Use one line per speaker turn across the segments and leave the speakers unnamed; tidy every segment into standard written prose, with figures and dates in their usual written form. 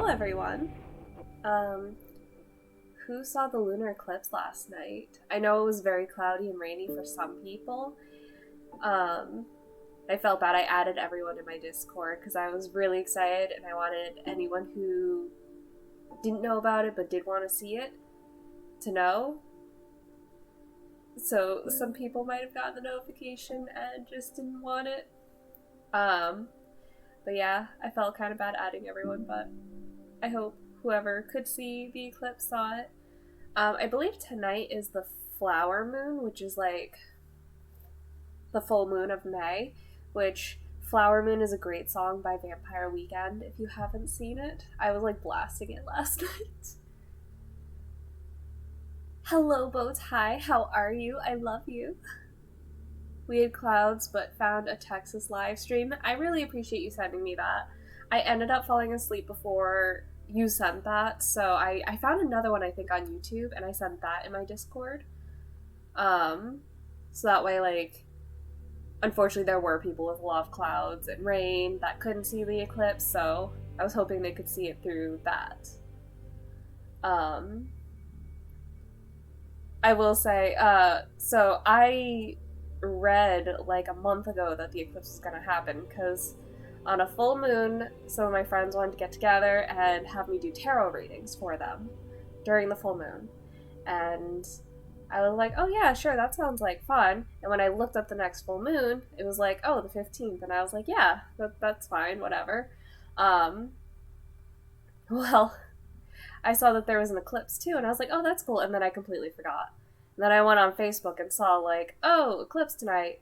Hello, everyone. Who saw the lunar eclipse last night? I know it was very cloudy and rainy for some people. I felt bad. I added everyone in my Discord because I was really excited and I wanted anyone who didn't know about it but did want to see it to know. So some people might have gotten the notification and just didn't want it. But yeah, I felt kind of bad adding everyone, but I hope whoever could see the eclipse saw it. I believe tonight is the flower moon, which is like the full moon of May, which Flower Moon is a great song by Vampire Weekend if you haven't seen it. I was like blasting it last night. Hello, Bowtie. How are you? I love you. We had clouds but found a Texas live stream. I really appreciate you sending me that. I ended up falling asleep before you sent that, so I found another one I think on YouTube and I sent that in my Discord. So that way, like, unfortunately there were people with a lot of clouds and rain that couldn't see the eclipse, so I was hoping they could see it through that. I will say, so I read like a month ago that the eclipse was going to happen because on a full moon, some of my friends wanted to get together and have me do tarot readings for them during the full moon. And I was like, oh yeah, sure, that sounds like fun. And when I looked up the next full moon, it was like, oh, the 15th. And I was like, yeah, that's fine, whatever. Well, I saw that there was an eclipse too, and I was like, oh, that's cool. And then I completely forgot. And then I went on Facebook and saw like, oh, eclipse tonight.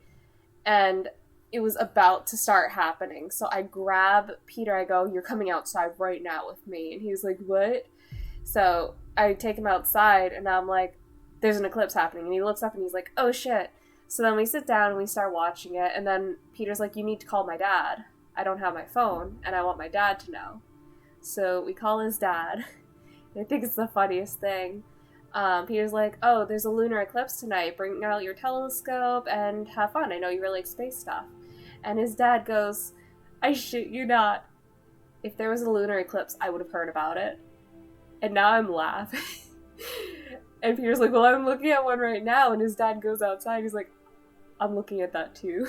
And it was about to start happening. So I grab Peter, I go, you're coming outside right now with me. And he was like, what? So I take him outside and I'm like, there's an eclipse happening. And he looks up and he's like, oh shit. So then we sit down and we start watching it. And then Peter's like, you need to call my dad. I don't have my phone and I want my dad to know. So we call his dad. I think it's the funniest thing. Peter's like, oh, there's a lunar eclipse tonight. Bring out your telescope and have fun. I know you really like space stuff. And his dad goes, I shit you not. If there was a lunar eclipse, I would have heard about it. And now I'm laughing. And Peter's like, well, I'm looking at one right now. And his dad goes outside. He's like, I'm looking at that too.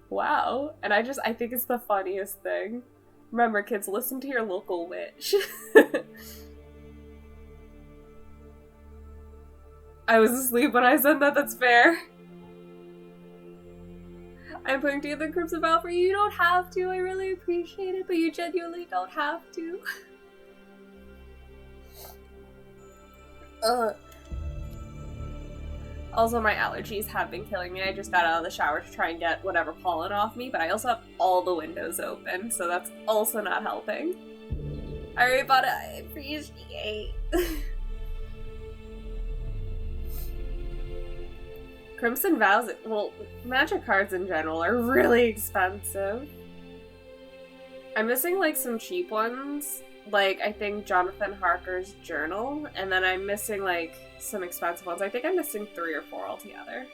Wow. And I think it's the funniest thing. Remember, kids, listen to your local witch. I was asleep when I said that, that's fair. I'm putting together groups about for you. You don't have to, I really appreciate it, but you genuinely don't have to. Also, my allergies have been killing me. I just got out of the shower to try and get whatever pollen off me, but I also have all the windows open, so that's also not helping. Alright, but I appreciate. Crimson Vows, well, magic cards in general are really expensive. I'm missing, like, some cheap ones. Like, I think Jonathan Harker's Journal, and then I'm missing, like, some expensive ones. I think I'm missing 3 or 4 altogether.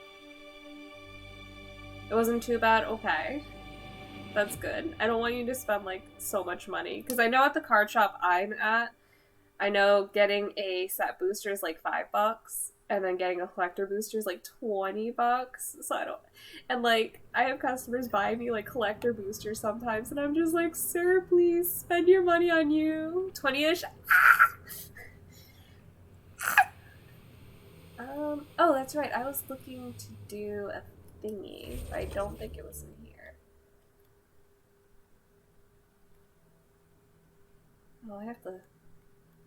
It wasn't too bad? Okay. That's good. I don't want you to spend, like, so much money. Because I know at the card shop I'm at, I know getting a set booster is, like, $5. And then getting a collector booster is like $20. So I don't... And like, I have customers buy me like collector boosters sometimes. And I'm just like, sir, please spend your money on you. 20-ish. Oh, that's right. I was looking to do a thingy. But I don't think it was in here. Oh, I have to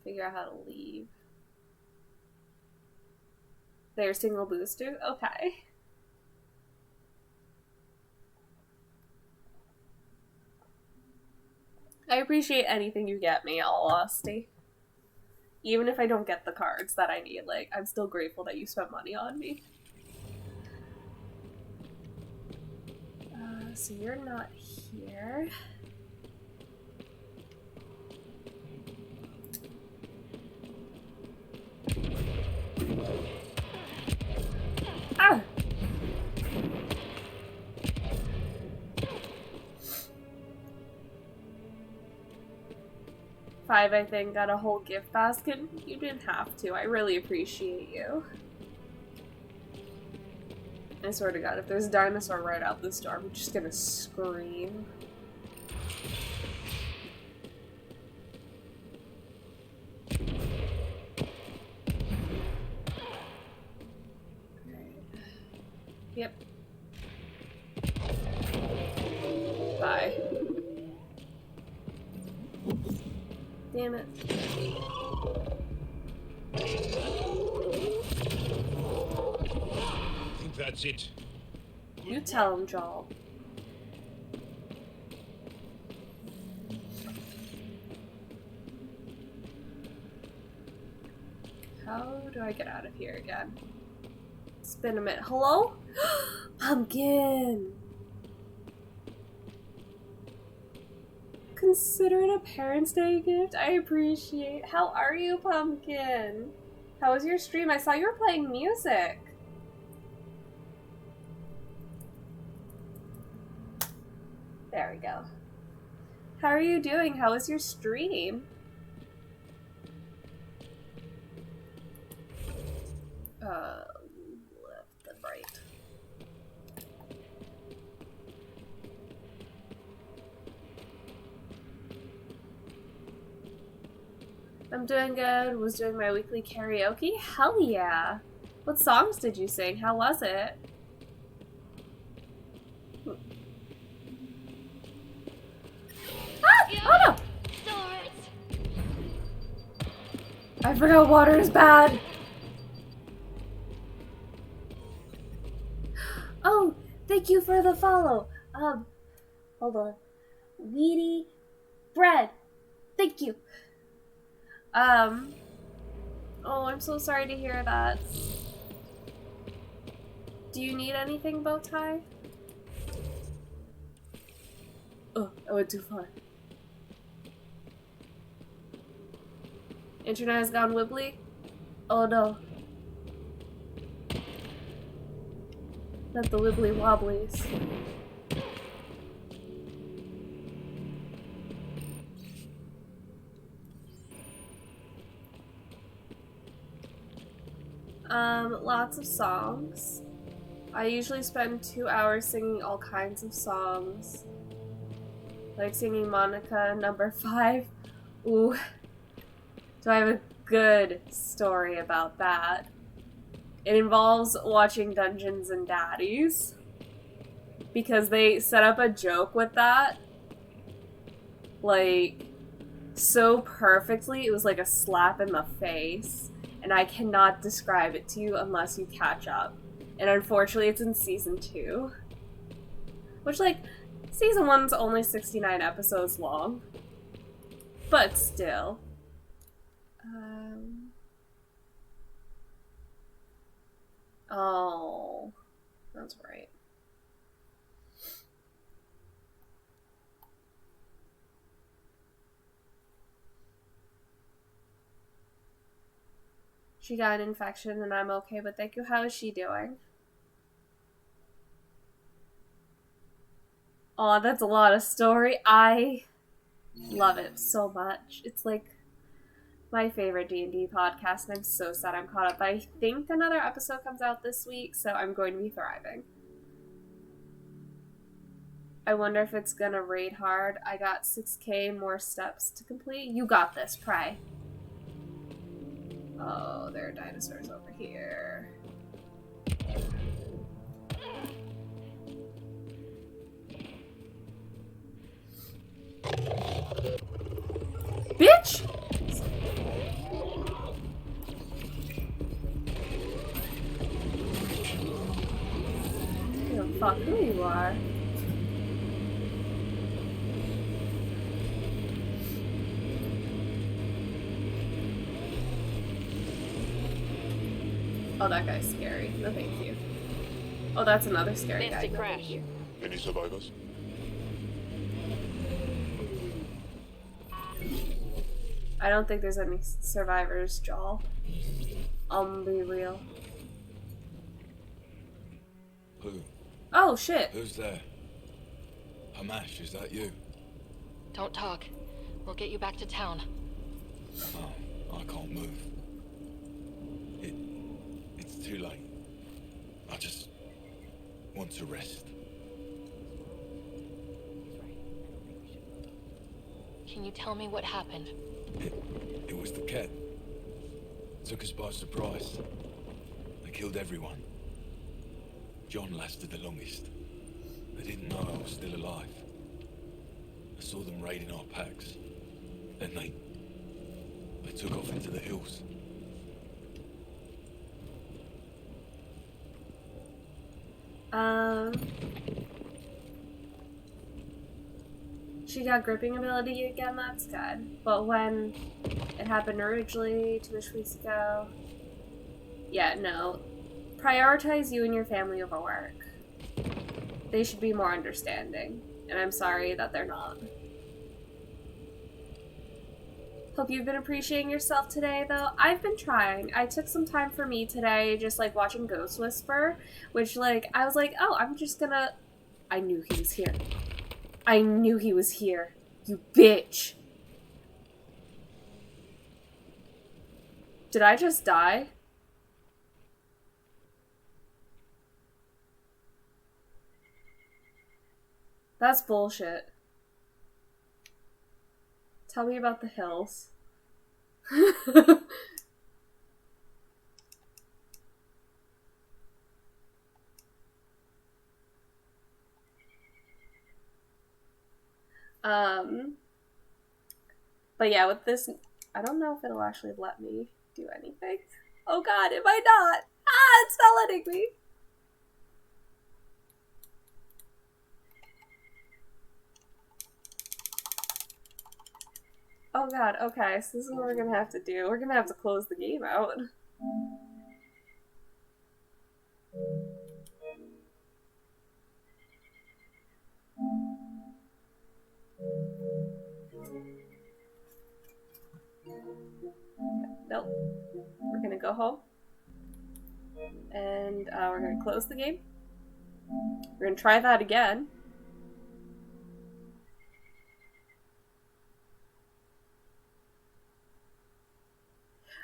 figure out how to leave. They're single booster? Okay. I appreciate anything you get me, all honesty. Even if I don't get the cards that I need, like, I'm still grateful that you spent money on me. So you're not here. Ah! 5, I think, got a whole gift basket. You didn't have to. I really appreciate you. I swear to God, if there's a dinosaur right out this door, I'm just gonna scream. Yep. Bye. Damn it.
I think that's it.
You tell him, Joel. How do I get out of here again? It's been a minute. Hello? Pumpkin! Consider it a Parents' Day gift. I appreciate. How are you, Pumpkin? How was your stream? I saw you were playing music. There we go. How are you doing? How was your stream? Left and right. I'm doing good. Was doing my weekly karaoke. Hell yeah. What songs did you sing? How was it? Ah! Oh no! I forgot water is bad. Oh, thank you for the follow. Hold on. Weedy bread. Thank you. Oh, I'm so sorry to hear that. Do you need anything, Bowtie? Oh, I went too far. Internet has gone wibbly? Oh no. Not the wibbly wobblies. Lots of songs. I usually spend 2 hours singing all kinds of songs. Like singing Monica number 5. Ooh. Do I have a good story about that? It involves watching Dungeons and Daddies. Because they set up a joke with that. Like, so perfectly, it was like a slap in the face. And I cannot describe it to you unless you catch up. And unfortunately, it's in season 2. Which, like, season 1's only 69 episodes long. But still. Oh. That's right. She got an infection and I'm okay, but thank you. How is she doing? Oh, that's a lot of story. I love it so much. It's like my favorite D&D podcast, and I'm so sad I'm caught up. But I think another episode comes out this week, so I'm going to be thriving. I wonder if it's gonna raid hard. I got 6k more steps to complete. You got this, Pry. Oh, there are dinosaurs over here. Bitch! I don't fuck who you are. Oh, that guy's scary. No, thank you. Oh, that's another scary guy. No, thank you.
Any survivors?
I don't think there's any survivors, Joel. I'll be real.
Who?
Oh, shit.
Who's there? Hamash, is that you?
Don't talk. We'll get you back to town.
Oh, I can't move. It's too late. I just want to rest.
Can you tell me what happened?
It was the cat. Took us by surprise. They killed everyone. John lasted the longest. They didn't know I was still alive. I saw them raiding our packs. Then they took off into the hills.
She got gripping ability again, that's good. But when it happened originally 2 weeks ago, yeah, no. Prioritize you and your family over work. They should be more understanding, and I'm sorry that they're not. Hope you've been appreciating yourself today, though. I've been trying. I took some time for me today, just, like, watching Ghost Whisper, which, like, I was like, oh, I'm just gonna... I knew he was here. I knew he was here. You bitch. Did I just die? That's bullshit. Tell me about the hills. But yeah, with this, I don't know if it'll actually let me do anything. Oh god, am I not? Ah, it's not letting me. Oh god, okay, so this is what we're gonna have to do. We're gonna have to close the game out. Nope. We're gonna go home. And we're gonna close the game. We're gonna try that again.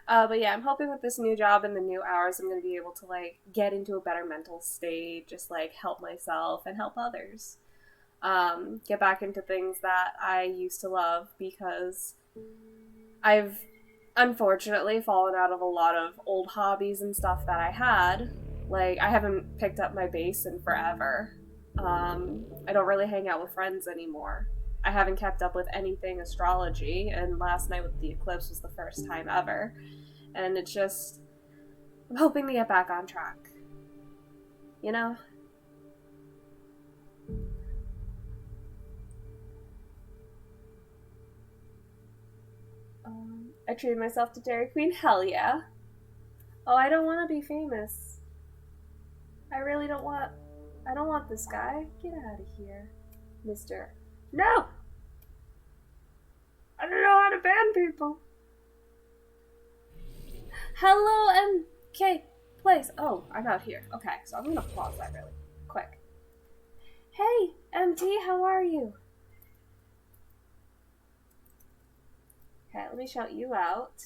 But yeah, I'm hoping with this new job and the new hours, I'm going to be able to, like, get into a better mental state, just, like, help myself and help others. Get back into things that I used to love, because I've unfortunately fallen out of a lot of old hobbies and stuff that I had. Like, I haven't picked up my bass in forever. I don't really hang out with friends anymore. I haven't kept up with anything astrology, and last night with the eclipse was the first time ever. And it's just... I'm hoping to get back on track. You know? I treated myself to Dairy Queen? Hell yeah. Oh, I don't want to be famous. I really don't want... I don't want this guy. Get out of here, mister. No! I don't know how to ban people. Hello, MK Place. Oh, I'm out here. Okay, so I'm gonna pause that really quick. Hey, MT, how are you? Okay, let me shout you out.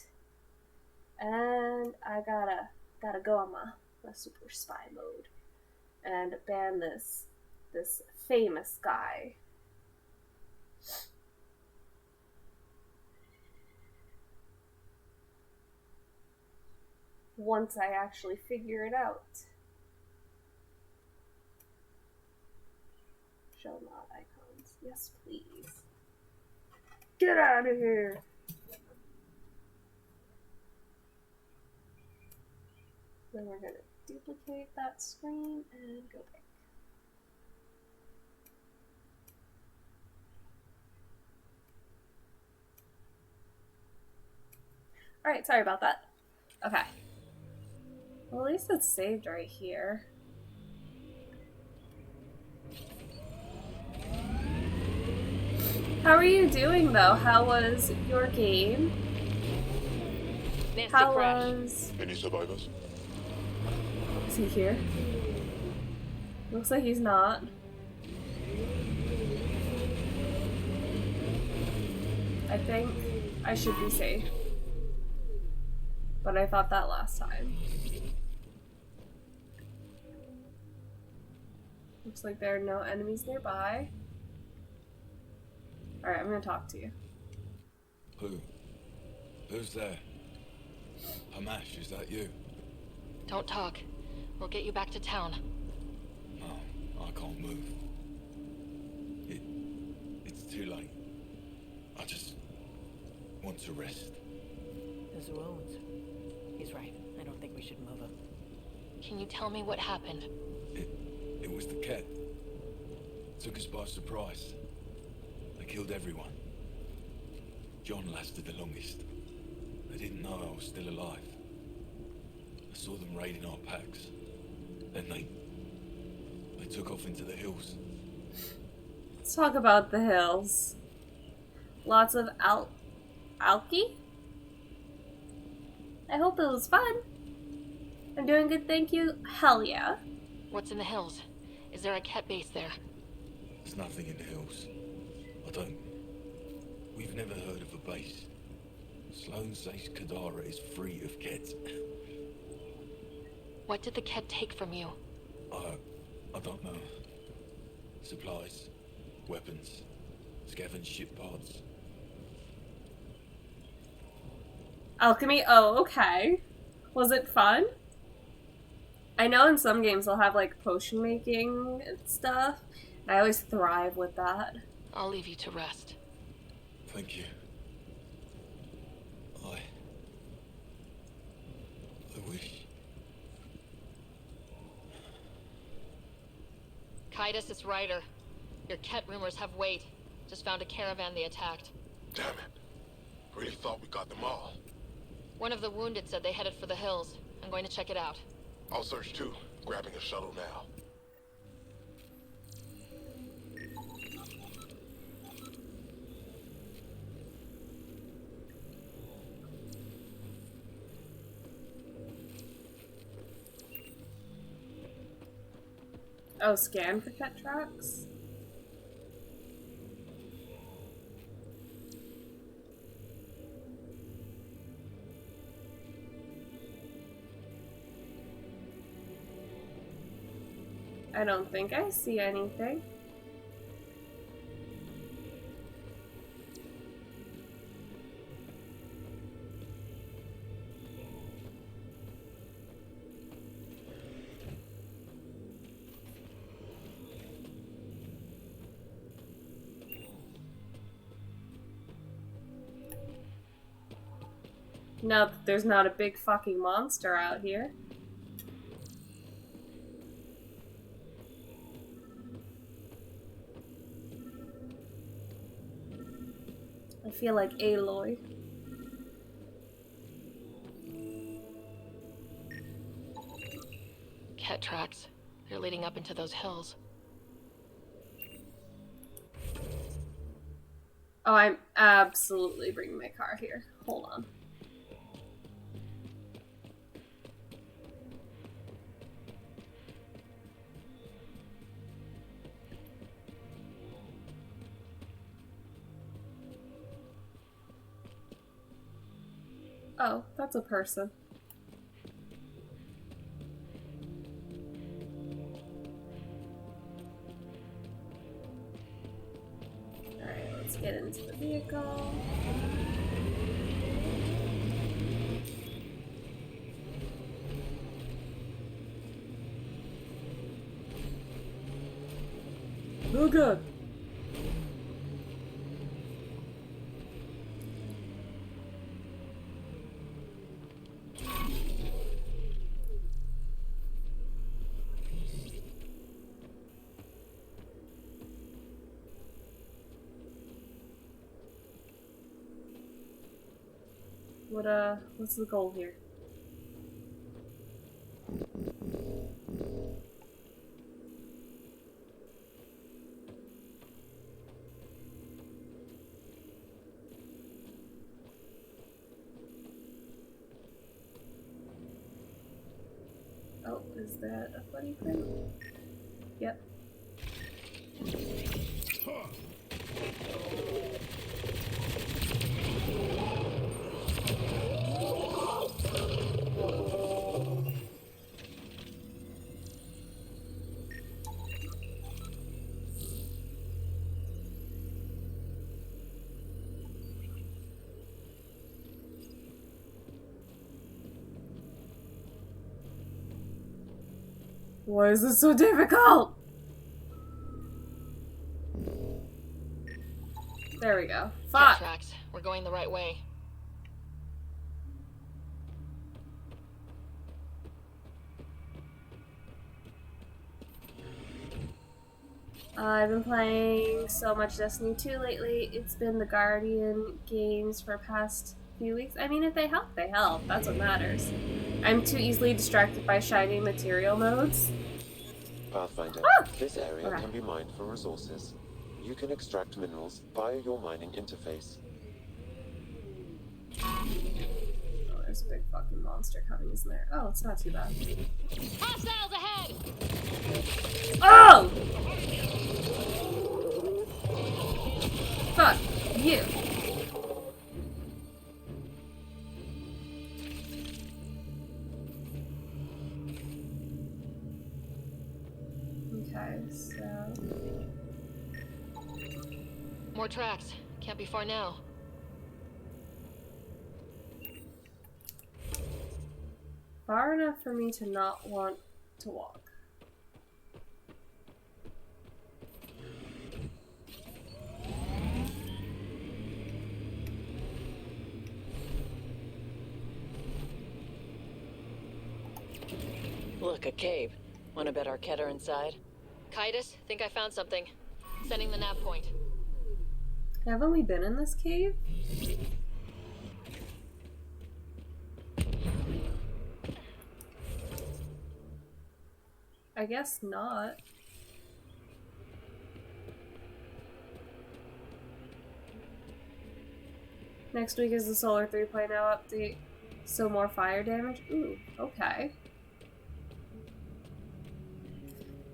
And I gotta go on my super spy mode and ban this famous guy. Once I actually figure it out. Show mod icons. Yes, please. Get out of here! Then we're gonna duplicate that screen and go back. Alright, sorry about that. Okay. Well, at least it's saved right here. How are you doing, though? How was your game?
Nasty
How
crash.
was...
Any survivors?
Is he here? Looks like he's not. I think I should be safe. But I thought that last time. Looks like there are no enemies nearby. Alright, I'm gonna talk to you.
Who's there? Hamash, is that you?
Don't talk. We'll get you back to town.
No, I can't move. It's too late. I just want to rest.
His wounds. He's right. I don't think we should move him.
Can you tell me what happened?
It was the cat. Took us by surprise. They killed everyone. John lasted the longest. They didn't know I was still alive. I saw them raiding our packs. Then they took off into the hills.
Let's talk about the hills. Lots of alky? I hope it was fun. I'm doing good, thank you. Hell yeah.
What's in the hills? Is there a cat base there?
There's nothing in the hills. We've never heard of a base. Sloane says Kadara is free of Kett.
What did the cat take from you?
I don't know. Supplies, weapons, scavenged ship parts.
Alchemy? Oh, okay. Was it fun? I know in some games they'll have like potion making and stuff. I always thrive with that.
I'll leave you to rest.
Thank you. I wish.
Kaitis, it's Ryder. Your Kett rumors have weight. Just found a caravan they attacked.
Damn it. Really thought we got them all.
One of the wounded said they headed for the hills. I'm going to check it out.
I'll search too. Grabbing a shuttle now.
Oh, scan for cat tracks? I don't think I see anything. Now that there's not a big fucking monster out here. I feel like Aloy.
Kett tracks. They're leading up into those hills.
Oh, I'm absolutely bringing my car here. Hold on. Oh, that's a person. Alright, let's get into the vehicle. Oh god. What's the goal here? Oh, is that a funny print? Yep. Why is this so difficult? There we go.
Cat
Fuck.
tracks. We're going the right way.
I've been playing so much Destiny 2 lately. It's been the Guardian games for past few weeks. I mean, if they help, they help. That's what matters. I'm too easily distracted by shiny material modes.
Pathfinder, this area can be mined for resources. You can extract minerals via your mining interface.
Oh, there's a big fucking monster coming, isn't there? Oh, it's not too bad.
Hostiles ahead!
Oh! Fuck you. Okay, so...
More tracks. Can't be far now.
Far enough for me to not want to walk.
Look, a cave. Wanna bet our Ket are inside?
Kaitis, think I found something. Sending the nav point.
Haven't we been in this cave? I guess not. Next week is the Solar 3.0 update, so more fire damage. Ooh, okay.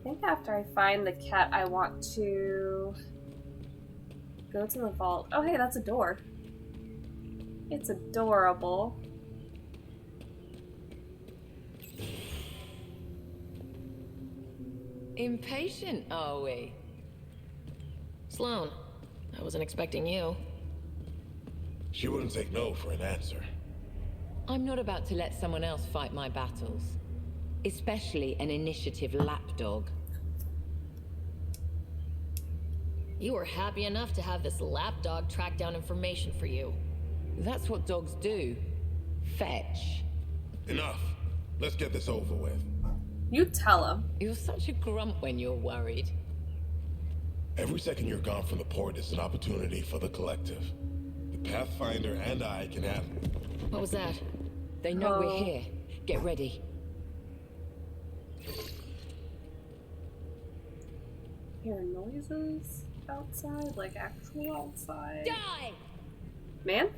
I think after I find the cat, I want to go to the vault. Oh, hey, that's a door. It's adorable.
Impatient, are we?
Sloan, I wasn't expecting you.
She wouldn't take no for an answer.
I'm not about to let someone else fight my battles. Especially an initiative lapdog.
You were happy enough to have this lapdog track down information for you.
That's what dogs do. Fetch.
Enough. Let's get this over with.
You tell him.
You're such a grump when you're worried.
Every second you're gone from the port is an opportunity for the collective. The Pathfinder and I can have...
What was that?
They know we're here. Get ready.
Hear noises outside? Like actual outside?
Die!
Man?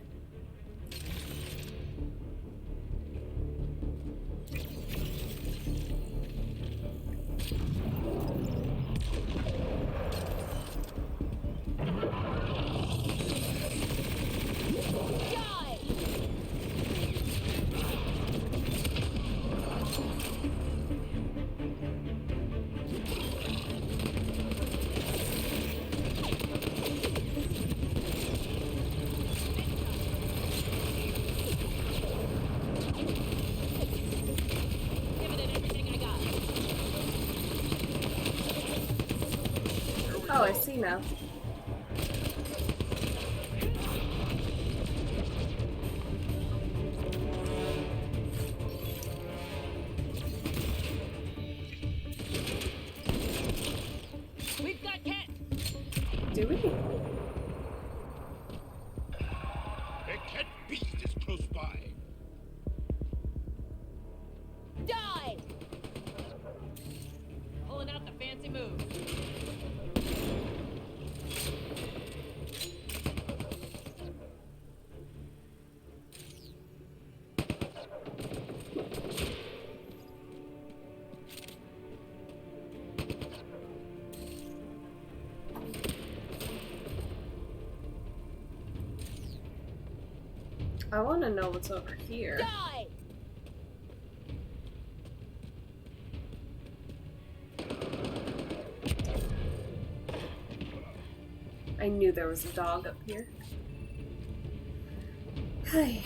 Oh, I see now.
We've got Ket!
Do we?
A cat beast is close by.
Die! Pulling out the fancy move.
I want to know what's over here.
Die!
I knew there was a dog up here. Hey.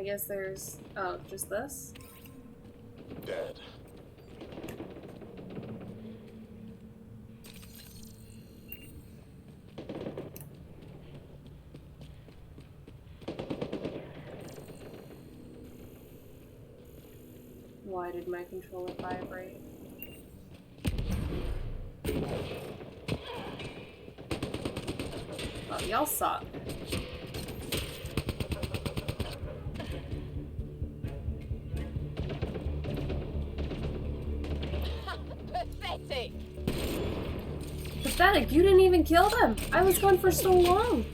guess there's... Oh, just this?
Dead.
Why did my controller vibrate? Oh, y'all suck.
Pathetic!
Pathetic, you didn't even kill them! I was gone for so long!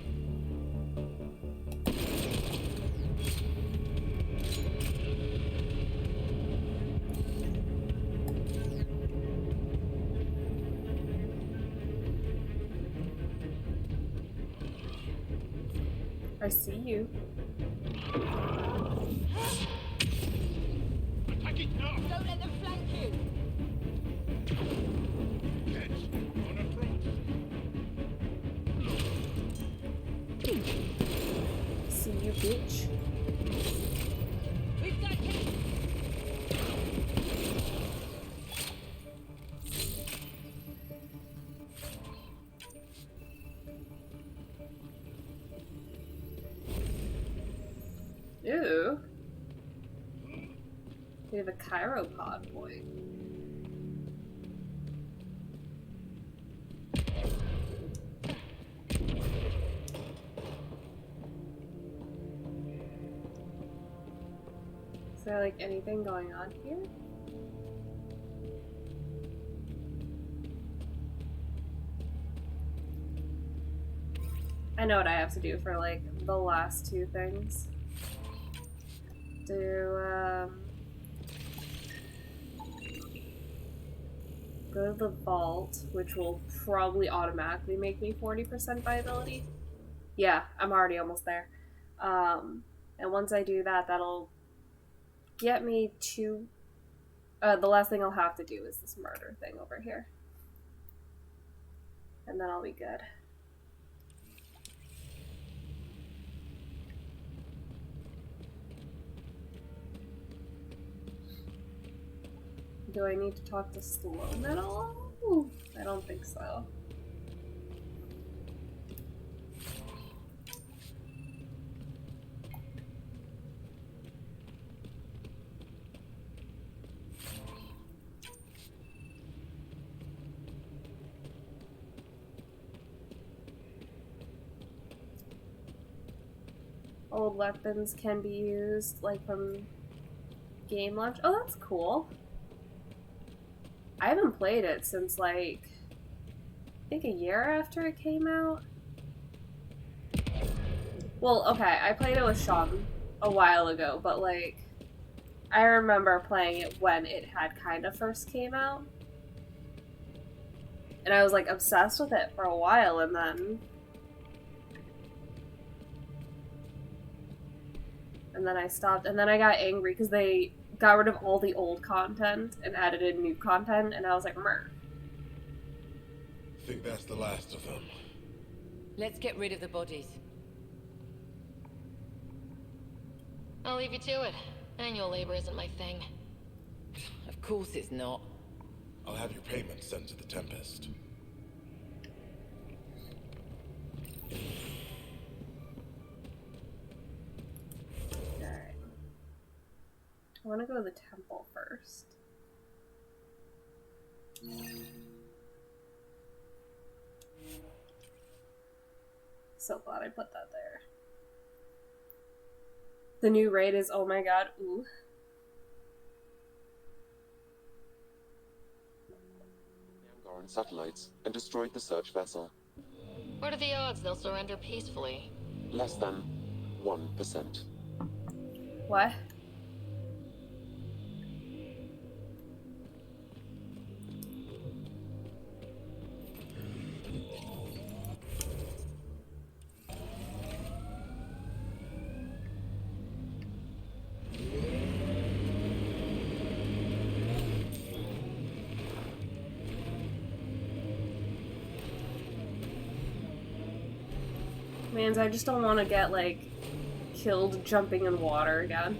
I see you.
Don't let them flank you!
See you, bitch.
We've got him!
Ew. We have a chiropod boy. Is there like anything going on here? I know what I have to do for like the last two things. Go to the vault, which will probably automatically make me 40% viability. Yeah, I'm already almost there. And once I do that, that'll get me to... the last thing I'll have to do is this murder thing over here. And then I'll be good. Do I need to talk to Sloan at all? Ooh, I don't think so. Old weapons can be used, like from game launch. Oh, that's cool. I haven't played it since, like, I think a year after it came out. Well, okay, I played it with Sean a while ago, but, like, I remember playing it when it had kind of first came out. And I was, like, obsessed with it for a while, and then... I stopped, and then I got angry because they got rid of all the old content and added in new content, and I was like, meh.
Think that's the last of them.
Let's get rid of the bodies.
I'll leave you to it. Manual labor isn't my thing.
Of course it's not.
I'll have your payment sent to the Tempest.
Alright. I want to go to the temple first. So glad I put that there. The new raid is, oh my god, ooh.
Angaran satellites and destroyed the search vessel.
What are the odds they'll surrender peacefully?
Less than 1%.
What? Man, I just don't want to get, like, killed jumping in water again.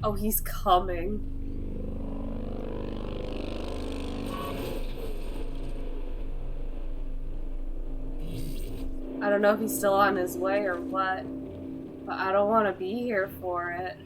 Oh, he's coming. I don't know if he's still on his way or what, but I don't want to be here for it.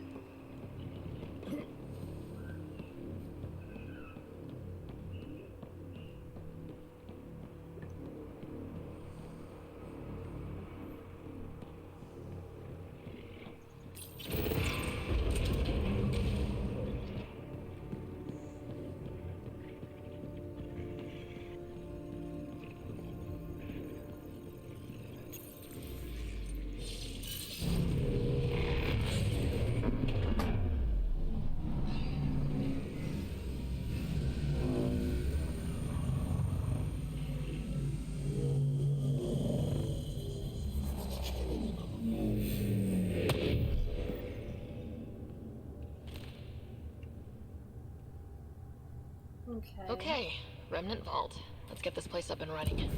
Okay, Remnant Vault. Let's get this place up and running.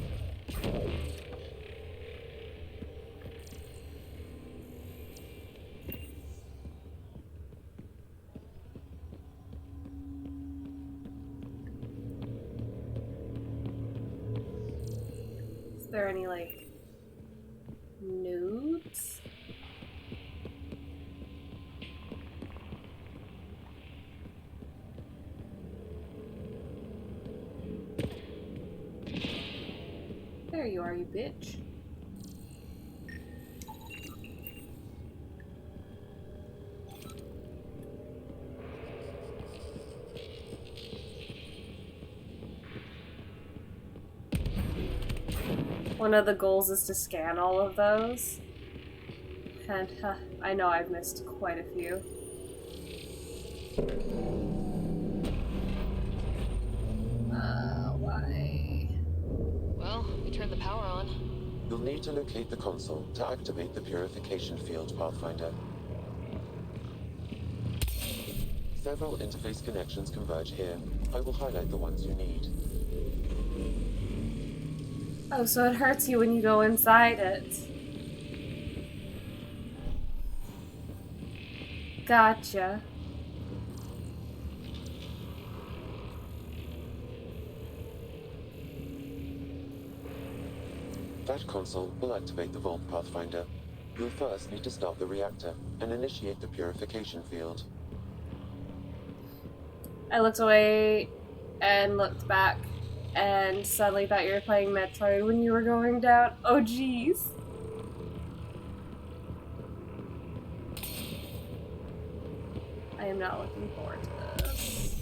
Is there any, like, nudes? There you are, you bitch. One of the goals is to scan all of those. And I know I've missed quite a few. Why?
Well, we turned the power on.
You'll need to locate the console to activate the purification field, Pathfinder. Several interface connections converge here. I will highlight the ones you need.
Oh, so it hurts you when you go inside it. Gotcha.
That console will activate the Vault, Pathfinder. You'll first need to start the reactor and initiate the purification field.
I looked away and looked back and suddenly thought you were playing Metroid when you were going down. Oh, jeez. I am not looking forward to this.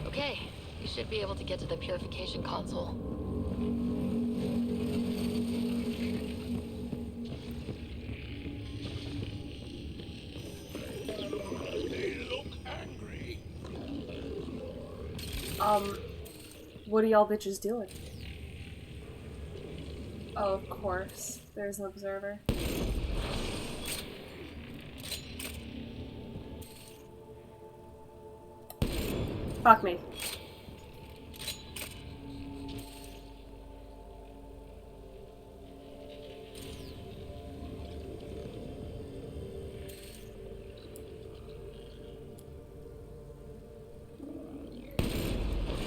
Okay, you should be able to get to the purification console.
They look angry.
What are y'all bitches doing? Oh, of course. There's an observer. Fuck me.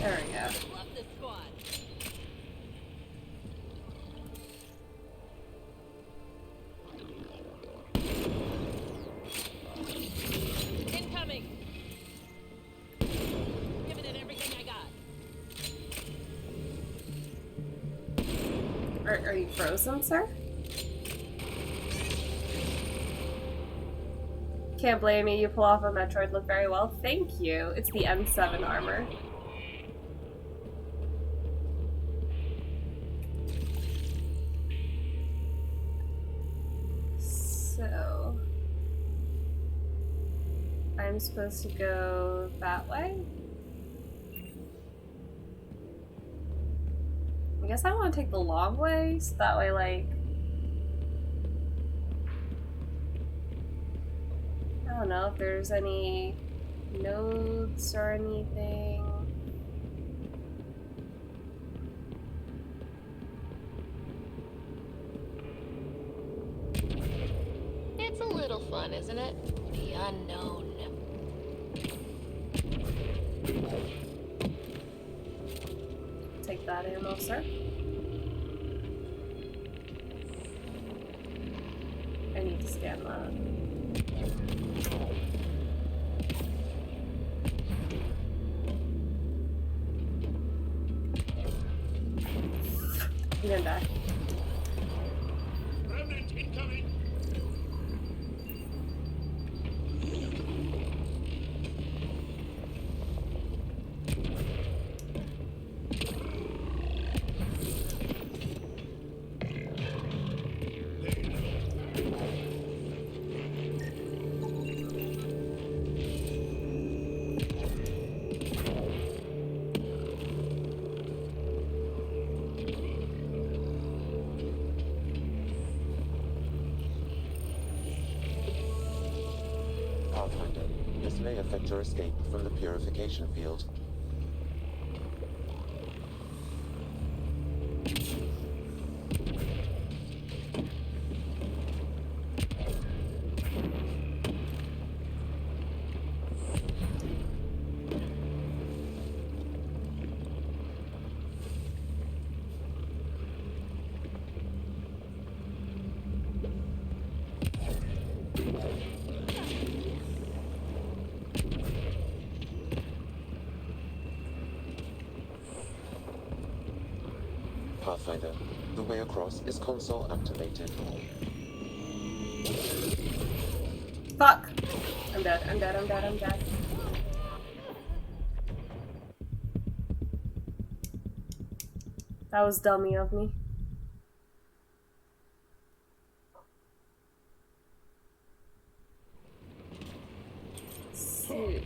There we go.
Incoming! Giving it everything I got.
Are you frozen, sir? Can't blame you. You pull off a Metroid look very well. Thank you. It's the N7 armor. I'm supposed to go that way? I guess I want to take the long way, so that way, like... I don't know if there's any nodes or anything.
It's a little fun, isn't it? The unknown.
Take that ammo, sir. I need to scan that. I'm gonna die.
Remnant incoming!
Pathfinder, this may affect your escape from the purification field. Pathfinder, the way across is console activated.
Fuck! I'm dead, I'm dead, I'm dead, I'm dead. That was dummy of me. Shoot.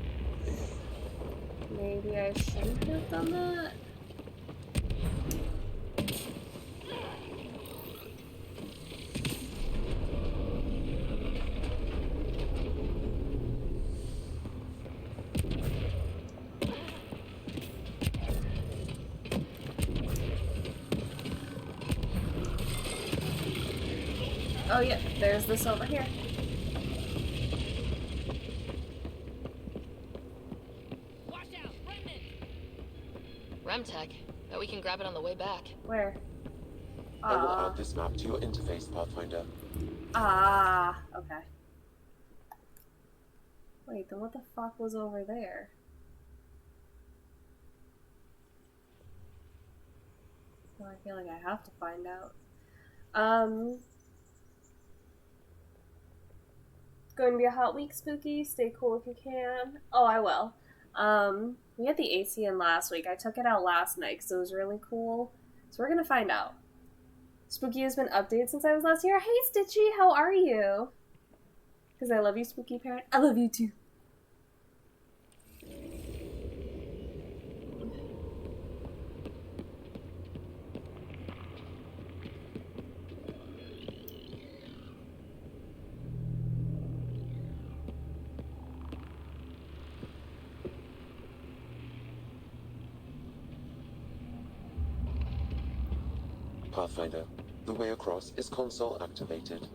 Maybe I shouldn't have done that? Oh yeah, there's this over here.
Watch out, Remnant! Remtech. Bet we can grab it on the way back.
Where?
I will add this map to your interface, Pathfinder.
Ah, okay. Wait, then what the fuck was over there? Well, I feel like I have to find out. Going to be a hot week, Spooky. Stay cool if you can. Oh, I will. We had the AC in last week. I took it out last night because it was really cool. So we're gonna find out. Spooky has been updated since I was last here. Hey, Stitchy, how are you? Because I love you, Spooky Parent. I love you too.
Pathfinder, the way across is console activated.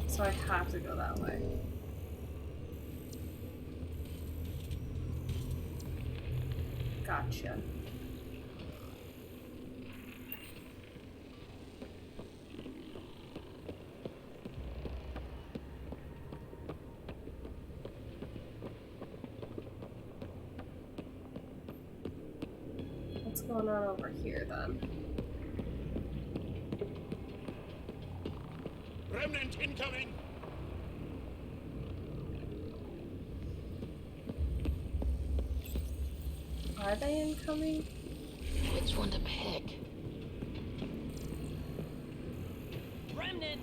So I have to go that way. Gotcha. What's going on over here then?
Remnant incoming!
Are they incoming?
Which one to pick?
Remnant!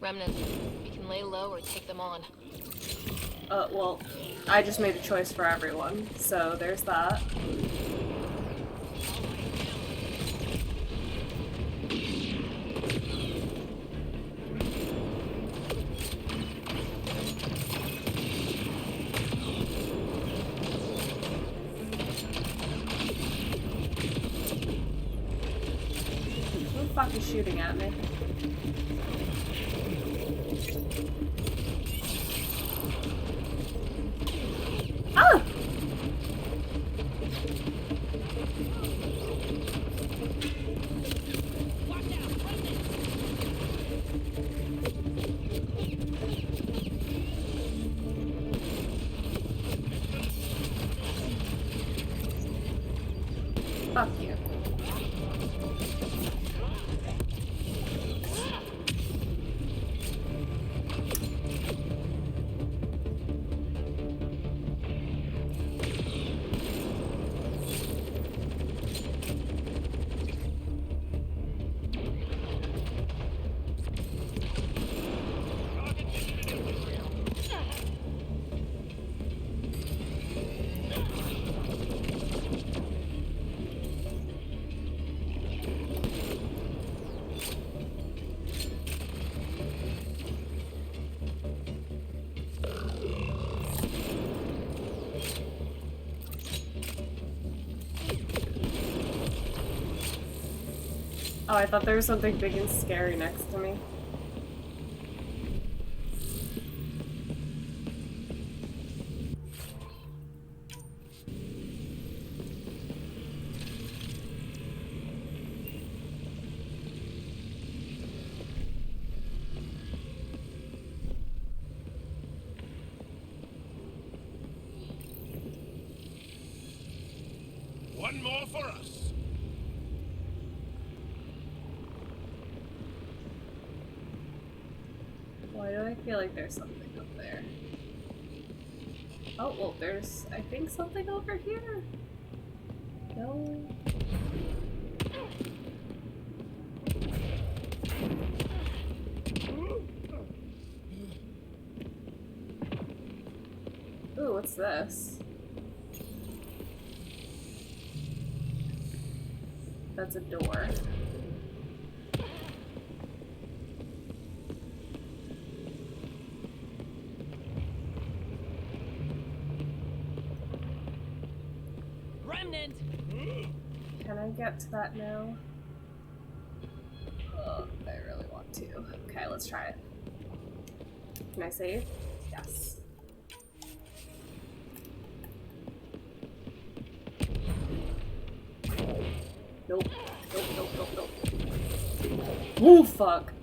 Remnant. We can lay low or take them on.
Well, I just made a choice for everyone, so there's that. Who the fuck is shooting at me? Ah! Fuck you. Oh, I thought there was something big and scary next to me.
One more for us.
Why do I feel like there's something up there? Oh, well, there's, I think, something over here. No. Ooh, what's this? That's a door.
Remnant!
Can I get to that now? Oh, I really want to. Okay, let's try it. Can I save? Yes. Nope. Nope, nope, nope, nope. Woo, fuck.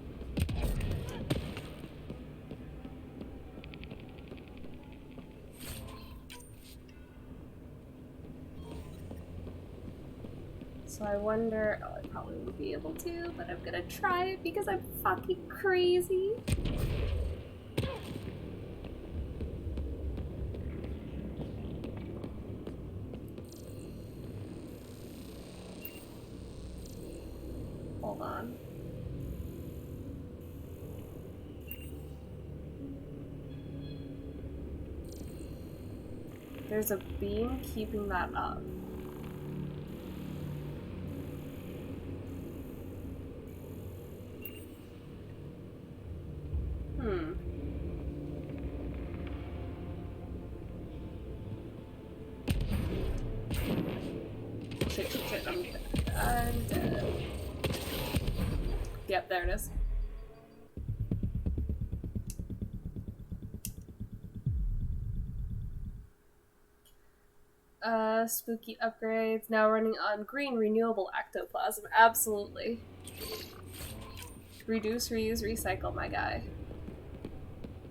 So I wonder, oh, I probably won't be able to, but I'm gonna try it because I'm fucking crazy. Hold on. There's a beam keeping that up. Shit, I'm dead. Yep, there it is. Spooky upgrades, now running on green renewable ectoplasm. Absolutely. Reduce, reuse, recycle, my guy.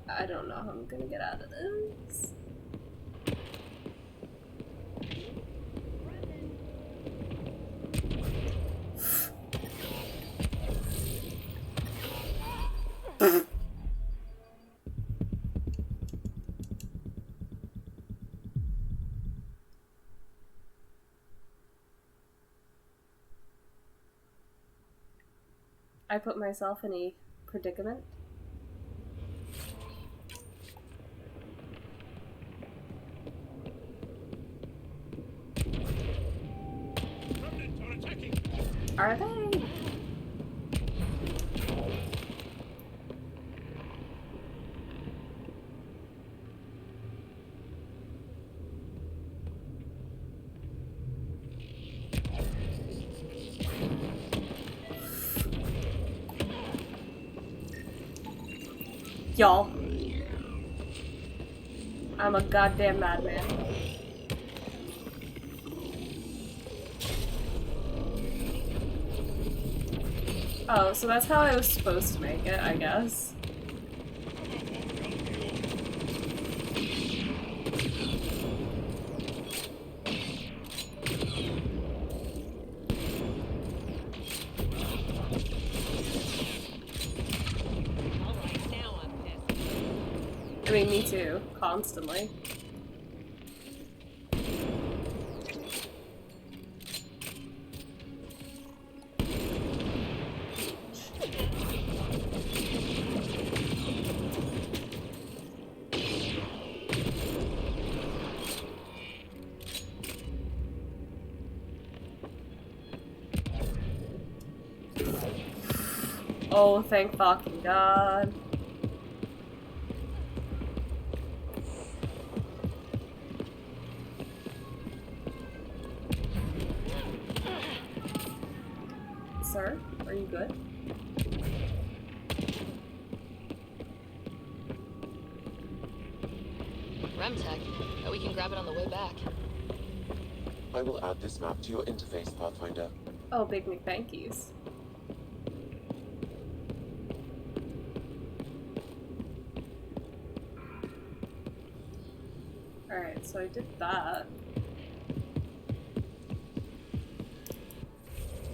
I don't know how I'm gonna get out of this. I put myself in a predicament. Are they? Y'all. I'm a goddamn madman. Oh, so that's how I was supposed to make it, I guess. I mean, me too, constantly. Oh, thank fucking God. Sir, are you good?
Remtech. Bet we can grab it on the way back.
I will add this map to your interface, Pathfinder.
Oh, big McThankies. Alright, so I did that.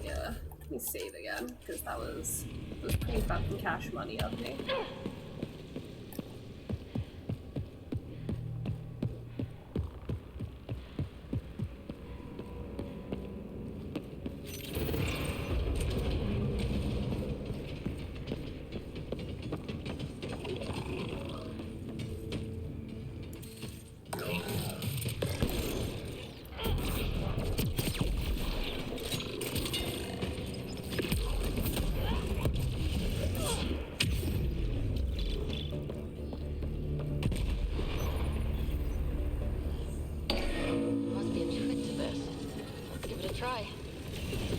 Yeah, let me save again, because that was pretty fucking cash money of me.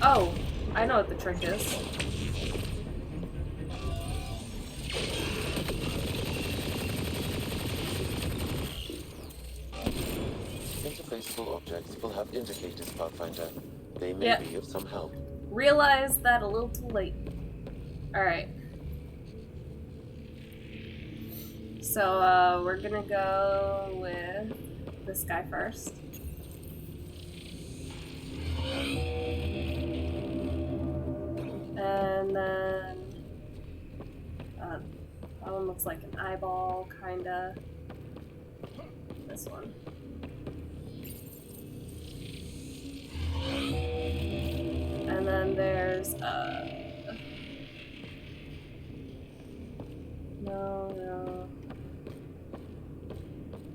Oh, I know what the trick is.
Interfaceable objects will have indicators, Pathfinder. They may be of some help.
Realized that a little too late. Alright. So, we're gonna go with this guy first. And then that one looks like an eyeball, kinda. This one. And then there's no.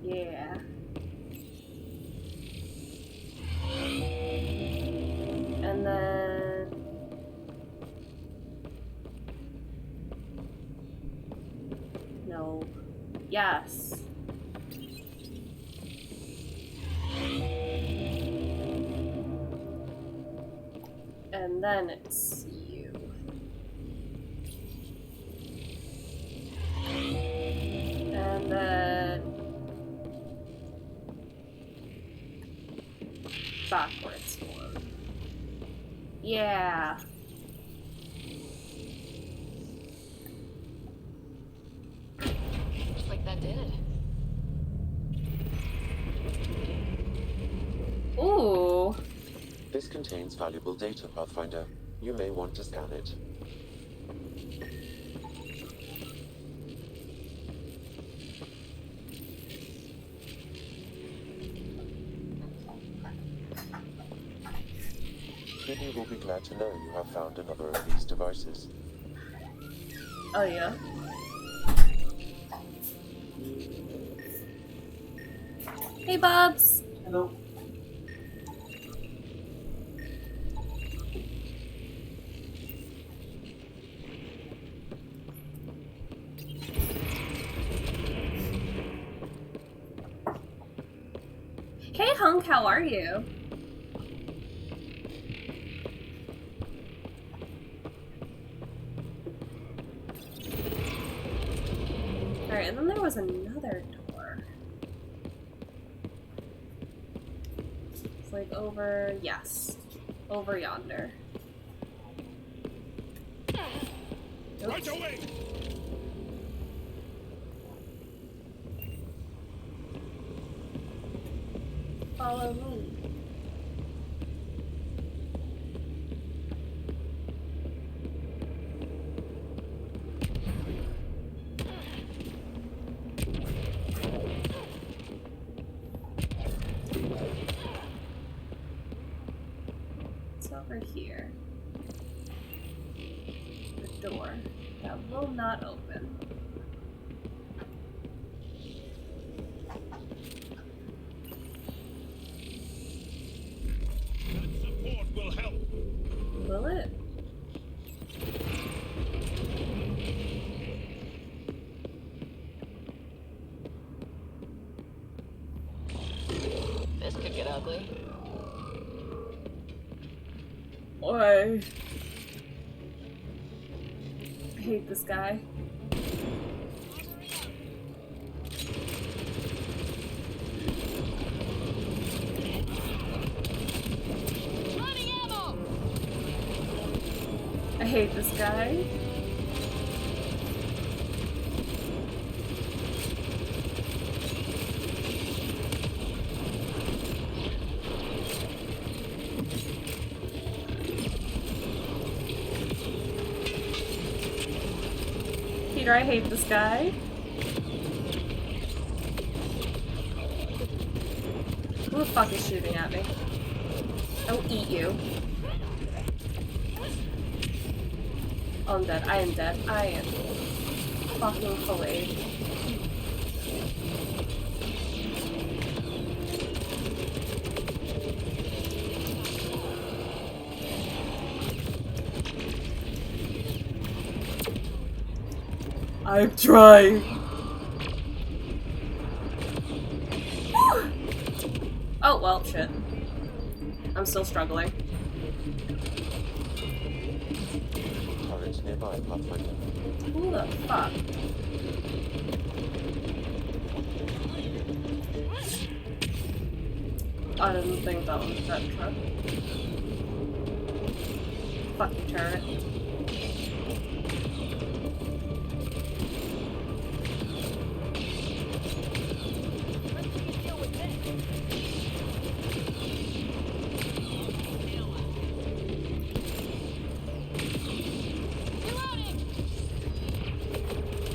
Yeah. And then no. Yes. And then it's you. And then backwards one. Yeah.
Looks like that did it.
Ooh.
This contains valuable data, Pathfinder. You may want to scan it. Phoebe will be glad to know you have found another of these devices.
Oh, yeah. Hey, Bubs!
Hello.
Hey, Hunk, how are you? Alright, and then there was another door. It's like over... yes. Over yonder.
Right away!
Follow me. It's over here. The door that will not open.
Support will help.
Will it?
This could get ugly.
Why? I hate this guy.
Running ammo!
I hate this guy. Peter, I hate this guy. Who the fuck is shooting at me? I will eat you. Oh, I'm dead. I am dead. I am fucking filleted. I'm trying. Oh, well, shit. I'm still struggling.
Turret nearby, Pathfinder.
Who the fuck? I didn't think that was that truck. Fuck you, turret.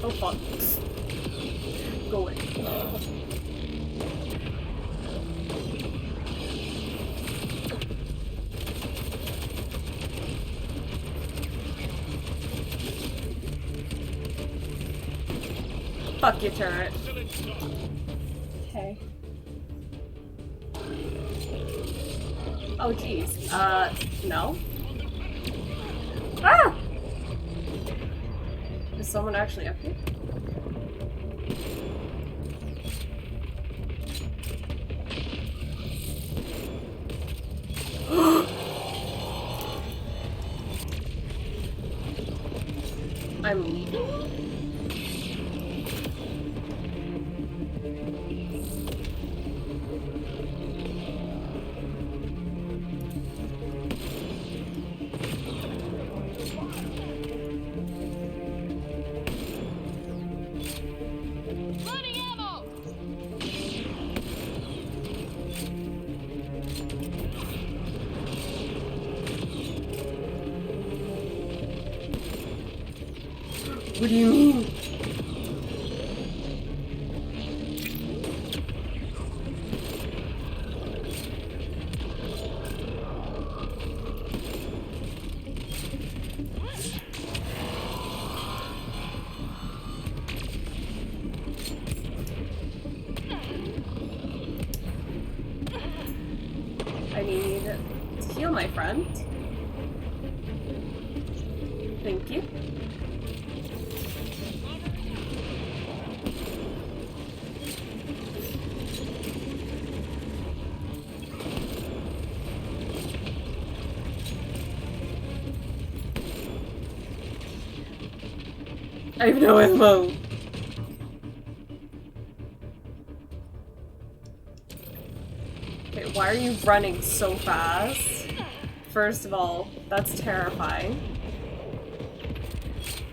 Oh fuck. Go away. Fuck your turret. Okay. Oh jeez. No. Ah! Is someone actually up here? I'm leaving.
Loading ammo!
What do you mean? heal, my friend. Thank you. I have no ammo. Okay, why are you running so fast? First of all, that's terrifying.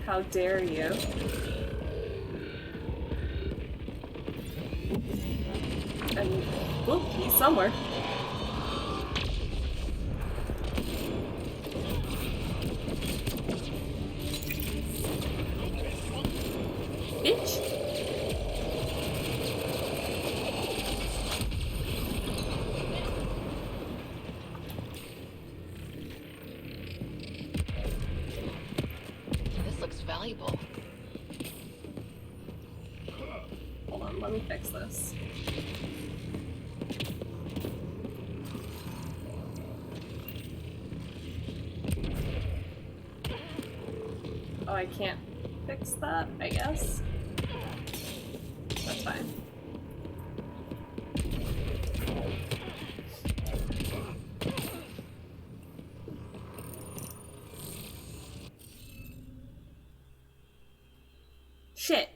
How dare you? And, whoop, he's somewhere. Bitch.
This looks valuable.
Hold on, let me fix this. Oh, I can't fix that, I guess. That's fine. Shit.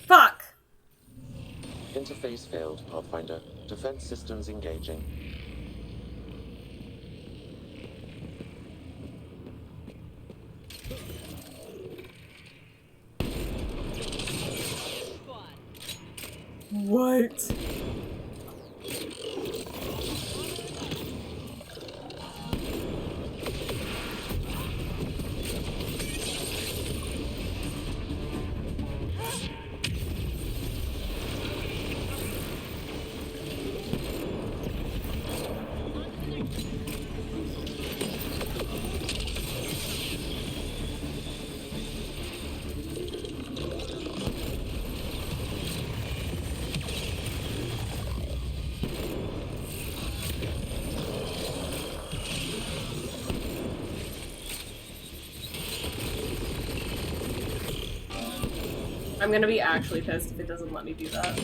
Fuck!
Interface failed, Pathfinder. Defense systems engaging.
What? I'm gonna be actually pissed if it doesn't let me do that.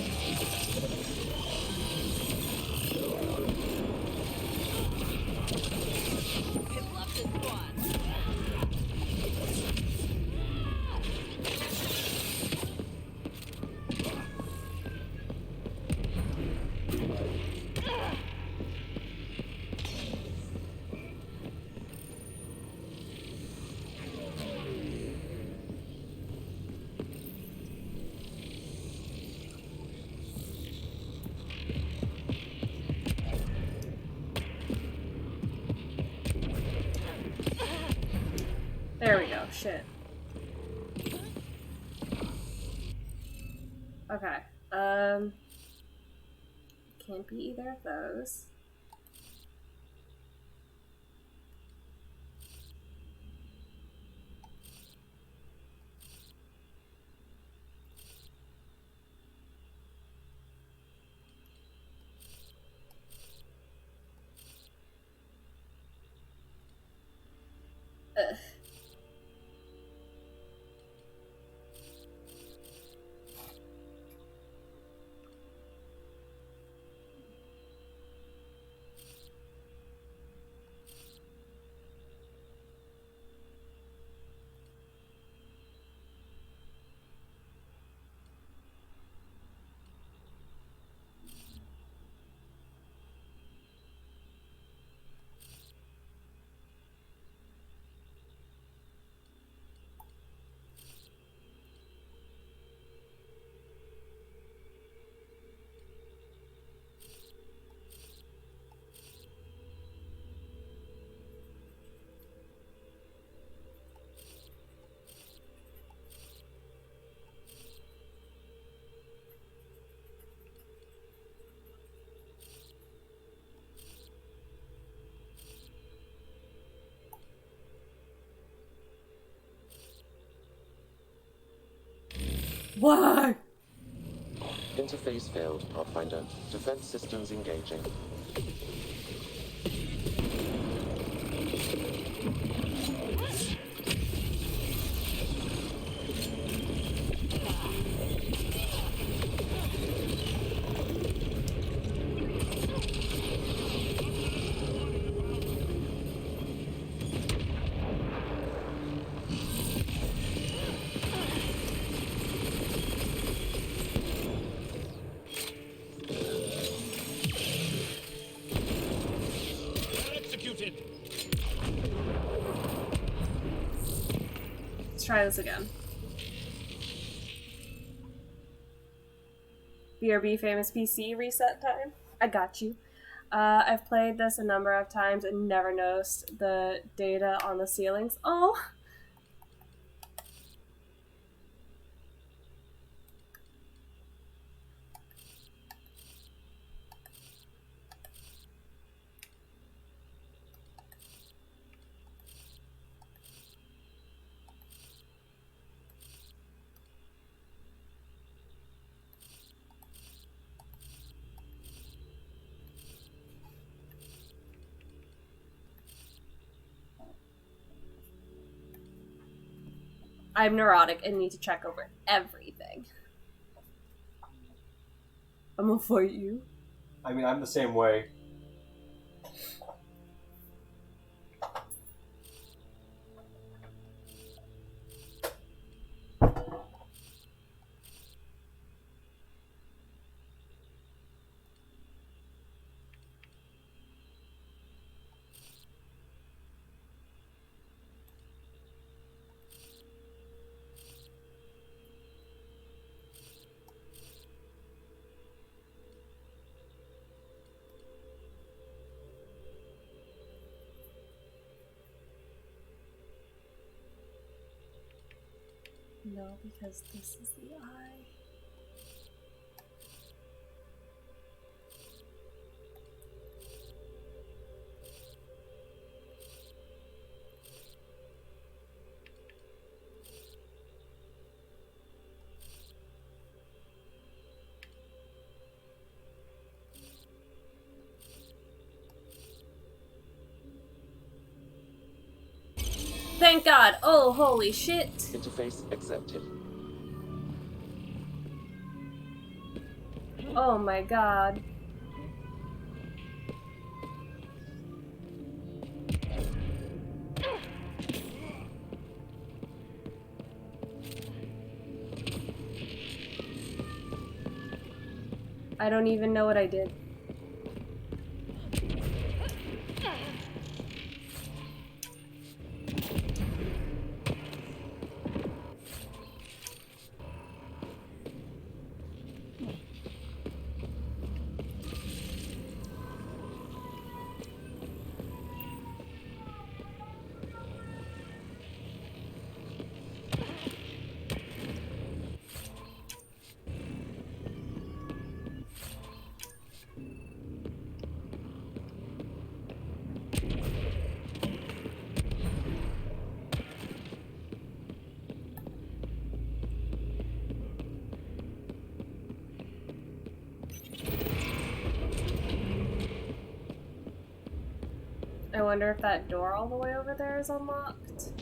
There we go, shit. Okay, can't be either of those. Why?
Interface failed, Pathfinder. Defense systems engaging.
Let's try this again. BRB famous PC reset time. I got you. I've played this a number of times and never noticed the data on the ceilings. Oh! I'm neurotic and need to check over everything. I'm gonna fight you.
I mean, I'm the same way.
No, because this is the eye. Thank God! Oh, holy shit!
Interface accepted.
Oh my God. I don't even know what I did. I wonder if that door all the way over there is unlocked.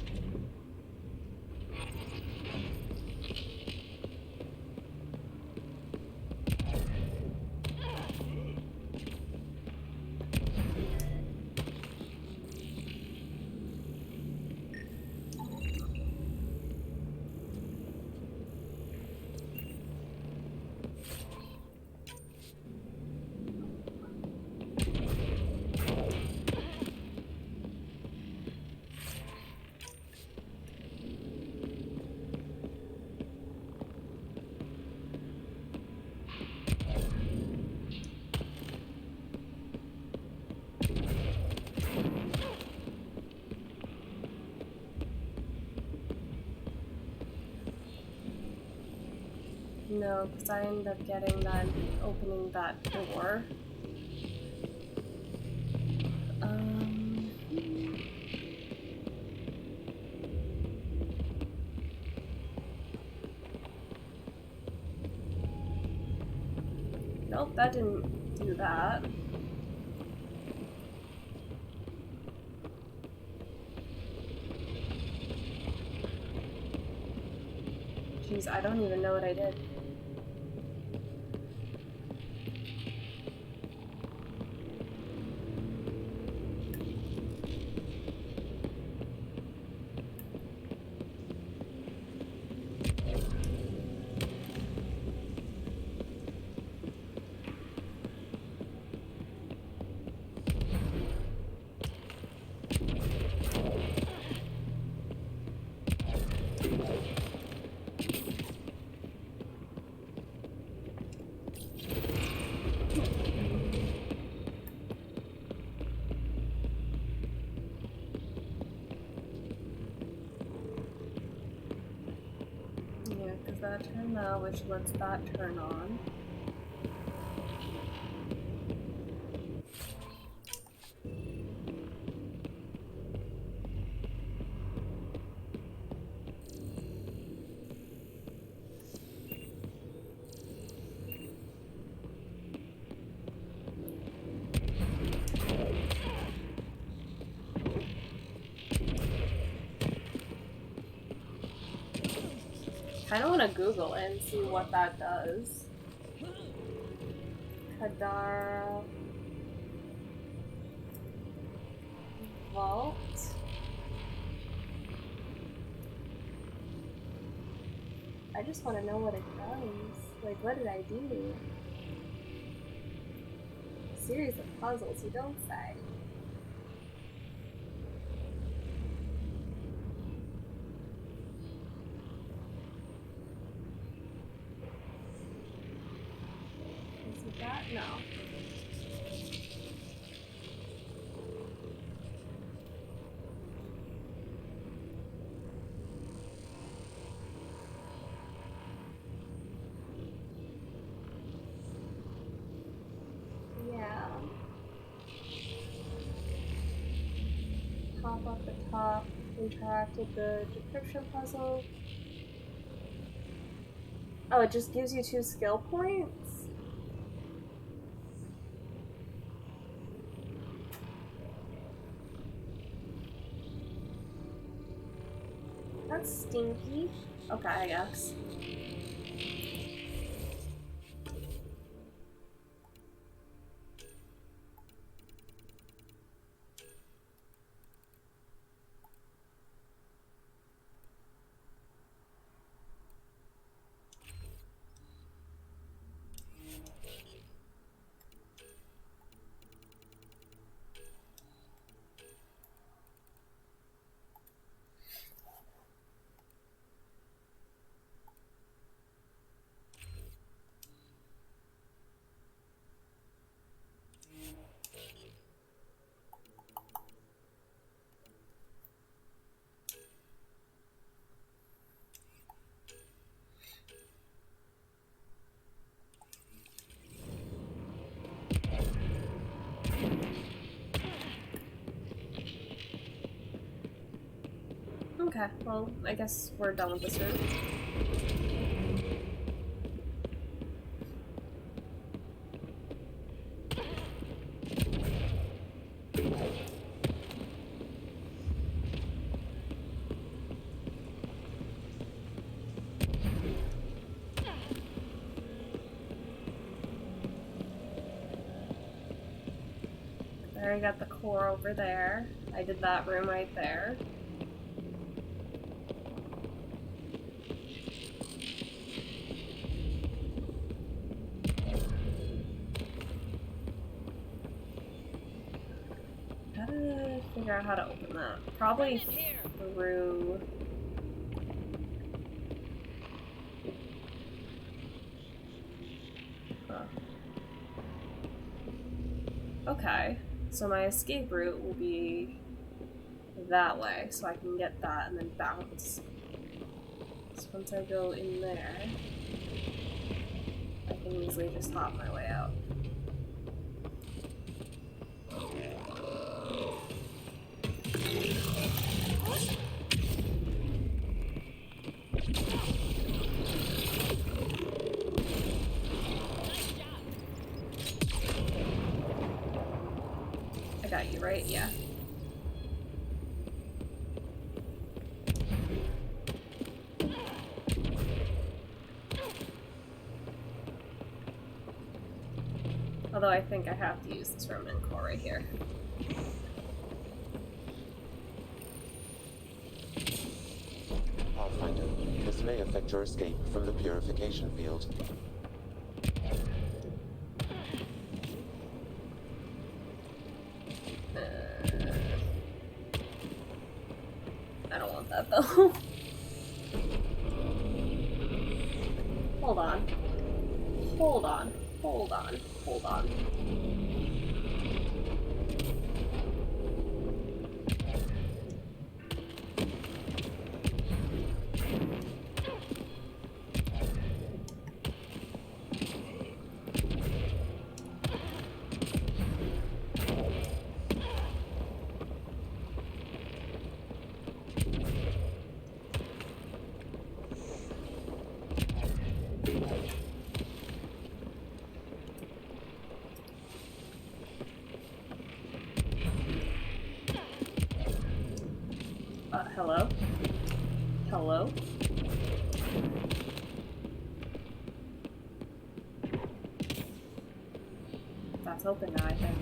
No, because I ended up getting that, opening that door. Nope, that didn't do that. Jeez, I don't even know what I did. That turn now, which lets that turn on. I don't want to Google it and see what that does. Kadara Vault. I just want to know what it does. Like, what did I do? A series of puzzles, you don't say. No. Yeah. Pop up the top, interact with the decryption puzzle. Oh, it just gives you 2 skill points? That's stinky. Okay, I guess. Okay, well, I guess we're done with this room. There, I got the core over there. I did that room right there. Figure out how to open that. Probably through... Huh. Okay, so my escape route will be that way, so I can get that and then bounce. So once I go in there, I can easily just hop my way out. that you, right? Yeah. Although I think I have to use this Remnant core right here.
Pathfinder, this may affect your escape from the purification field.
I don't want that though. Hold on. Hold on. Hold on. Hold on. Hello? Hello? That's open now, I think.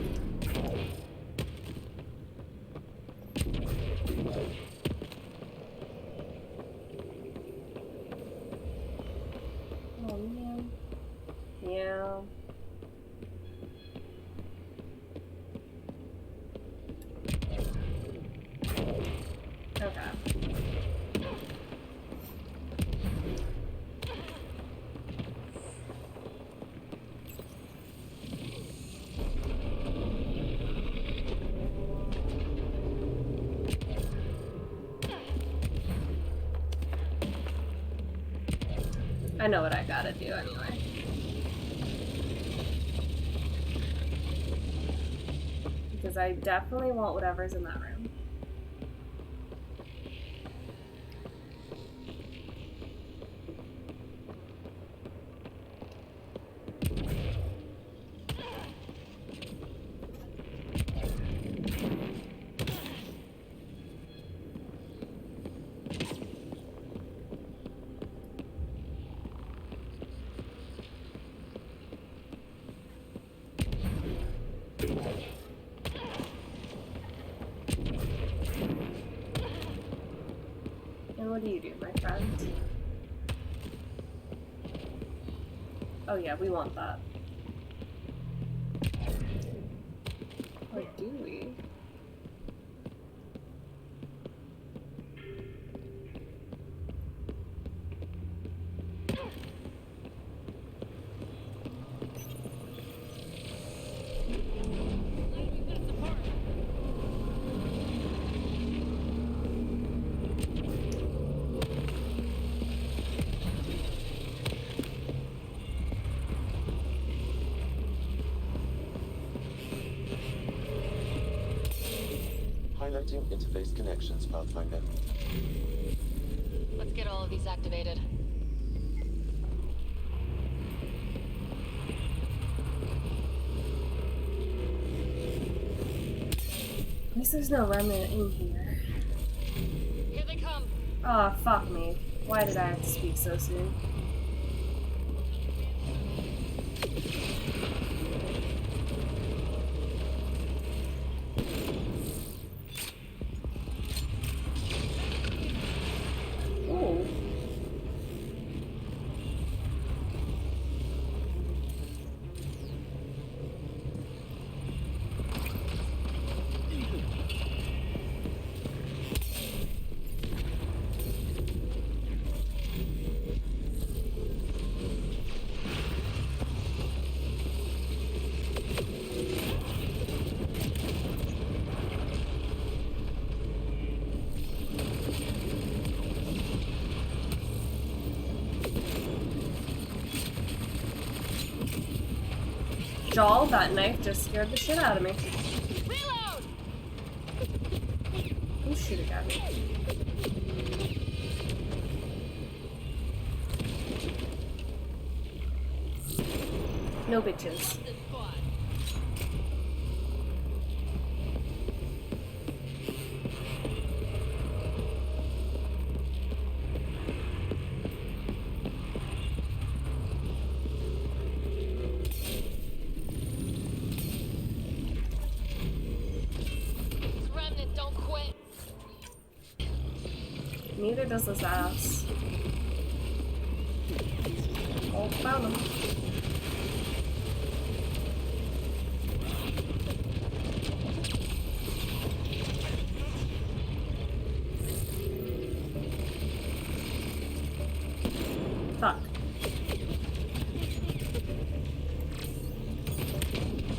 Oh, man. Yeah. Okay. I know what I gotta do anyway. Because I definitely want whatever's in that room. And what do you do, my friend? Oh yeah, we want that. Or do we?
Highlighting interface connections, Pathfinder.
Let's get all of these activated.
At least there's no remnant in here.
Here they come.
Aw, oh, fuck me. Why did I have to speak so soon? Ooh. Jaw, that knife just scared the shit out of me.
Reload!
Who's shooting at me? No bitches. Neither does this ass. Oh, found him. Fuck.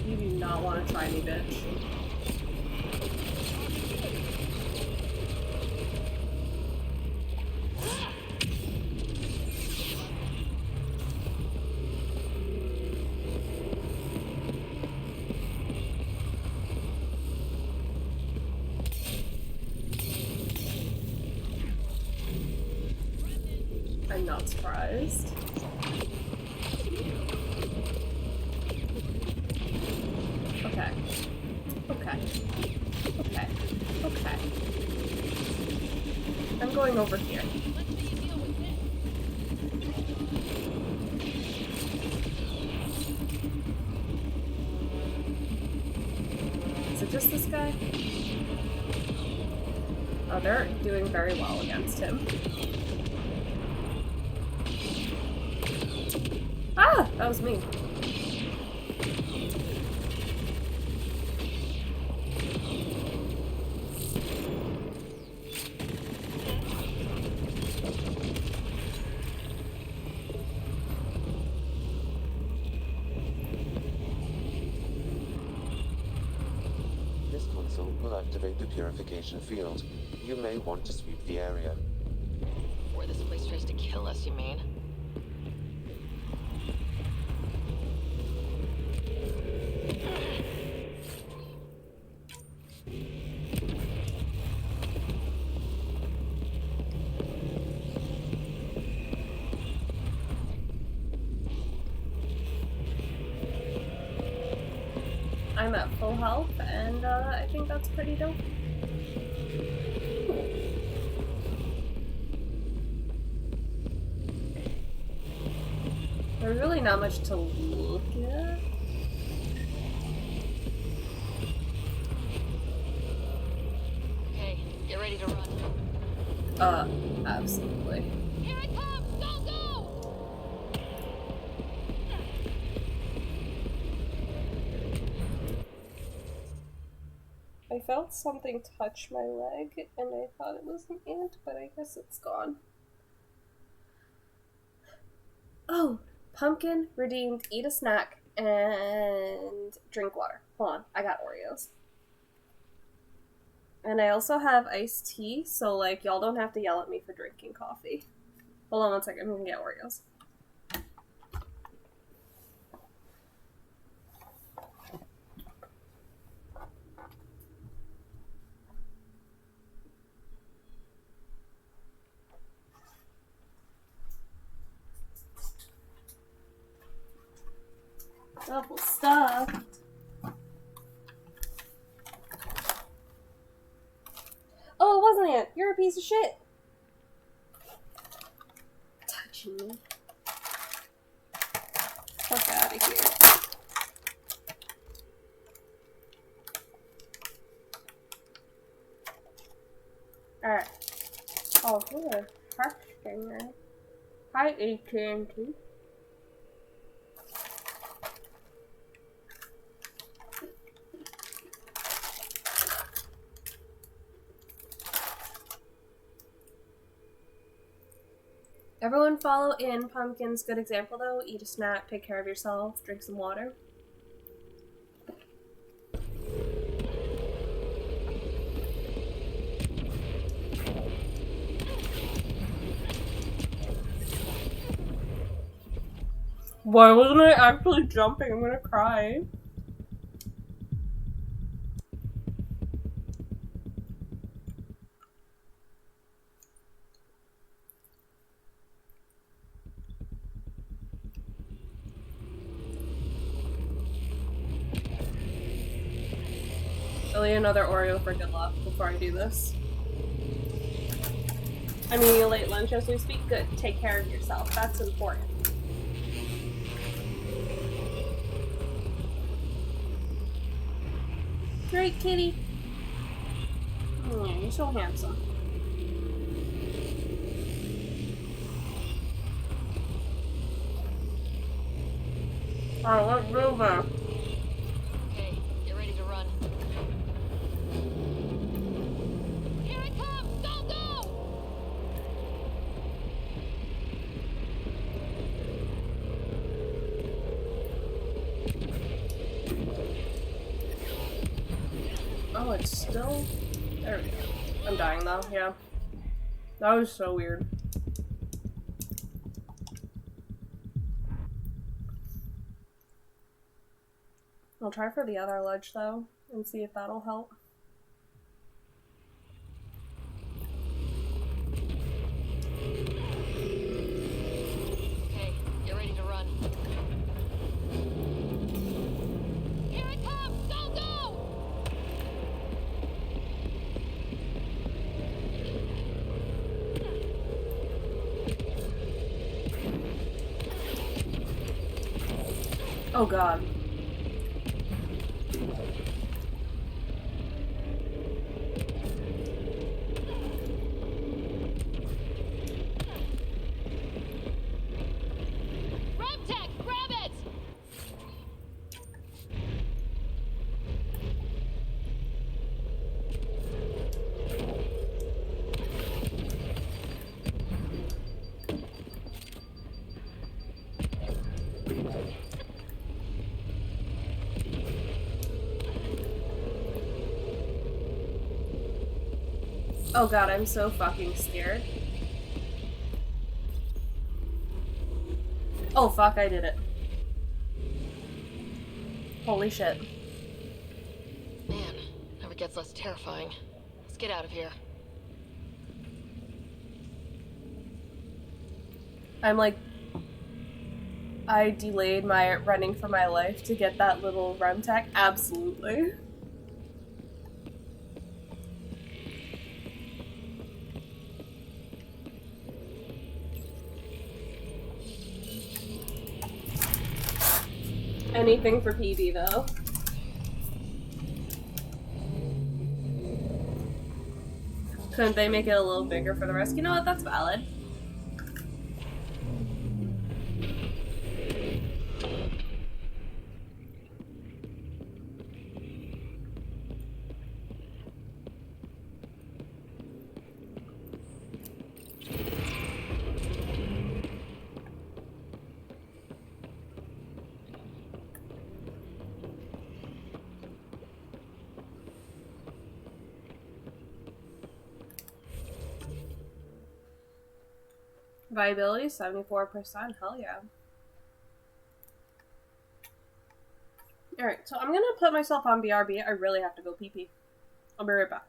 You do not want to try me, bitch. I'm not surprised. Okay. Okay. Okay. Okay. I'm going over here. Is it just this guy? Oh, they're doing very well against him. Ah! That was me.
This console will activate the purification field. You may want to sweep the area.
Where this place tries to kill us, you mean?
I'm at full health, and I think that's pretty dope. There's really not much to look at.
Okay, get ready to run.
Absolutely.
Here it comes! Go, go!
I felt something touch my leg, and I thought it was an ant, but I guess it's gone. Oh! Pumpkin redeemed eat a snack and drink water. Hold on, I got Oreos. And I also have iced tea, so like y'all don't have to yell at me for drinking coffee. Hold on one second, I'm gonna get Oreos. Double stuffed. Oh, it wasn't it. You're a piece of shit. Touching me. Fuck out of here. Alright. Oh, who the heck's in there? Hi, AT&T. Everyone follow in Pumpkin's good example though. Eat a snack, take care of yourself, drink some water. Why wasn't I actually jumping? I'm gonna cry. Really another Oreo for good luck before I do this. I'm eating a late lunch as we speak. Good. Take care of yourself. That's important. Great kitty. Oh, you're so handsome. Alright, let's move her.
Okay, get ready to run. Here it comes! Go, go!
Oh, it's still... There we go. I'm dying though, yeah. That was so weird. I'll try for the other ledge though, and see if that'll help.
Okay, get ready to run. Here it comes! Go, go!
Oh god.
Remtech, grab it!
Oh god, I'm so fucking scared. Oh fuck, I did it. Holy shit.
Man, never gets less terrifying. Let's get out of here.
I'm like... I delayed my running for my life to get that little Remtech. Absolutely. Anything for PB though. Couldn't they make it a little bigger for the rest? You know what? That's valid. Viability 74%. Hell yeah. Alright, so I'm gonna put myself on BRB. I really have to go pee pee. I'll be right back.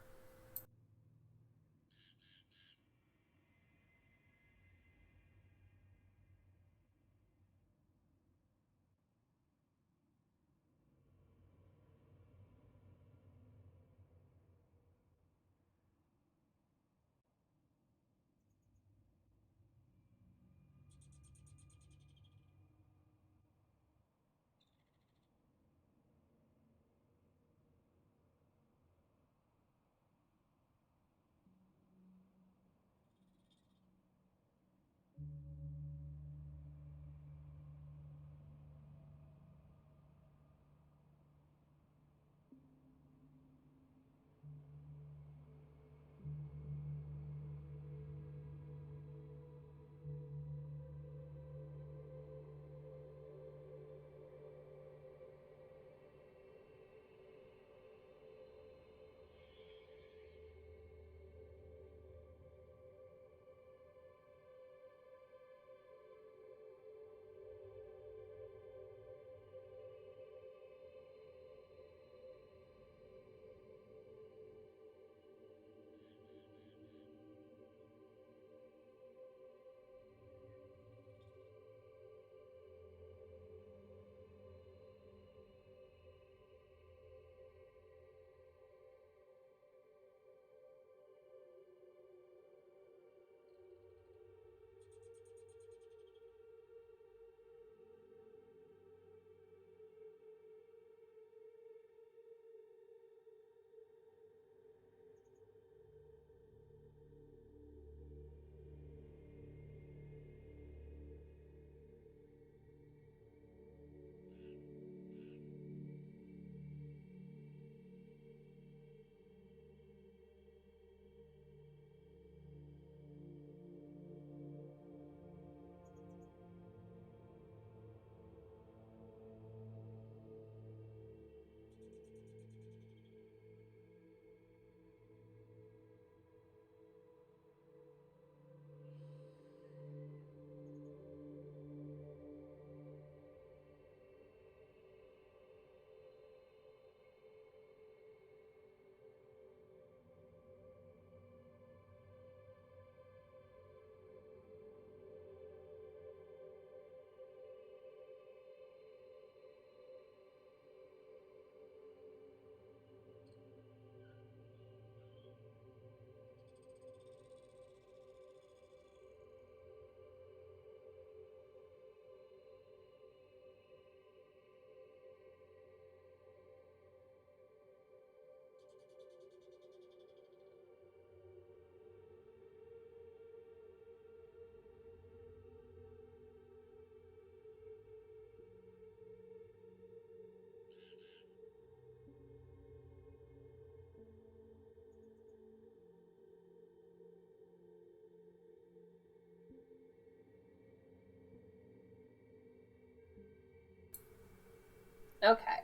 Okay.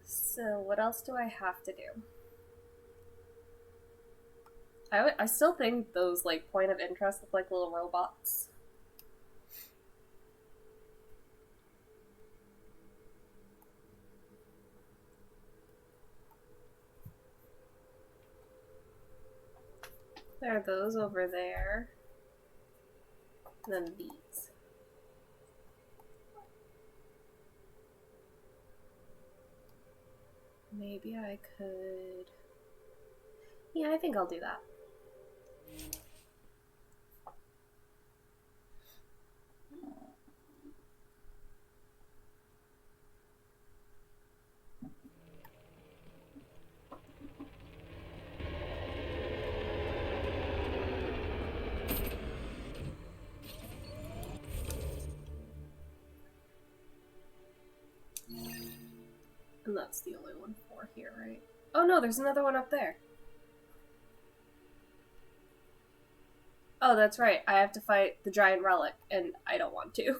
So, what else do I have to do? I still think those, like, point of interest look like little robots. There are those over there. And then these. Maybe I could... Yeah, I think I'll do that. And that's the only one for here, right? Oh no, there's another one up there. Oh, that's right. I have to fight the giant relic, and I don't want to.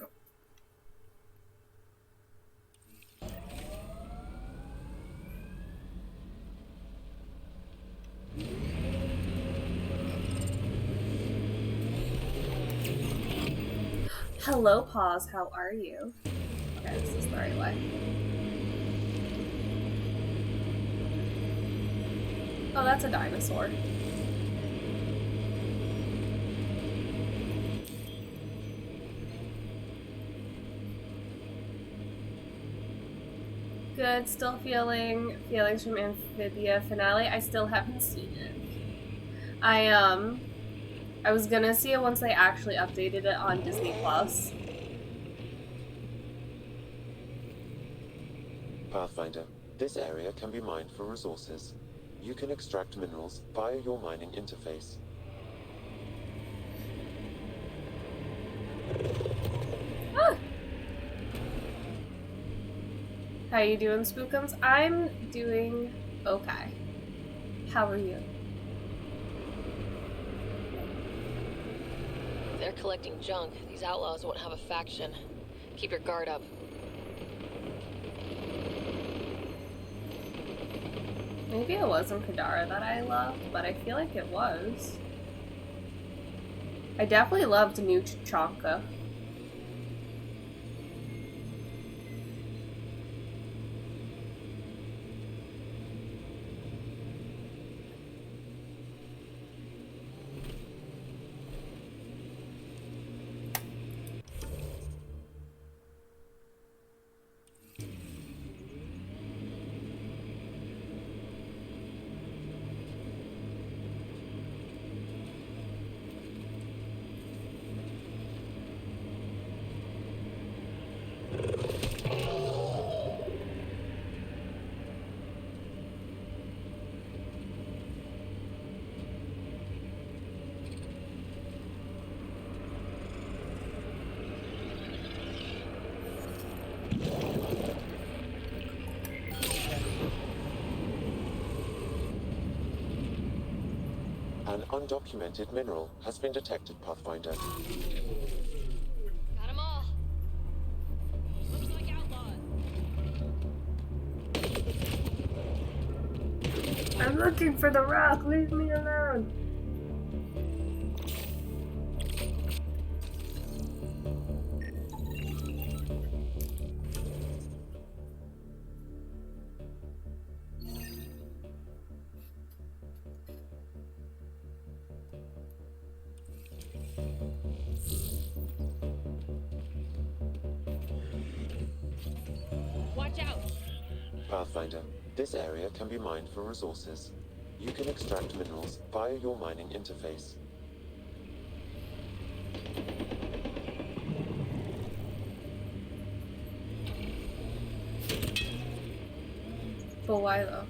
Hello, Pause. How are you? Okay, this is the right way. Oh, that's a dinosaur. Good. Still feeling feelings from Amphibia finale. I still haven't seen it. I was gonna see it once they actually updated it on Disney Plus.
Pathfinder, this area can be mined for resources. You can extract minerals via your mining interface.
Ah! How you doing, Spookums? I'm doing okay. How are you?
If they're collecting junk, these outlaws won't have a faction. Keep your guard up.
Maybe it wasn't Kadara that I loved, but I feel like it was. I definitely loved New Chonka.
An undocumented mineral has been detected, Pathfinder.
Got them all. Looks like outlaws.
I'm looking for the rock. Leave me alone.
Watch out!
Pathfinder, this area can be mined for resources. You can extract minerals via your mining interface.
But why though?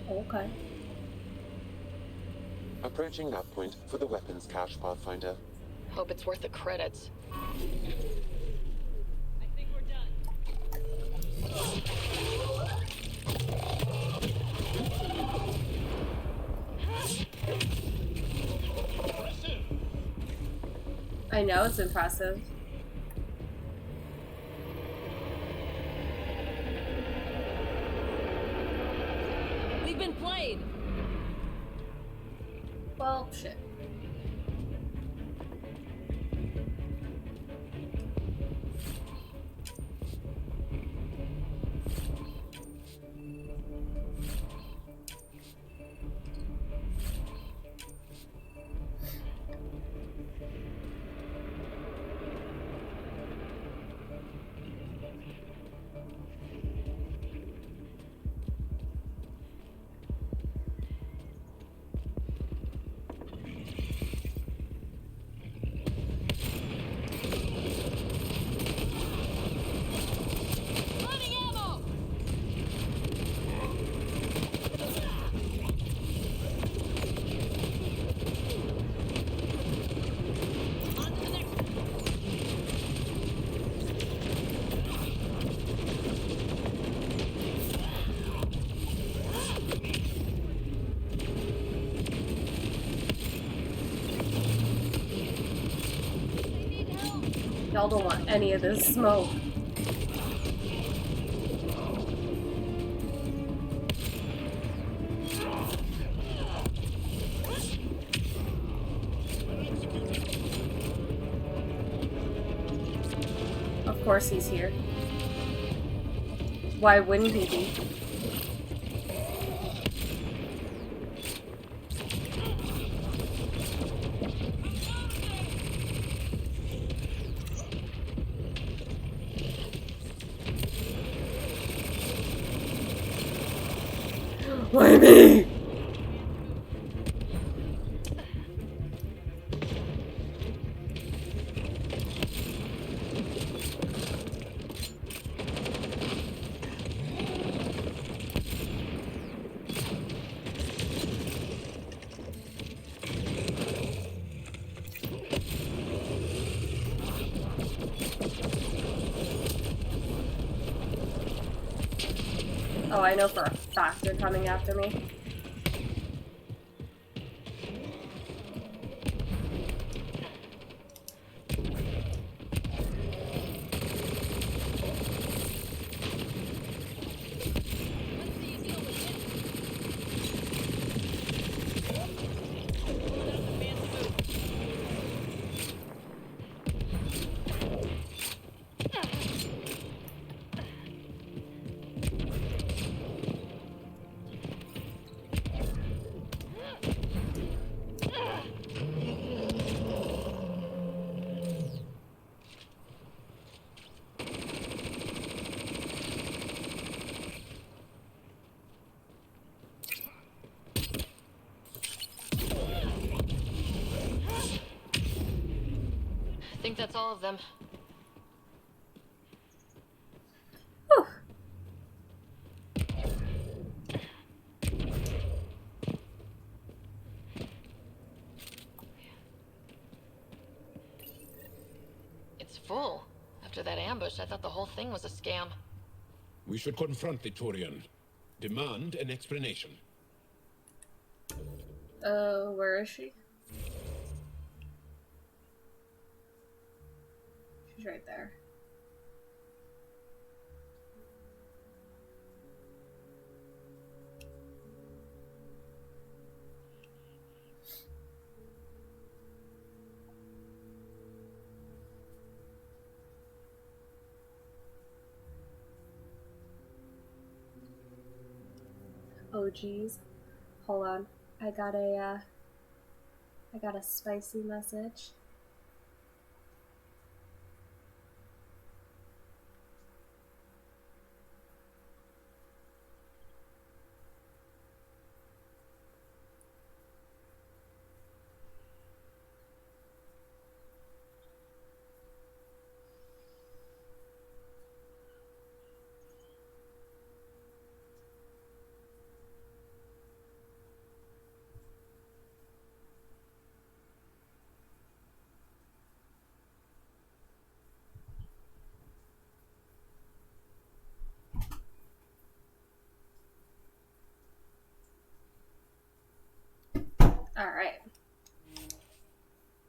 Okay.
Approaching nav point for the weapons cache, Pathfinder.
Hope it's worth the credits.
I know it's impressive.
We've been played.
Well, shit. Y'all don't want any of this smoke. Of course he's here. Why wouldn't he be? Why me? Oh, I know for a fact they're coming after me.
I think that's all of them.
Whew.
It's full. After that ambush, I thought the whole thing was a scam.
We should confront the Turian. Demand an explanation.
Where is she? She's right there. Oh geez. Hold on. I got a spicy message.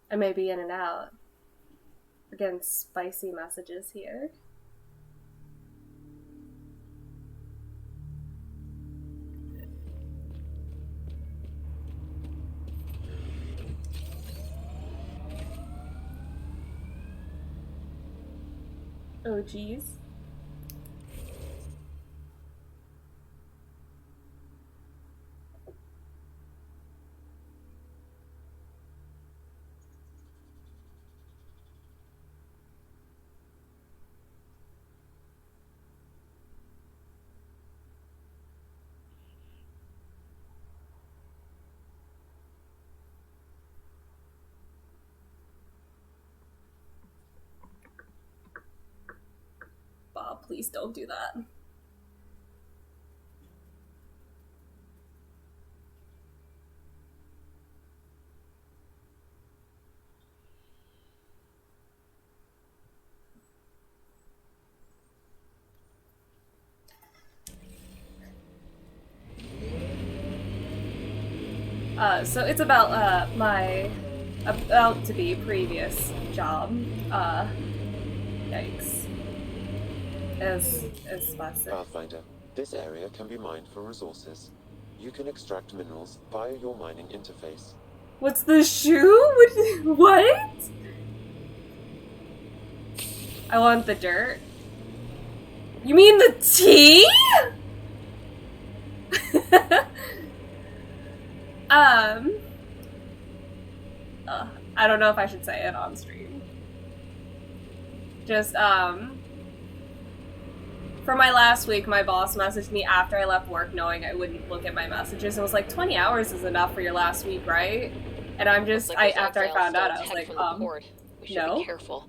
I may be in and out. We're getting spicy messages here. Oh, geez. Bob, please don't do that. So it's about my about to be previous job. Yikes. As spicy.
Pathfinder, this area can be mined for resources. You can extract minerals via your mining interface.
What's the shoe? What? I want the dirt. You mean the tea? I don't know if I should say it on stream. Just, for my last week, my boss messaged me after I left work knowing I wouldn't look at my messages and was like, 20 hours is enough for your last week, right? And I'm just, after I found out, I was like,
we should
no.
be careful.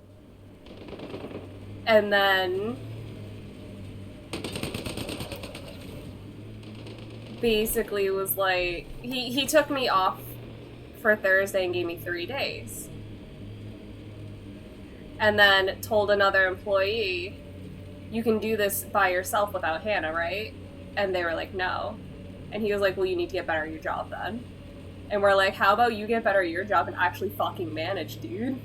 And then basically was like, he took me off for Thursday and gave me 3 days. And then told another employee, you can do this by yourself without Hannah, right? And they were like, no. And he was like, well, you need to get better at your job then. And we're like, how about you get better at your job and actually fucking manage, dude?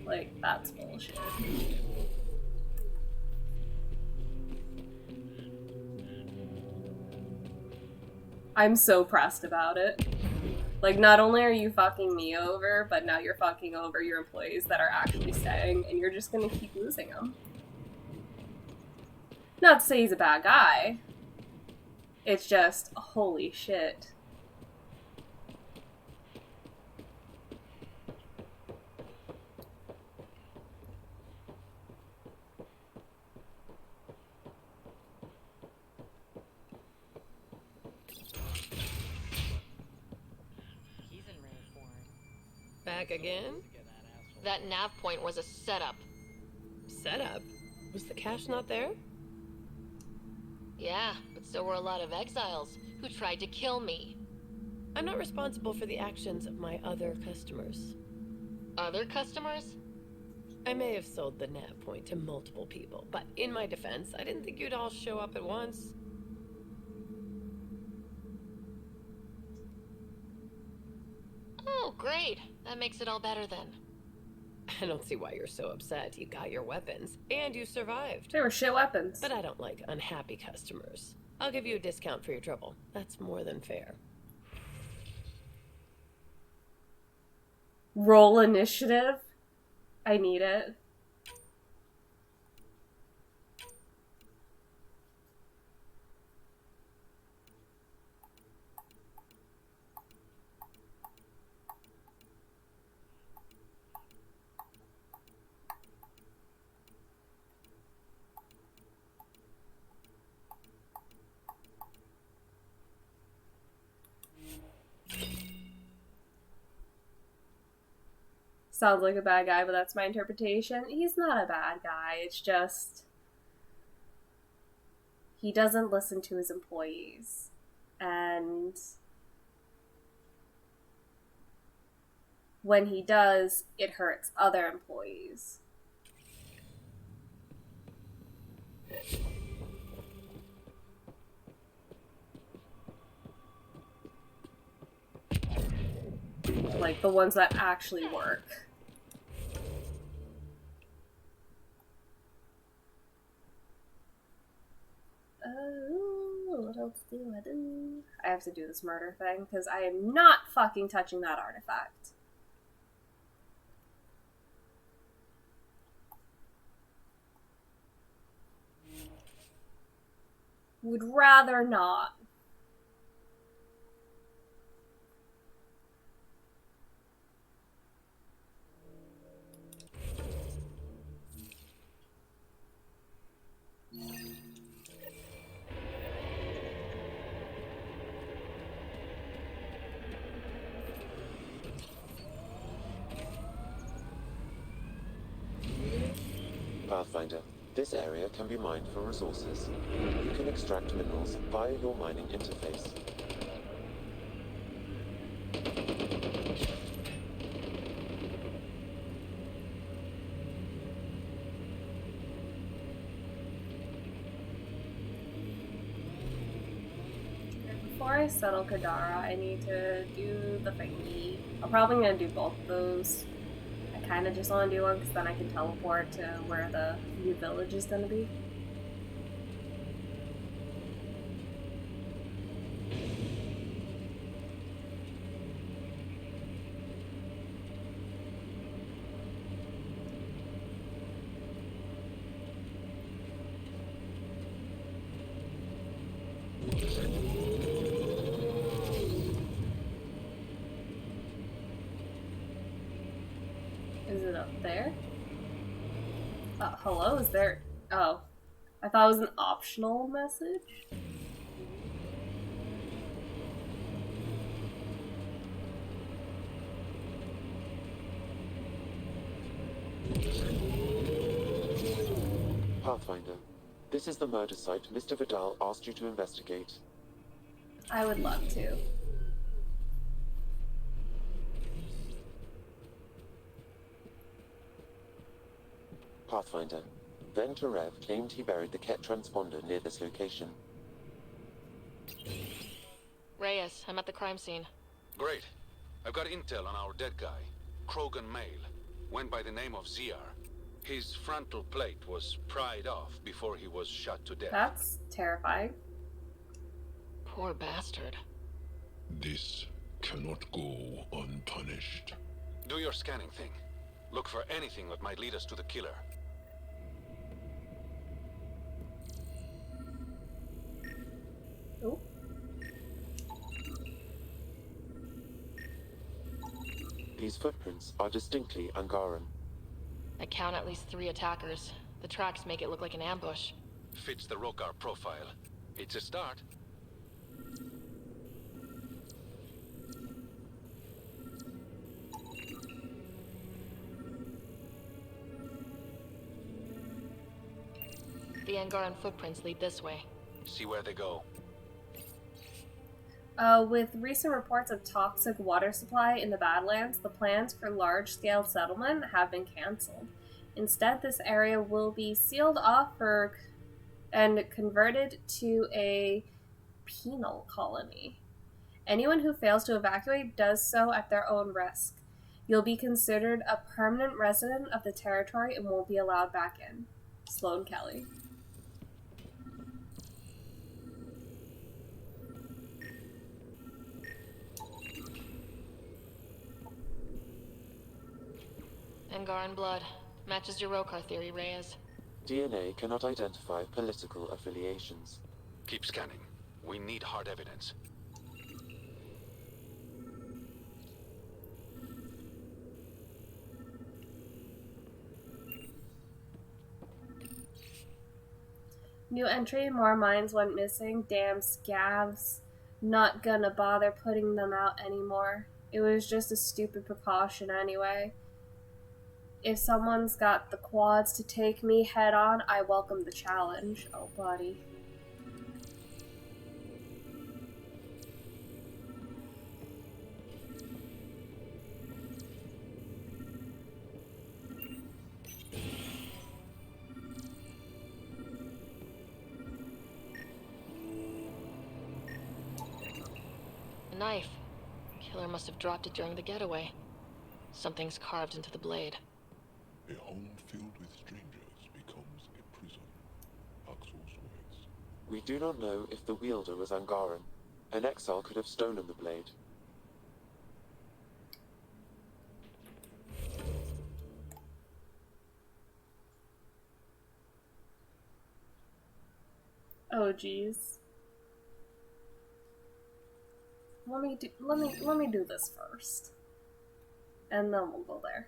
Like, that's bullshit. I'm so pressed about it. Like, not only are you fucking me over, but now you're fucking over your employees that are actually staying, and you're just gonna keep losing them. Not to say he's a bad guy. It's just, holy shit.
Back again?
That nav point was a setup.
Setup? Was the cache not there?
Yeah, but so were a lot of exiles who tried to kill me.
I'm not responsible for the actions of my other customers.
Other customers?
I may have sold the nav point to multiple people, but in my defense, I didn't think you'd all show up at once.
Oh, great. That makes it all better then.
I don't see why you're so upset. You got your weapons, and you survived.
They were shit weapons.
But I don't like unhappy customers. I'll give you a discount for your trouble. That's more than fair.
Roll initiative? I need it. Sounds like a bad guy, but that's my interpretation. He's not a bad guy. It's just he doesn't listen to his employees. And when he does, it hurts other employees. Like, the ones that actually work. What else do I do? I have to do this murder thing, because I am not fucking touching that artifact. Would rather not.
Pathfinder, this area can be mined for resources. You can extract minerals via your mining interface.
Before I settle Kadara, I need to do the thingy. I'm probably gonna do both of those. I kind of just want to do one because then I can teleport to where the new village is gonna be. Is it up there? Hello? Is there... Oh. I thought it was an optional message.
Pathfinder, this is the murder site Mr. Vidal asked you to investigate.
I would love to.
Pathfinder, Venturev claimed he buried the Ket transponder near this location.
Reyes, I'm at the crime scene.
Great. I've got intel on our dead guy. Krogan male. Went by the name of Ziar. His frontal plate was pried off before he was shot to death.
That's terrifying.
Poor bastard.
This cannot go unpunished.
Do your scanning thing. Look for anything that might lead us to the killer.
Oh.
These footprints are distinctly Angaran.
I count at least 3 attackers. The tracks make it look like an ambush.
Fits the Rokar profile. It's a start.
The Angaran footprints lead this way.
See where they go.
With recent reports of toxic water supply in the Badlands, the plans for large-scale settlement have been cancelled. Instead, this area will be sealed off and converted to a penal colony. Anyone who fails to evacuate does so at their own risk. You'll be considered a permanent resident of the territory and won't be allowed back in. Sloan Kelly.
Angaran blood. Matches your Rokar theory, Reyes.
DNA cannot identify political affiliations.
Keep scanning. We need hard evidence.
New entry, more mines went missing. Damn scavs. Not gonna bother putting them out anymore. It was just a stupid precaution anyway. If someone's got the quads to take me head on, I welcome the challenge. Oh, buddy.
A knife. Killer must have dropped it during the getaway. Something's carved into the blade.
A home filled with strangers becomes a prison. Axel's words.
We do not know if the wielder was Angaran. An exile could have stolen the blade.
Oh geez. Let me do this first. And then we'll go there.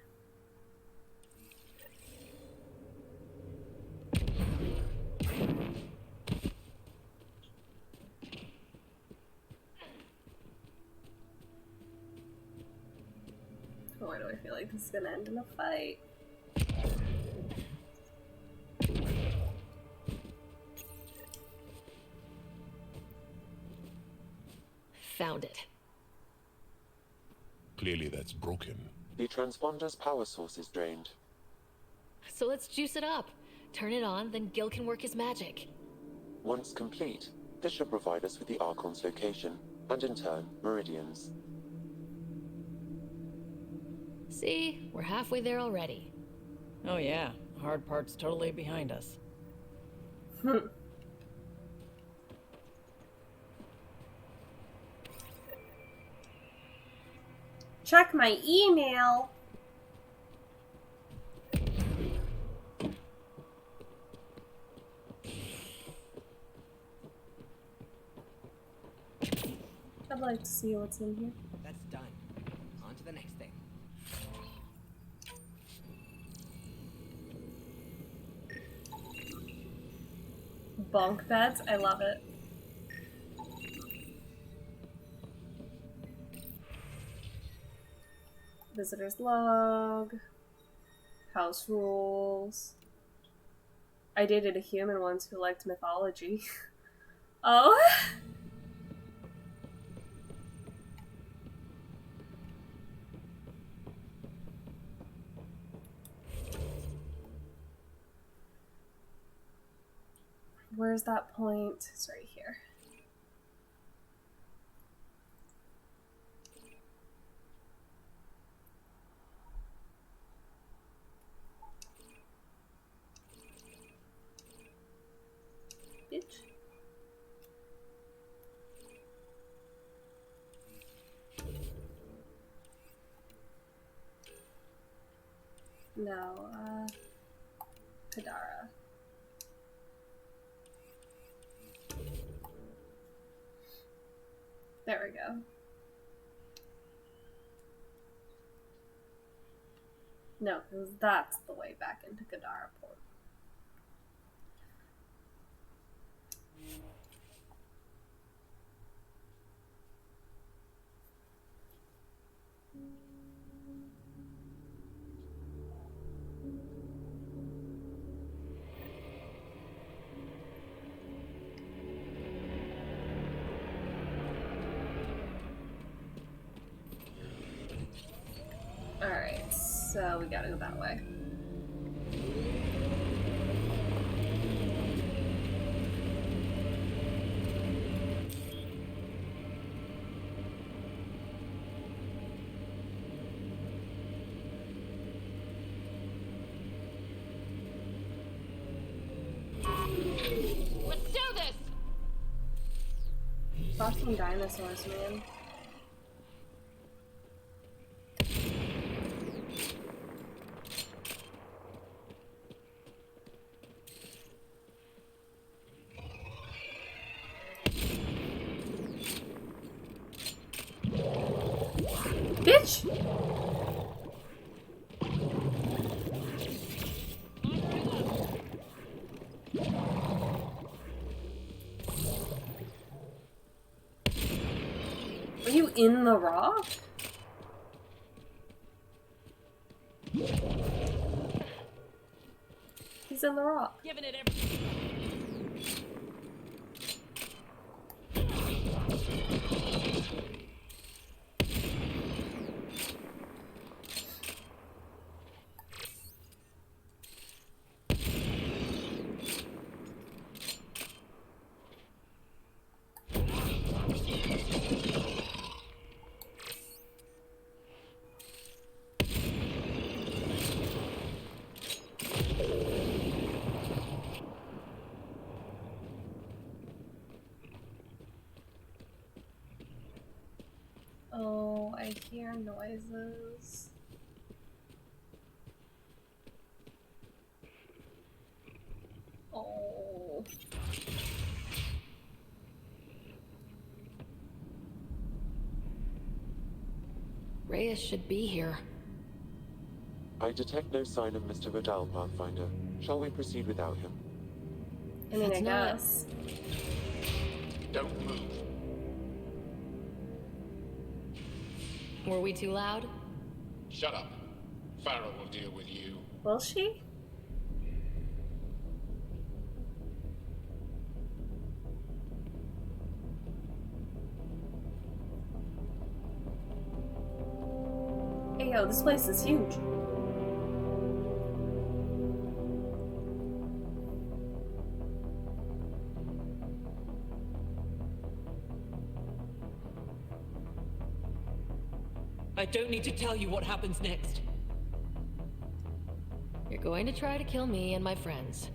Why do I feel like this is gonna end in a fight?
Found it.
Clearly that's broken.
The transponder's power source is drained.
So let's juice it up. Turn it on, then Gil can work his magic.
Once complete, this should provide us with the Archon's location, and in turn, Meridian's.
See? We're halfway there already.
Oh yeah, the hard part's totally behind us.
Check my email. I'd like to see what's in here.
That's done. On to the next thing.
Bunk beds, I love it. Visitor's log. House rules. I dated a human once who liked mythology. Oh. Where's that point? It's right here. Bitch. No, Kadara. There we go. No, because that's the way back into Kadara Port. Alright, so we gotta go that way.
Let's do this!
Saw some dinosaurs, man. Bitch! Are you in the rock? He's in the rock.
Giving it everything.
Oh, I hear noises. Oh.
Reyes should be here.
I detect no sign of Mr. Vidal, Pathfinder. Shall we proceed without him?
I mean, I
not-
guess.
Don't move.
Were we too loud?
Shut up. Farrell will deal with you.
Will she? Hey, yo, this place is huge.
I don't need to tell you what happens next.
You're going to try to kill me and my friends.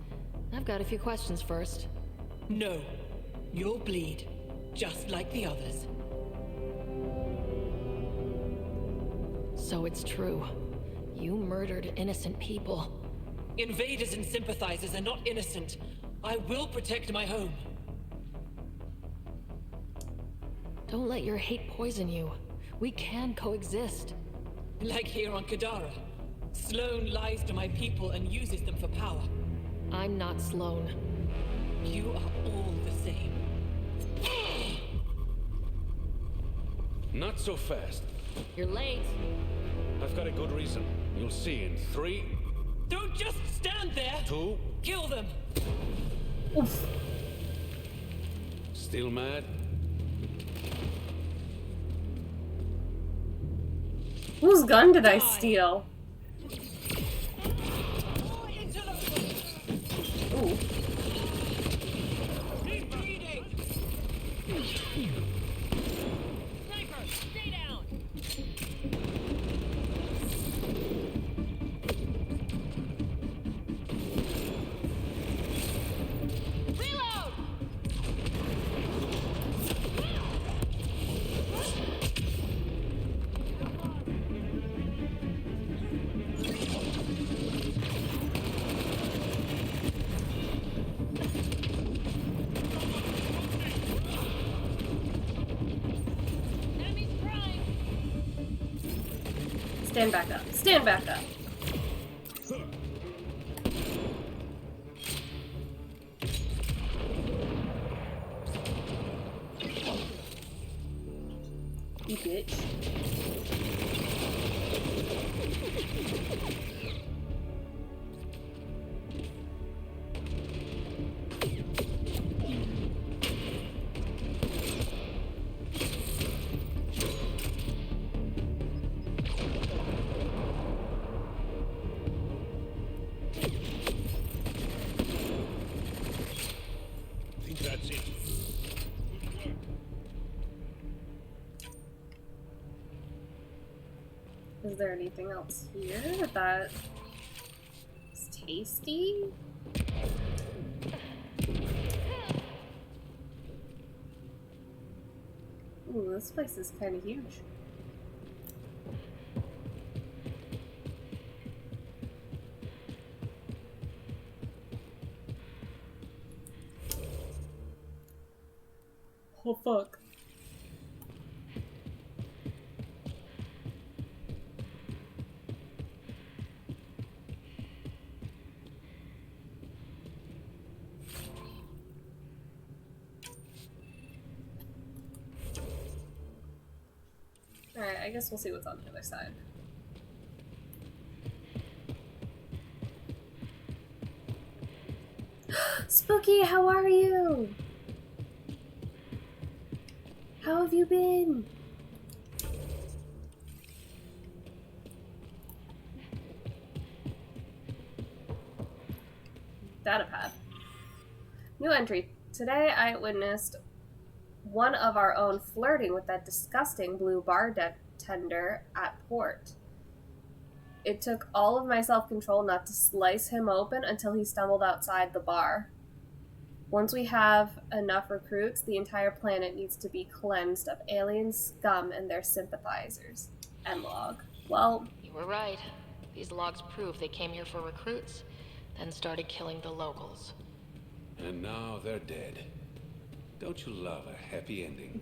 I've got a few questions first.
No. You'll bleed. Just like the others.
So it's true. You murdered innocent people.
Invaders and sympathizers are not innocent. I will protect my home.
Don't let your hate poison you. We can coexist.
Like here on Kadara. Sloane lies to my people and uses them for power.
I'm not Sloane.
You are all the same.
Not so fast.
You're late.
I've got a good reason. You'll see in 3,
Don't just stand there!
2.
Kill them!
Oof.
Still mad?
Whose gun did I steal? Ooh.
Sniper, stay down!
Reload! Enemy's crying!
Stand back up. Stand back up. You bitch.
I think that's it.
Is there anything else here that is tasty? Ooh, this place is kind of huge. Oh fuck. Alright, I guess we'll see what's on the other side. Spooky, how are you? How have you been? Datapad. New entry. Today I witnessed one of our own flirting with that disgusting blue bartender at port. It took all of my self-control not to slice him open until he stumbled outside the bar. Once we have enough recruits, the entire planet needs to be cleansed of alien scum and their sympathizers. End log. Well,
You were right. These logs prove they came here for recruits, then started killing the locals.
And now they're dead. Don't you love a happy ending?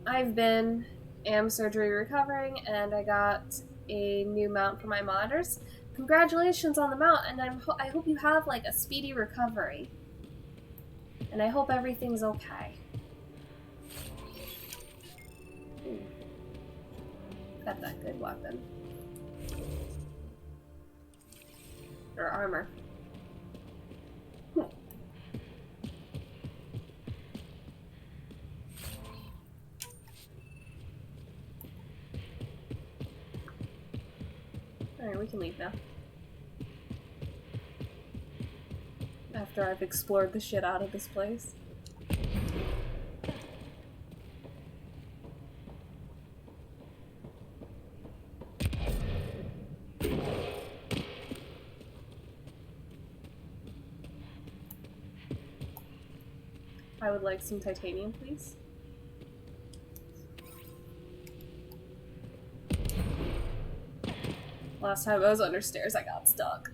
I've been am surgery recovering, and I got a new mount for my monitors. Congratulations on the mount, and I hope you have like a speedy recovery. And I hope everything's okay. Ooh. Got that good weapon. Or armor. Alright, we can leave now. After I've explored the shit out of this place. I would like some titanium, please. Last time I was under stairs, I got stuck.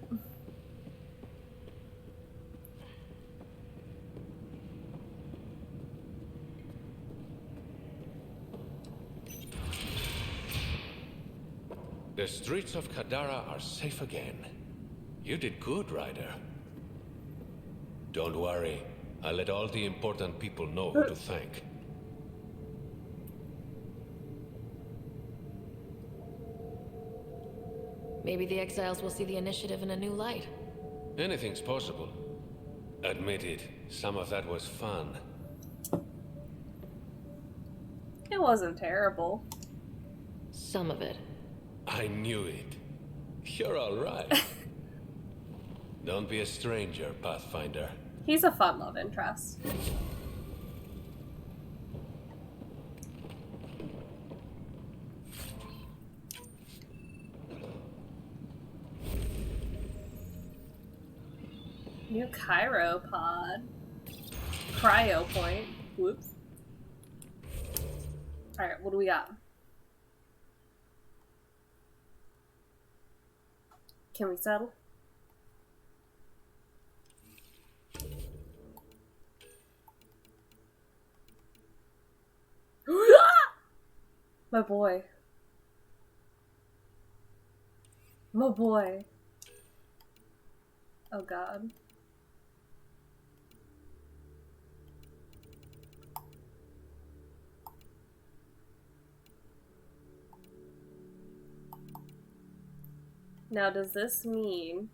The streets of Kadara are safe again. You did good, Ryder. Don't worry. I'll let all the important people know who to thank.
Maybe the exiles will see the initiative in a new light.
Anything's possible. Admit it, some of that was fun.
It wasn't terrible.
Some of it.
I knew it. You're all right. Don't be a stranger, Pathfinder.
He's a fun love interest. New Chiropod. Cryo point. Whoops. Alright, what do we got? Can we settle? My boy. My boy. Oh god. Now, does this mean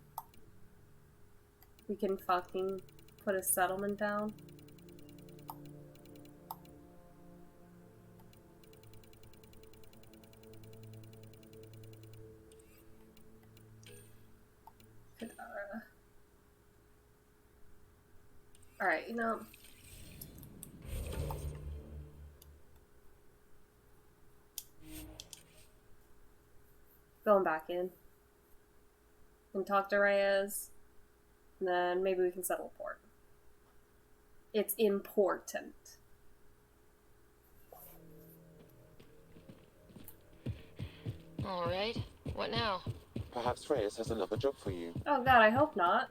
we can fucking put a settlement down? Alright, you know. Going back in. And talk to Reyes. And then maybe we can settle port. It's important.
Alright, what now?
Perhaps Reyes has another job for you.
Oh god, I hope not.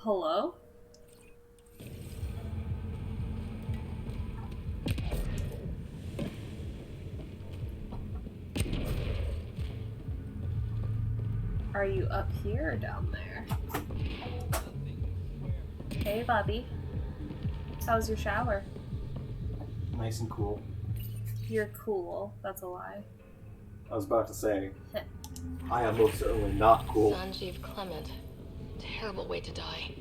Hello? Are you up here or down there? Hey, Bobby. How's your shower?
Nice and cool.
You're cool. That's a lie.
I was about to say, I am most certainly not cool.
Sanjeev Clement. Terrible way to die.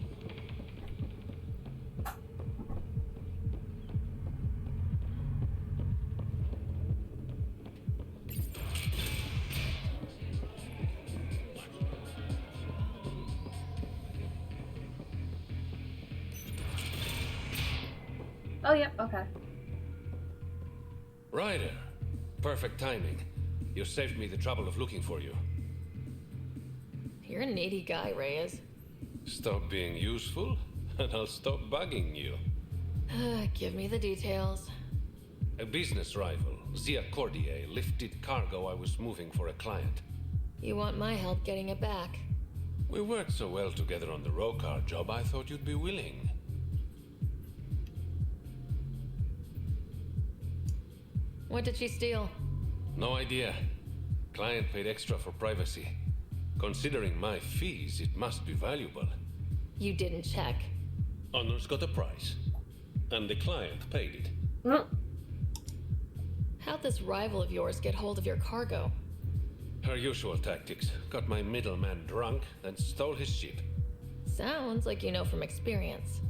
Oh, yep, okay.
Ryder. Perfect timing. You saved me the trouble of looking for you.
You're a needy guy, Reyes.
Stop being useful, and I'll stop bugging you.
Give me the details.
A business rival, Zia Cordier, lifted cargo I was moving for a client.
You want my help getting it back?
We worked so well together on the Rokar job, I thought you'd be willing.
What did she steal?
No idea. Client paid extra for privacy. Considering my fees, it must be valuable.
You didn't check.
Honor's got a price. And the client paid it.
How'd this rival of yours get hold of your cargo?
Her usual tactics. Got my middleman drunk, then stole his ship.
Sounds like you know from experience.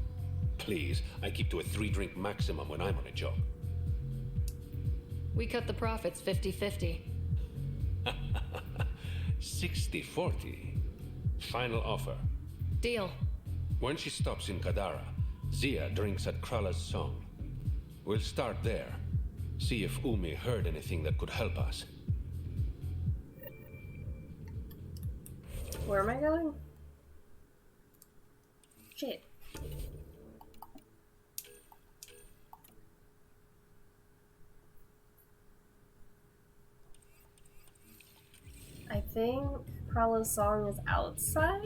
Please, I keep to a 3-drink maximum when I'm on a job.
We cut the profits 50-50.
60-40. Final offer.
Deal.
When she stops in Kadara, Zia drinks at Krala's song. We'll start there. See if Umi heard anything that could help us.
Where am I going? Shit. I think Krala's song is outside?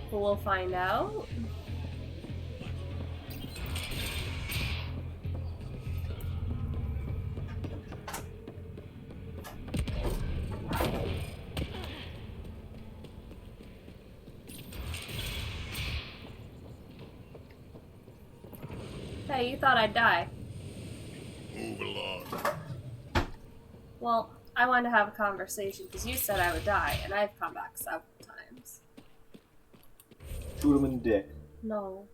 But we'll find out. Hey, you thought I'd die.
Move along.
Well, I wanted to have a conversation because you said I would die, and I've come back several times.
Shoot him in the dick.
No.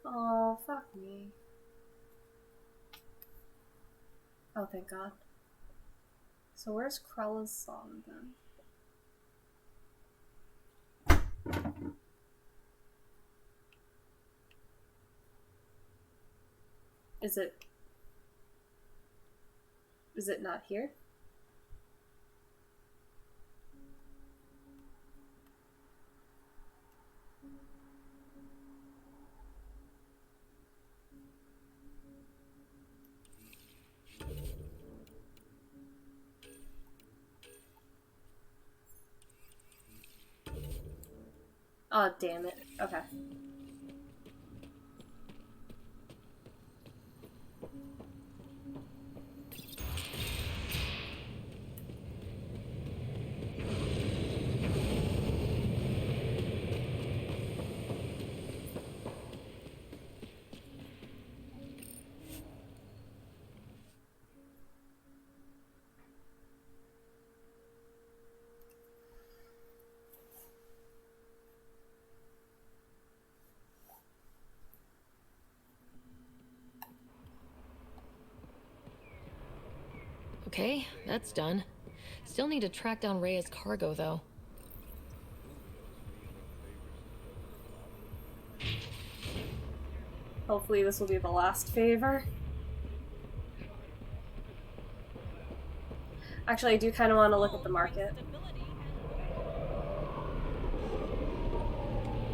Oh, fuck me. Oh, thank God. So where's Krala's song then? Is it not here? Oh, damn it. Okay.
Okay, that's done. Still need to track down Rhea's cargo, though.
Hopefully this will be the last favor. Actually, I do kind of want to look at the market.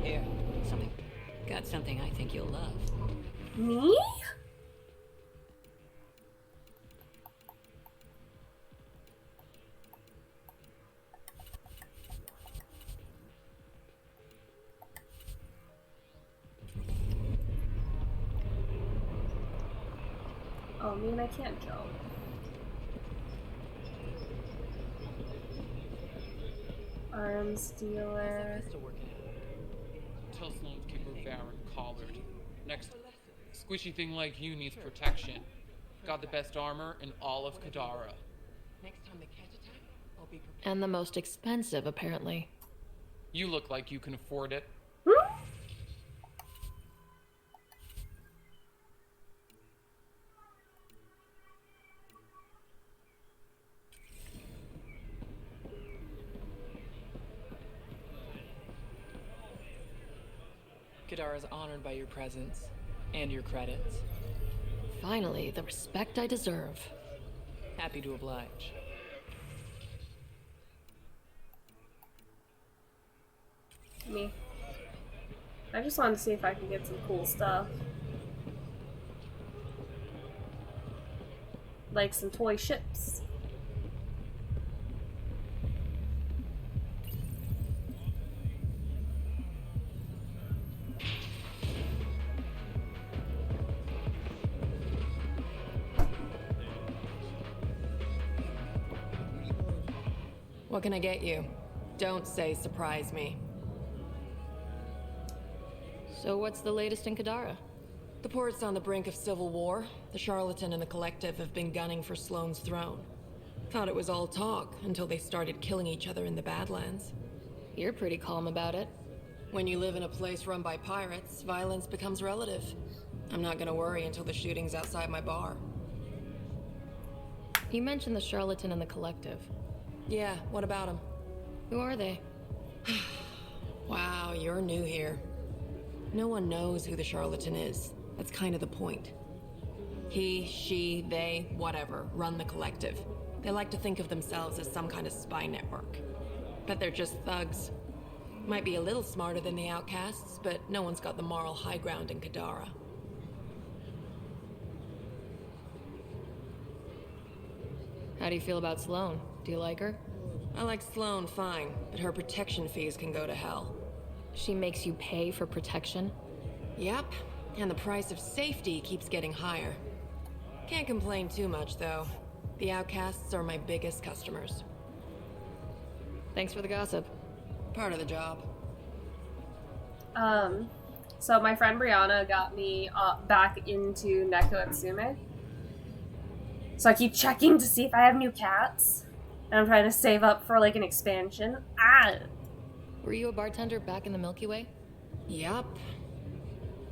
Here, something. Got something I think you'll love.
Me? Oh, I mean, I can't jump. Arms dealer.
Tell Sloan to keep her Baron collared. Next squishy thing like you needs protection. Got the best armor in all of Kadara.
Next time they catch attack, I'll be prepared.
And the most expensive, apparently.
You look like you can afford it.
Kadara's honored by your presence and your credits.
Finally, the respect I deserve.
Happy to oblige.
Me. I just wanted to see if I could get some cool stuff. Like some toy ships.
What can I get you? Don't say surprise me. So what's the latest in Kadara? The port's on the brink of civil war. The Charlatan and the Collective have been gunning for Sloane's throne. Thought it was all talk until they started killing each other in the Badlands. You're pretty calm about it. When you live in a place run by pirates, violence becomes relative. I'm not gonna worry until the shooting's outside my bar. You mentioned the Charlatan and the Collective. Yeah, what about them? Who are they? Wow, you're new here. No one knows who the Charlatan is. That's kind of the point. He, she, they, whatever, run the Collective. They like to think of themselves as some kind of spy network. But they're just thugs. Might be a little smarter than the outcasts, but no one's got the moral high ground in Kadara. How do you feel about Sloane? Do you like her? I like Sloane fine, but her protection fees can go to hell. She makes you pay for protection? Yep, and the price of safety keeps getting higher. Can't complain too much, though. The outcasts are my biggest customers. Thanks for the gossip. Part of the job.
So my friend Brianna got me back into Neko Atsume. So I keep checking to see if I have new cats. And I'm trying to save up for like an expansion.
Were you a bartender back in the Milky Way? Yup.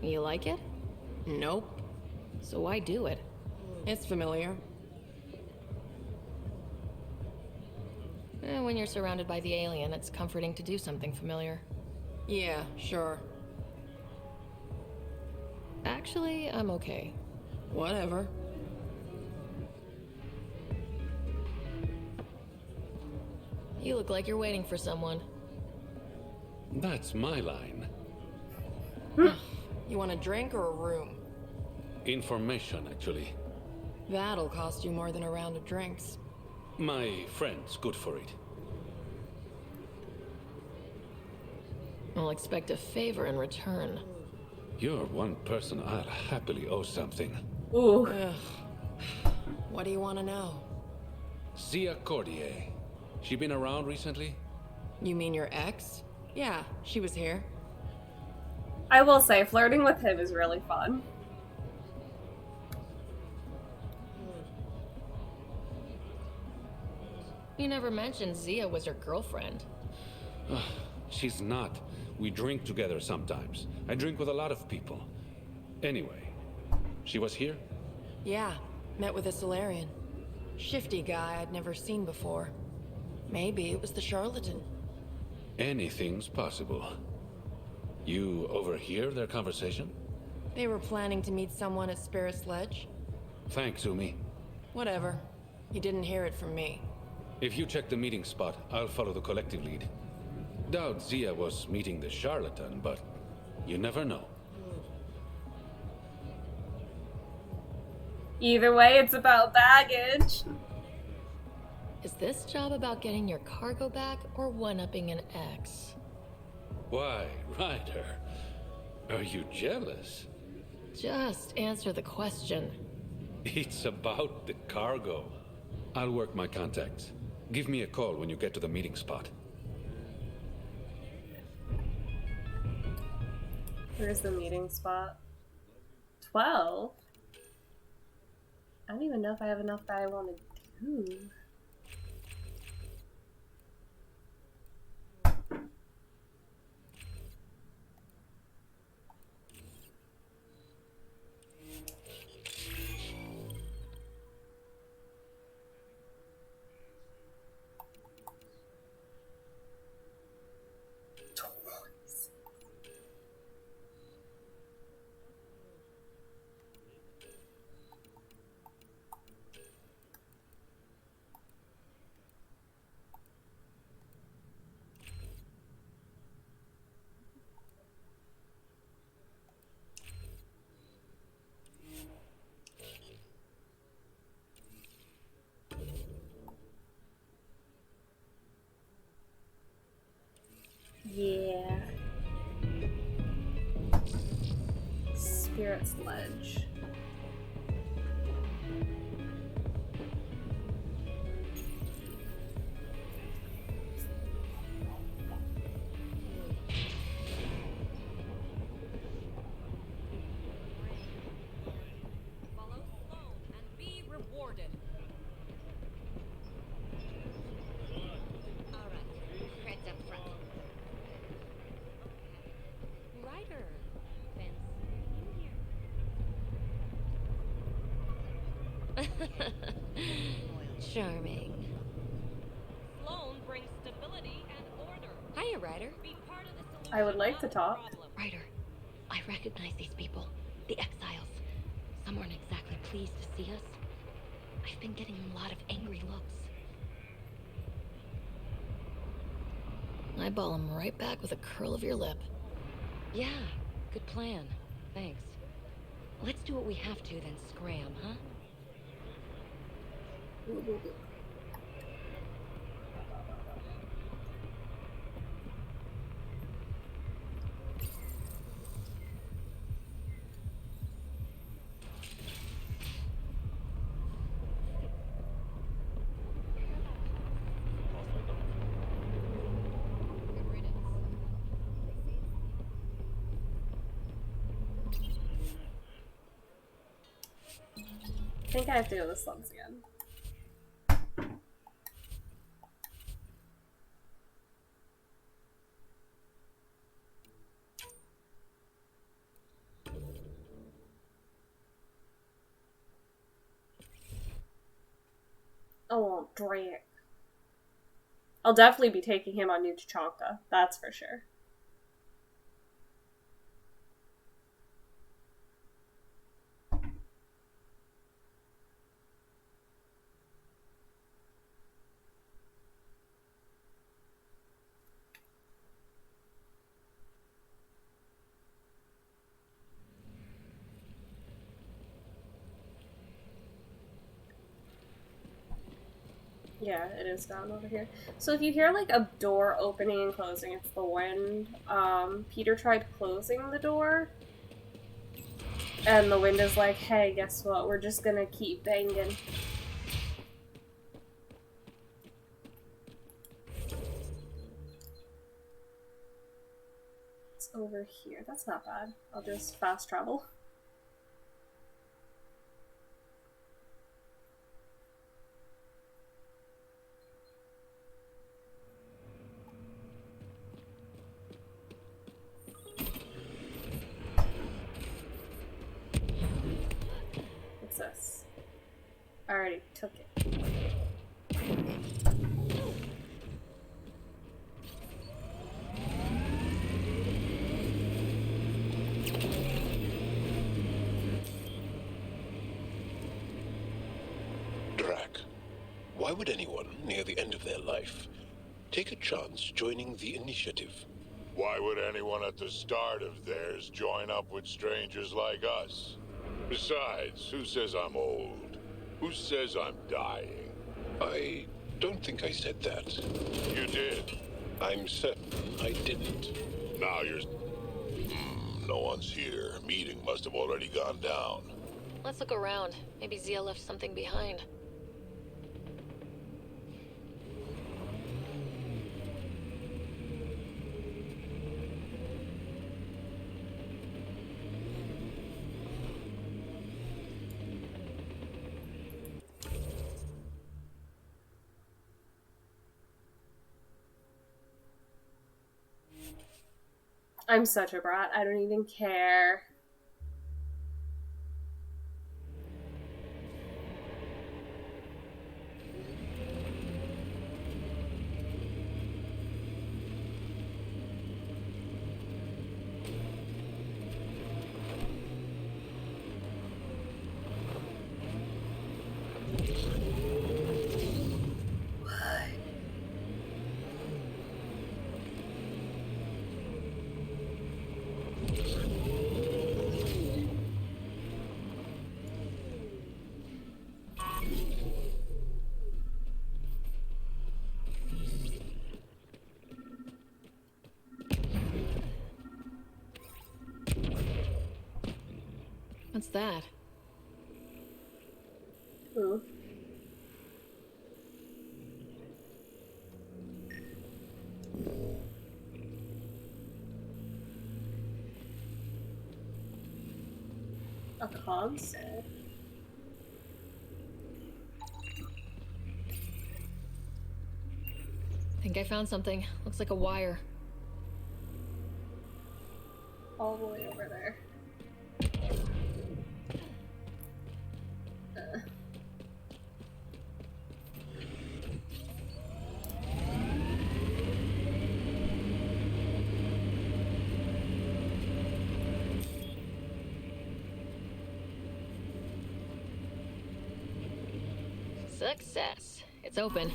You like it? Nope. So why do it? It's familiar. When you're surrounded by the alien, it's comforting to do something familiar. Yeah, sure. Actually, I'm okay. Whatever. You look like you're waiting for someone.
That's my line.
You want a drink or a room?
Information, actually.
That'll cost you more than a round of drinks.
My friend's good for it.
I'll expect a favor in return.
You're one person I'll happily owe something.
Ooh.
Ugh. What do you want to know?
Zia Cordier. She been around recently?
You mean your ex? Yeah, she was here.
I will say, flirting with him is really fun.
You never mentioned Zia was your girlfriend.
She's not. We drink together sometimes. I drink with a lot of people. Anyway, she was here?
Yeah, met with a Solarian. Shifty guy I'd never seen before. Maybe it was the Charlatan.
Anything's possible. You overhear their conversation?
They were planning to meet someone at Spirit's Ledge.
Thanks, Umi.
Whatever. You didn't hear it from me.
If you check the meeting spot, I'll follow the collective lead. Doubt Zia was meeting the Charlatan, but you never know.
Either way, it's about baggage.
Is this job about getting your cargo back or one-upping an ex?
Why, Ryder? Are you jealous?
Just answer the question.
It's about the cargo. I'll work my contacts. Give me a call when you get to the meeting spot.
Where's the meeting spot? 12? I don't even know if I have enough that I want to do. Yeah. Spirit's Ledge.
Follow Sloan and be rewarded.
All right, friends up front.
Ryder.
Charming.
Sloan brings stability and order.
Hiya, Ryder.
Be part of the solution.
I would like to talk.
Ryder, I recognize these people. The exiles. Some aren't exactly pleased to see us. I've been getting a lot of angry looks.
Eyeball him right back with a curl of your lip.
Yeah, good plan. Thanks. Let's do what we have to, then scram, huh?
I think I have to go to the slums again. Oh, Drake. I'll definitely be taking him on New Tachanka, that's for sure. Yeah, it is down over here. So if you hear like a door opening and closing, it's the wind. Peter tried closing the door, and the wind is like, hey, guess what? We're just gonna keep banging. It's over here. That's not bad. I'll just fast travel. This. I already took it.
Drac, why would anyone near the end of their life take a chance joining the initiative?
Why would anyone at the start of theirs join up with strangers like us? Besides, who says I'm old? Who says I'm dying?
I don't think I said that.
You did.
I'm certain I didn't.
Now you're... no one's here. Meeting must have already gone down.
Let's look around. Maybe Zia left something behind.
I'm such a brat. I don't even care.
What's that?
Ooh. A console?
I think I found something. Looks like a wire.
All the way over there.
Success. It's open.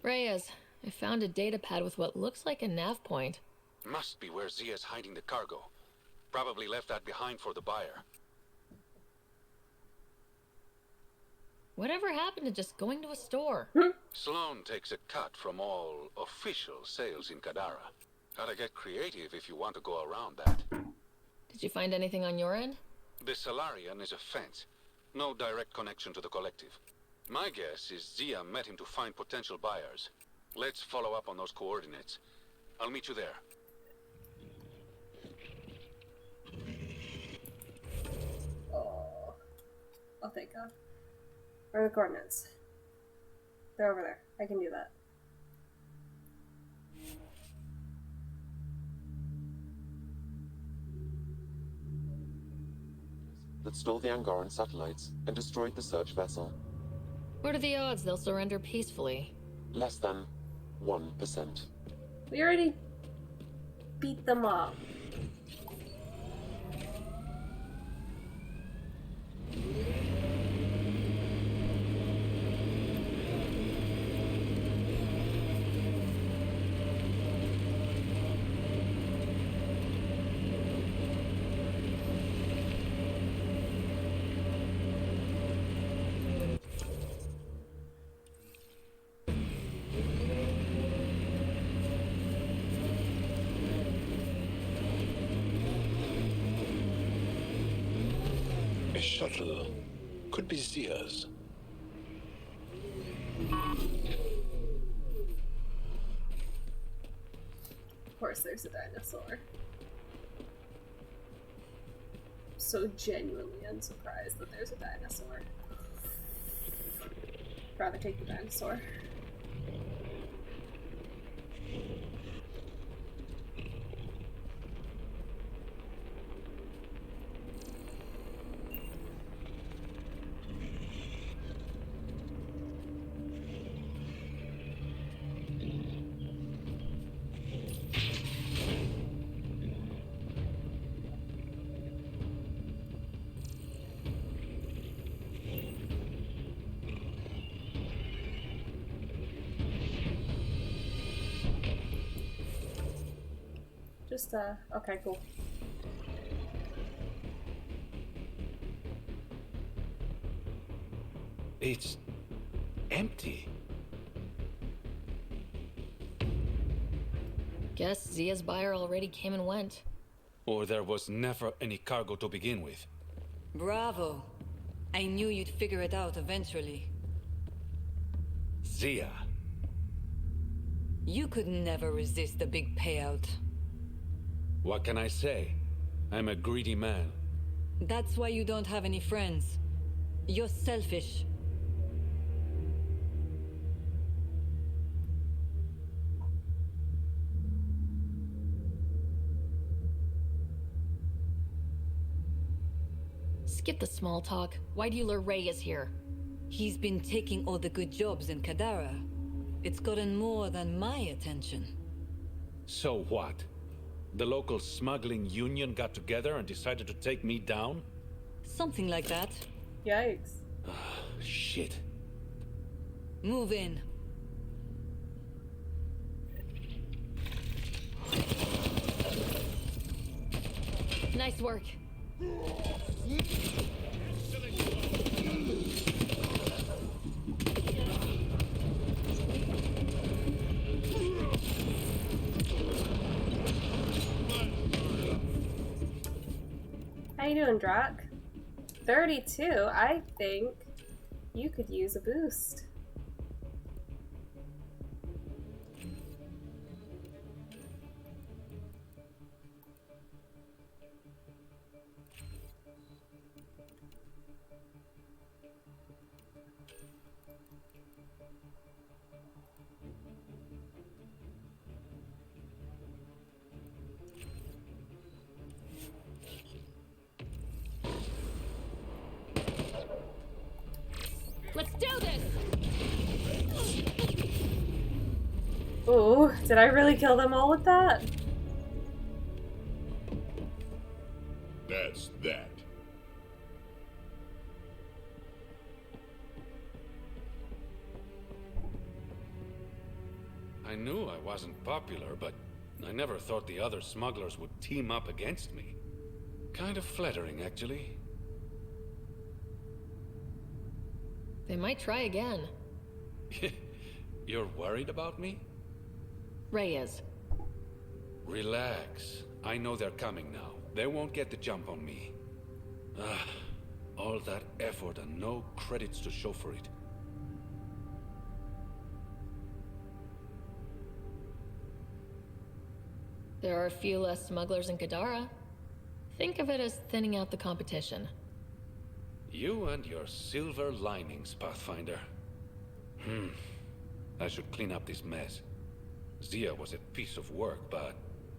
Reyes, I found a data pad with what looks like a nav point.
Must be where Zia's hiding the cargo. Probably left that behind for the buyer.
Whatever happened to just going to a store?
Sloan takes a cut from all official sales in Kadara. Gotta get creative if you want to go around that.
Did you find anything on your end?
The Salarian is a fence. No direct connection to the collective. My guess is Zia met him to find potential buyers. Let's follow up on those coordinates. I'll meet you there.
Oh, I'll take off. Where are the coordinates? They're over there. I can do that.
That stole the Angaran satellites and destroyed the search vessel.
What are the odds they'll surrender peacefully?
Less than 1%.
We already beat them up.
A shuttle could be Zia's.
Of course, there's a dinosaur. So genuinely unsurprised that there's a dinosaur. Rather take the dinosaur. Just, okay, cool.
It's empty.
Guess Zia's buyer already came and went.
Or there was never any cargo to begin with.
Bravo. I knew you'd figure it out eventually.
Zia.
You could never resist the big payout.
What can I say? I'm a greedy man.
That's why you don't have any friends. You're selfish.
Skip the small talk. Why do you lure Reyes here?
He's been taking all the good jobs in Kadara. It's gotten more than my attention.
So what? The local smuggling union got together and decided to take me down?
Something like that.
Yikes.
Shit.
Move in.
Nice work.
you doing, Drac? 32? I think you could use a boost.
Let's do this!
Ooh, did I really kill them all with that?
That's that.
I knew I wasn't popular, but I never thought the other smugglers would team up against me. Kind of flattering, actually.
They might try again.
You're worried about me?
Ray is.
Relax. I know they're coming now. They won't get the jump on me. All that effort and no credits to show for it.
There are a few less smugglers in Kadara. Think of it as thinning out the competition.
You and your silver linings, Pathfinder. I should clean up this mess. Zia was a piece of work, but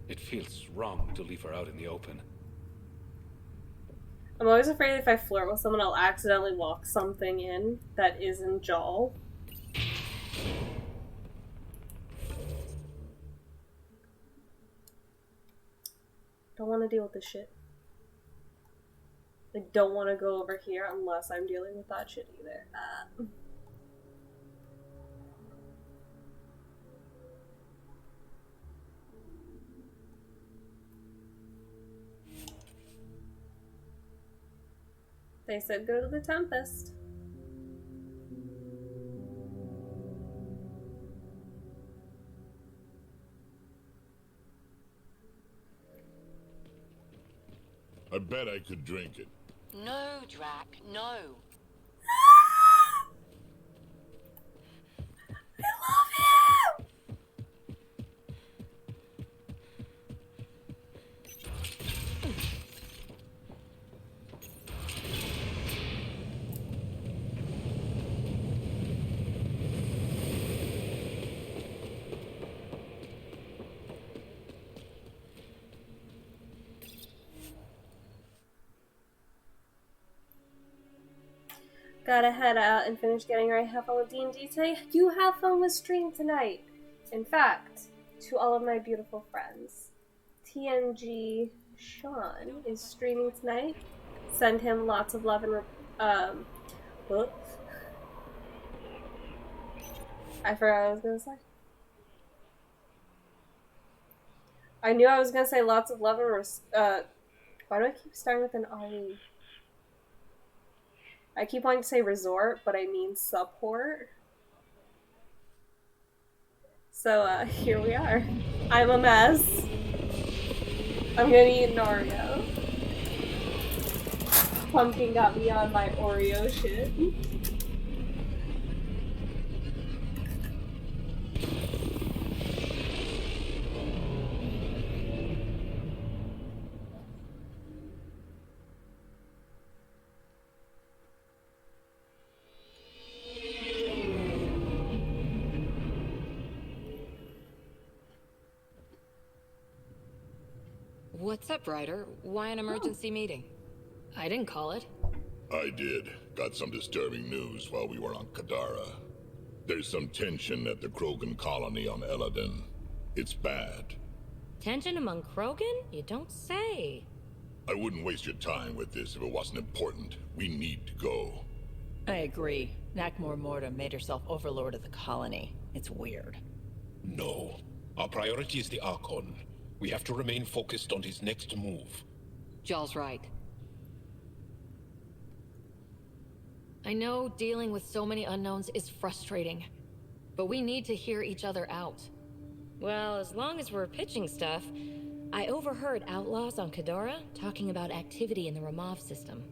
it feels wrong to leave her out in the open.
I'm always afraid if I flirt with someone, I'll accidentally lock something in that isn't Jal. Don't want to deal with this shit. I don't want to go over here unless I'm dealing with that shit either. They said go to the Tempest.
I bet I could drink it.
No, Drac, no.
Gotta head out and finish getting ready. Have fun with D&D today. You have fun with stream tonight. In fact, to all of my beautiful friends, TNG Sean is streaming tonight. Send him lots of love and whoops. I forgot what I was gonna say. I knew I was gonna say lots of love and why do I keep starting with an RE? I keep wanting to say resort, but I mean support. So, here we are. I'm a mess. I'm gonna eat an Oreo. Pumpkin got me on my Oreo shit.
What's up, Ryder? Why an emergency meeting? I didn't call it.
I did. Got some disturbing news while we were on Kadara. There's some tension at the Krogan colony on Eladin. It's bad.
Tension among Krogan? You don't say.
I wouldn't waste your time with this if it wasn't important. We need to go.
I agree. Nakmor Morta made herself overlord of the colony. It's weird.
No. Our priority is the Archon. We have to remain focused on his next move.
Jal's right. I know dealing with so many unknowns is frustrating, but we need to hear each other out. Well, as long as we're pitching stuff,
I overheard outlaws on Kadara talking about activity in the Ramov system.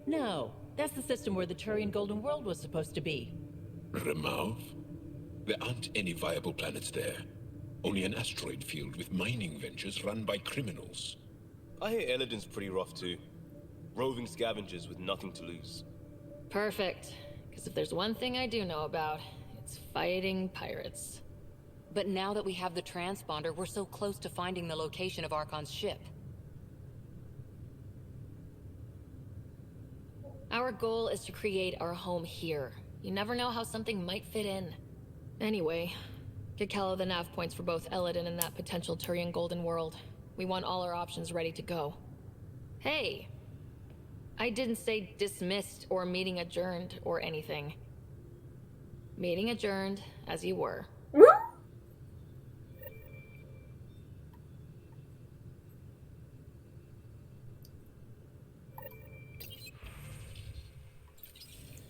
No, that's the system where the Turian Golden World was supposed to be.
Remove? There aren't any viable planets there. Only an asteroid field with mining ventures run by criminals.
I hear Elodin's pretty rough too. Roving scavengers with nothing to lose.
Perfect. Because if there's one thing I do know about, it's fighting pirates.
But now that we have the transponder, we're so close to finding the location of Archon's ship.
Our goal is to create our home here. You never know how something might fit in. Anyway, get Kello the nav points for both Elodin and that potential Turian Golden World. We want all our options ready to go. Hey! I didn't say dismissed or meeting adjourned or anything. Meeting adjourned as you were.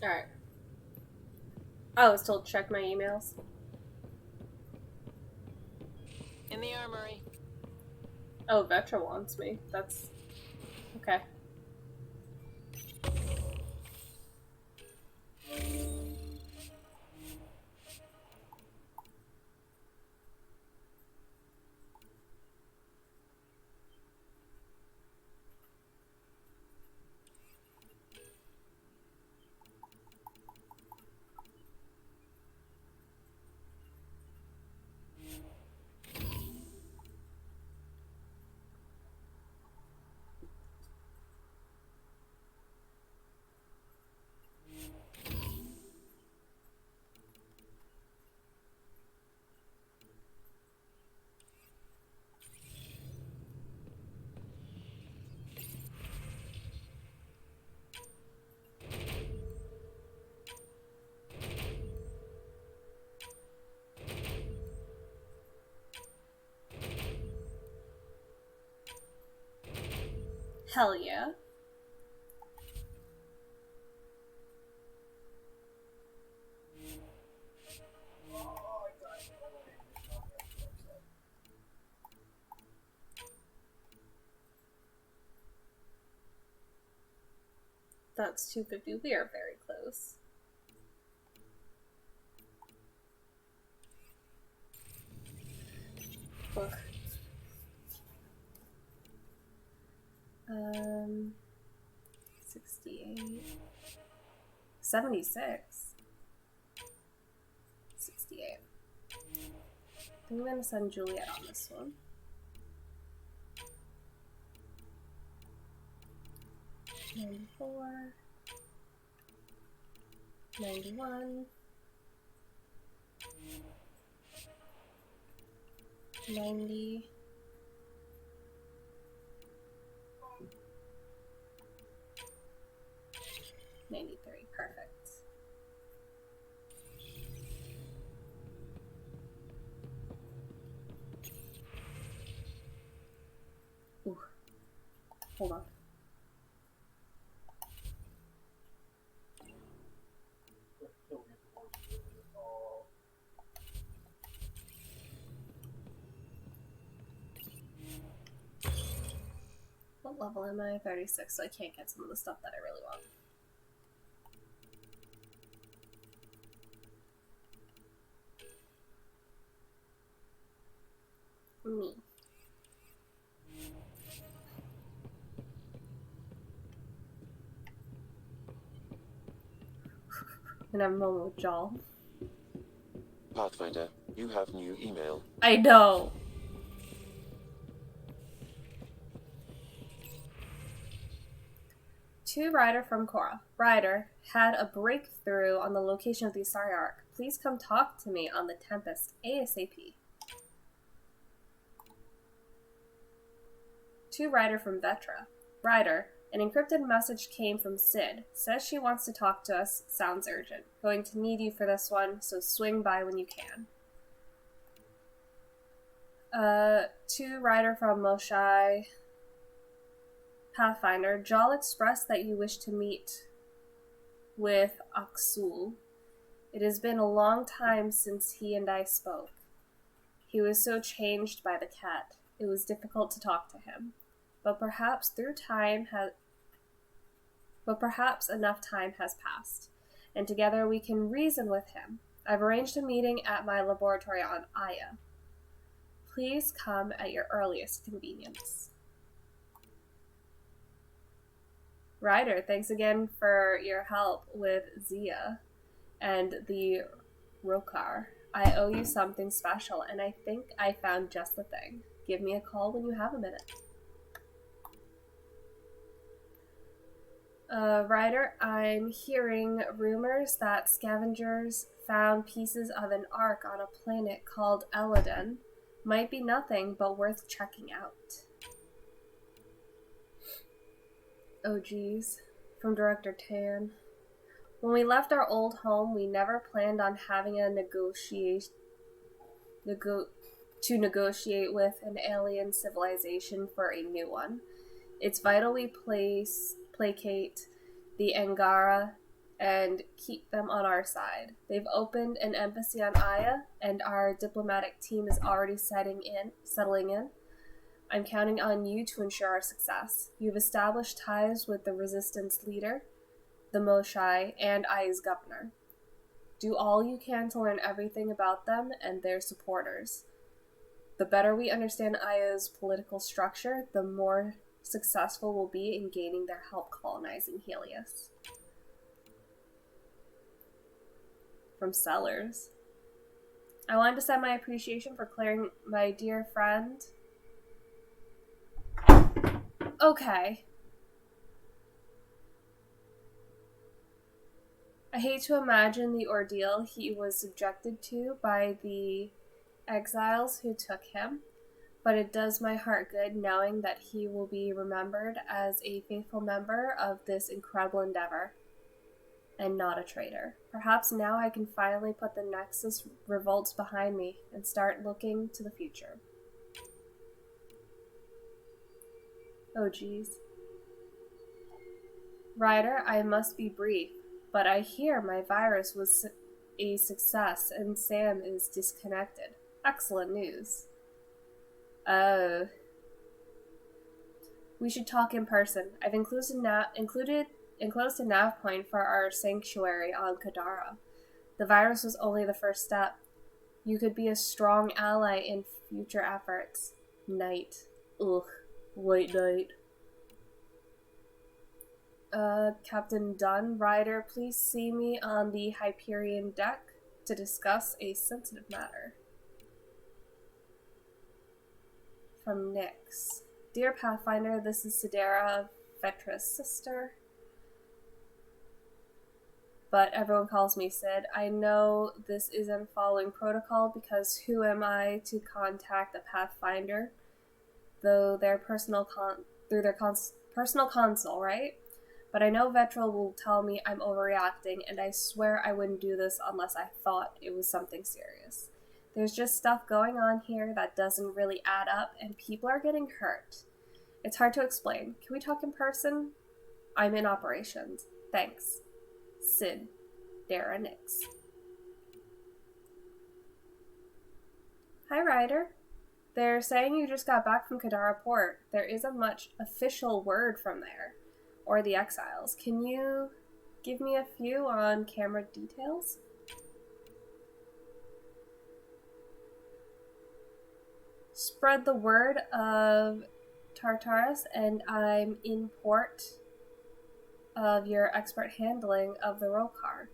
Alright. I was told to check my emails.
In the armory.
Oh, Vetra wants me. That's... okay. Hell yeah. That's 250. We are very close. Ugh. 68. 76. 68. I think I'm gonna send Juliet on this one. $94, $91, $90, $93. Perfect. Ooh. Hold on. What level am I? 36, so I can't get some of the stuff that I really want. Me. And I'm Momo with Jal.
Pathfinder, you have new email.
I know. To Ryder from Cora. Ryder, had a breakthrough on the location of the Asari Ark. Please come talk to me on the Tempest ASAP. To Ryder from Vetra. Ryder, an encrypted message came from Sid. Says she wants to talk to us. Sounds urgent. Going to need you for this one, so swing by when you can. To Ryder from Moshai. Pathfinder, Jal expressed that you wish to meet with Aksul. It has been a long time since he and I spoke. He was so changed by the cat. It was difficult to talk to him, but perhaps enough time has passed, and together we can reason with him. I've arranged a meeting at my laboratory on Aya. Please come at your earliest convenience. Ryder, thanks again for your help with Zia and the Rokar. I owe you something special, and I think I found just the thing. Give me a call when you have a minute. Ryder, I'm hearing rumors that scavengers found pieces of an ark on a planet called Eladon. Might be nothing, but worth checking out. Oh geez, from Director Tan. When we left our old home, we never planned on having a negotiate with an alien civilization for a new one. It's vital we placate the Angara and keep them on our side. They've opened an embassy on Aya, and our diplomatic team is already settling in. I'm counting on you to ensure our success. You've established ties with the resistance leader, the Moshai, and Aya's governor. Do all you can to learn everything about them and their supporters. The better we understand Aya's political structure, the more successful we'll be in gaining their help colonizing Helios. From Sellers. I wanted to send my appreciation for clearing my dear friend. Okay. I hate to imagine the ordeal he was subjected to by the exiles who took him, but it does my heart good knowing that he will be remembered as a faithful member of this incredible endeavor, and not a traitor. Perhaps now I can finally put the Nexus revolts behind me and start looking to the future. Oh geez. Ryder, I must be brief, but I hear my virus was a success and Sam is disconnected. Excellent news. Oh. We should talk in person. I've enclosed a nav point for our sanctuary on Kadara. The virus was only the first step. You could be a strong ally in future efforts. Night. Ugh. Late night. Captain Dunn, Ryder, please see me on the Hyperion deck to discuss a sensitive matter. From Nyx. Dear Pathfinder, this is Sidera, Vetra's sister. But everyone calls me Sid. I know this isn't following protocol because who am I to contact a Pathfinder? Though their personal console, right? But I know Vetra will tell me I'm overreacting, and I swear I wouldn't do this unless I thought it was something serious. There's just stuff going on here that doesn't really add up, and people are getting hurt. It's hard to explain. Can we talk in person? I'm in operations. Thanks. Sid. Dara Nyx. Hi, Ryder. They're saying you just got back from Kadara Port. There isn't much official word from there, or the exiles. Can you give me a few on-camera details? Spread the word of Tartarus, and I'm in port of your expert handling of the Rokar.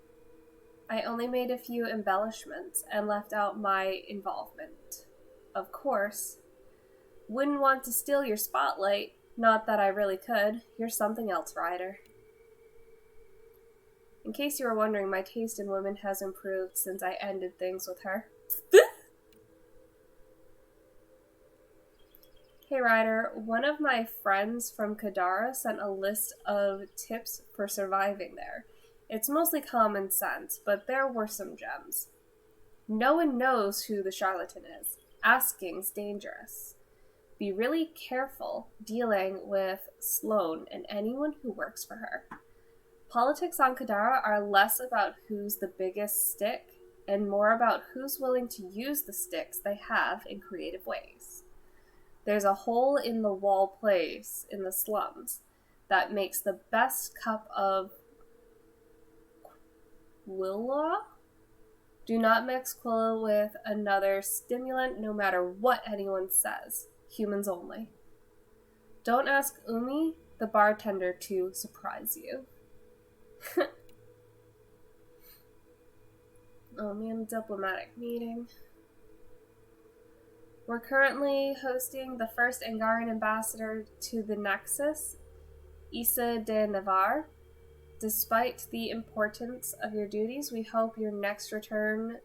I only made a few embellishments and left out my involvement. Of course. Wouldn't want to steal your spotlight. Not that I really could. You're something else, Ryder. In case you were wondering, my taste in women has improved since I ended things with her. Hey Ryder, one of my friends from Kadara sent a list of tips for surviving there. It's mostly common sense, but there were some gems. No one knows who the Charlatan is. Asking's dangerous. Be really careful dealing with Sloane and anyone who works for her. Politics on Kadara are less about who's the biggest stick and more about who's willing to use the sticks they have in creative ways. There's a hole in the wall place in the slums that makes the best cup of Quilla? Do not mix Quilla with another stimulant, no matter what anyone says. Humans only. Don't ask Umi, the bartender, to surprise you. Oh man, diplomatic meeting. We're currently hosting the first Angaran ambassador to the Nexus, Issa de Navarre. Despite the importance of your duties, we hope your next return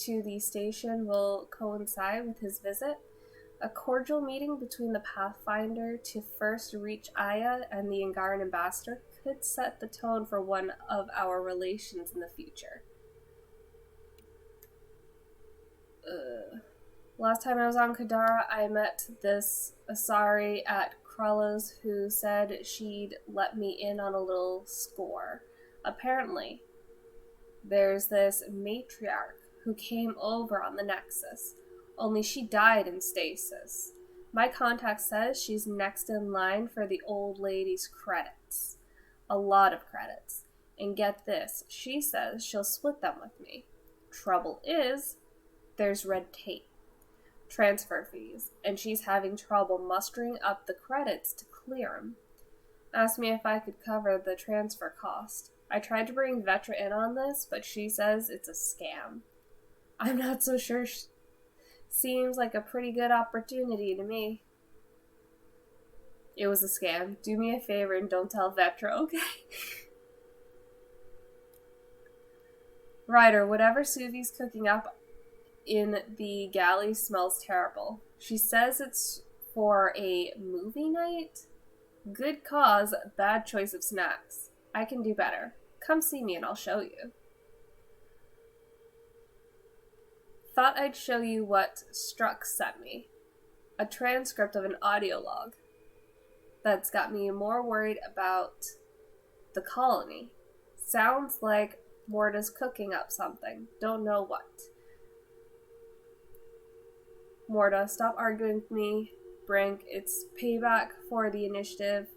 to the station will coincide with his visit. A cordial meeting between the Pathfinder to first reach Aya and the Angaran ambassador could set the tone for one of our relations in the future. Last time I was on Kadara, I met this Asari at Krullo's who said she'd let me in on a little score. Apparently, there's this matriarch who came over on the Nexus, only she died in stasis. My contact says she's next in line for the old lady's credits. A lot of credits. And get this, she says she'll split them with me. Trouble is, there's red tape. Transfer fees, and she's having trouble mustering up the credits to clear them. Asked me if I could cover the transfer cost. I tried to bring Vetra in on this, but she says it's a scam. I'm not so sure. Seems like a pretty good opportunity to me. It was a scam. Do me a favor and don't tell Vetra, okay? Ryder, whatever Suvi's cooking up in the galley smells terrible. She says it's for a movie night? Good cause, bad choice of snacks. I can do better. Come see me and I'll show you. Thought I'd show you what Struck sent me. A transcript of an audio log. That's got me more worried about the colony. Sounds like Morta's cooking up something. Don't know what. Morta, stop arguing with me. Brink, it's payback for the initiative.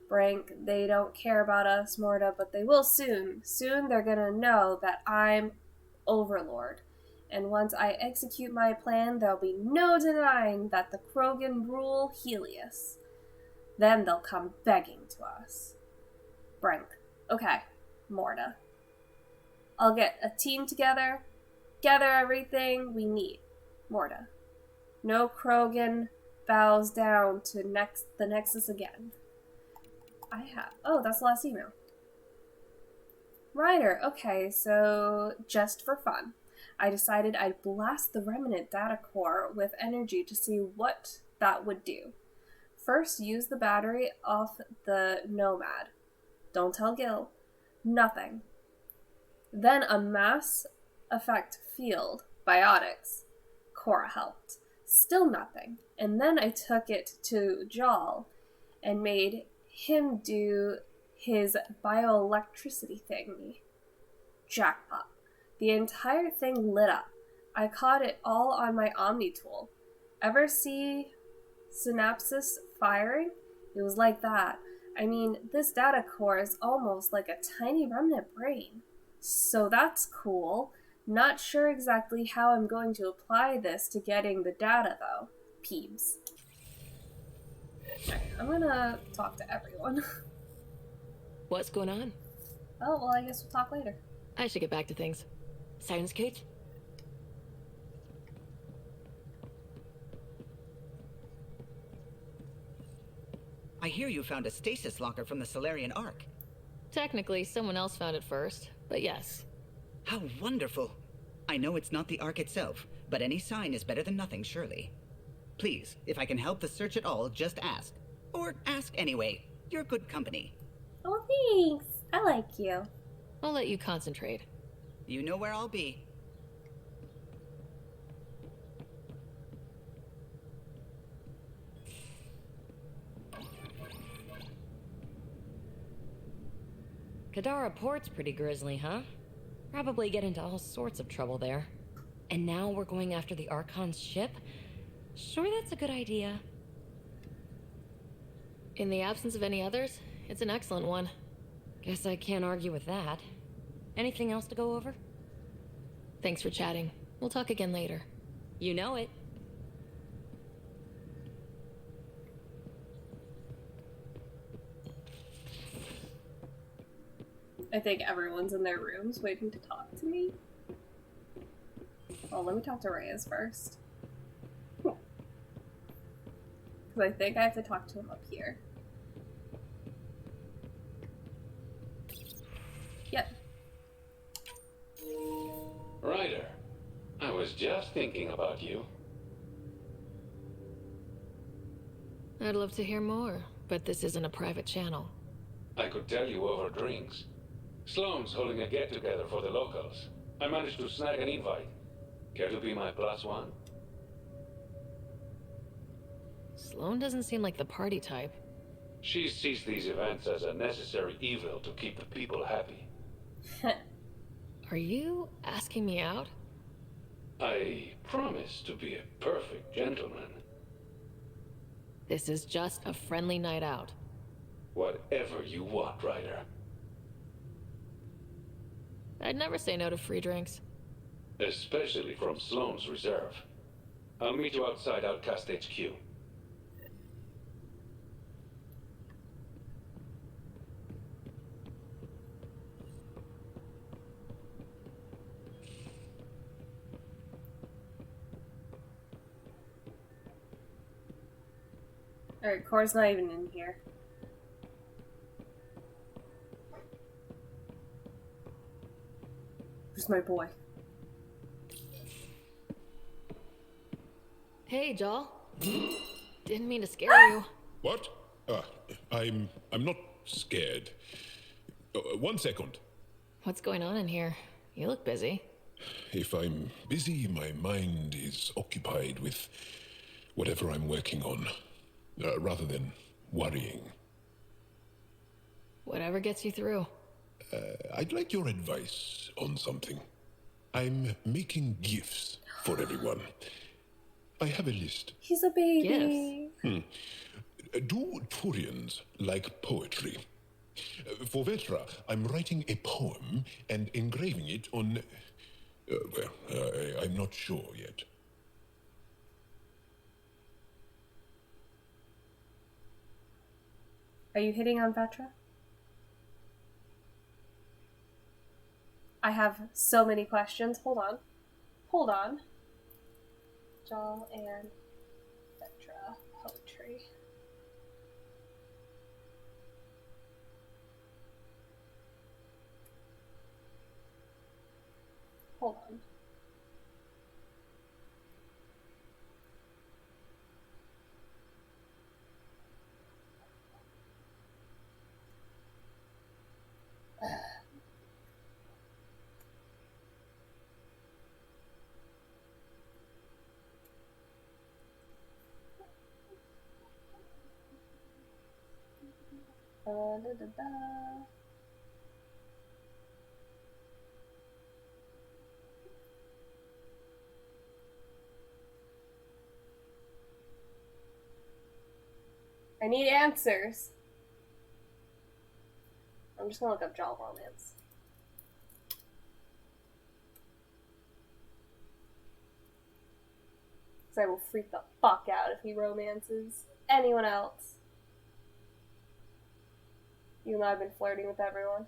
Brink, they don't care about us, Morta, but they will soon. Soon they're gonna know that I'm Overlord. And once I execute my plan, there'll be no denying that the Krogan rule Helios. Then they'll come begging to us. Brink, okay, Morta. I'll get a team together, gather everything we need. Morta. No Krogan bows down to the Nexus again. Oh, that's the last email. Ryder, okay, so just for fun, I decided I'd blast the Remnant data core with energy to see what that would do. First, use the battery off the Nomad. Don't tell Gil. Nothing. Then a mass effect field, biotics. Cora helped. Still nothing. And then I took it to Jal and made him do his bioelectricity thingy. Jackpot. The entire thing lit up. I caught it all on my Omni tool. Ever see synapses firing? It was like that. I mean, this data core is almost like a tiny remnant brain. So that's cool. Not sure exactly how I'm going to apply this to getting the data, though. Peebs. Okay, I'm gonna talk to everyone.
What's going on?
Oh, well, I guess we'll talk later.
I should get back to things. Sounds good?
I hear you found a stasis locker from the Solarian Ark.
Technically, someone else found it first, but yes.
How wonderful! I know it's not the Ark itself, but any sign is better than nothing, surely. Please, if I can help the search at all, just ask. Or ask anyway. You're good company.
Oh, thanks. I like you.
I'll let you concentrate.
You know where I'll be.
Kadara Port's pretty grisly, huh? Probably get into all sorts of trouble there. And now we're going after the Archon's ship? Sure that's a good idea?
In the absence of any others, it's an excellent one.
Guess I can't argue with that. Anything else to go over?
Thanks for chatting. We'll talk again later.
You know it.
I think everyone's in their rooms waiting to talk to me. Well, let me talk to Reyes first. Because I think I have to talk to him up here. Yep.
Ryder, I was just thinking about you.
I'd love to hear more, but this isn't a private channel.
I could tell you over drinks. Sloane's holding a get-together for the locals. I managed to snag an invite. Care to be my +1?
Sloane doesn't seem like the party type.
She sees these events as a necessary evil to keep the people happy.
Are you asking me out?
I promise to be a perfect gentleman.
This is just a friendly night out.
Whatever you want, Ryder.
I'd never say no to free drinks.
Especially from Sloane's Reserve. I'll meet you outside Outcast HQ.
Alright, Core's not even in here. Where's my boy?
Hey, Joel. Didn't mean to scare you.
What? I'm not scared. 1 second.
What's going on in here? You look busy.
If I'm busy, my mind is occupied with whatever I'm working on, rather than worrying.
Whatever gets you through.
I'd like your advice on something. I'm making gifts for everyone. I have a list.
He's a baby.
Do Turians like poetry? For Vetra, I'm writing a poem and engraving it on... I'm not sure yet.
Are you hitting on Vetra? I have so many questions. Hold on. Hold on. Jal and Vetra poetry. Hold on. I need answers. I'm just gonna look up Jal romance. Because I will freak the fuck out if he romances anyone else. Even though I've been flirting with everyone.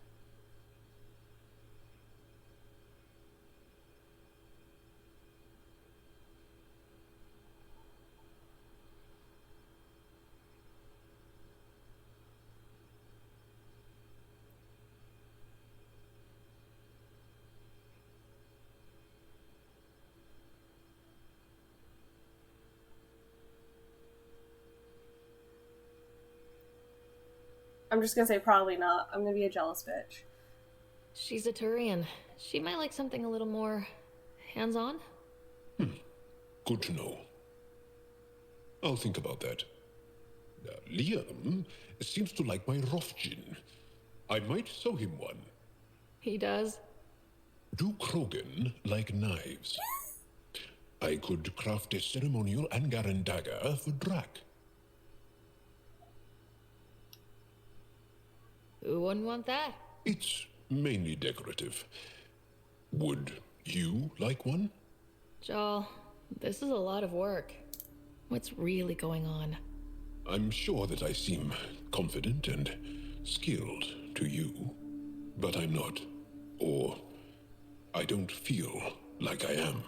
I'm just gonna say probably not. I'm gonna be a jealous bitch.
She's a Turian. She might like something a little more hands-on.
Good to know. I'll think about that. Liam seems to like my Rofgin. I might sew him one.
He does?
Do Krogan like knives? I could craft a ceremonial Angaran dagger for Drac.
Who wouldn't want that?
It's mainly decorative. Would you like one?
Joel, this is a lot of work. What's really going on?
I'm sure that I seem confident and skilled to you, but I'm not. Or I don't feel like I am.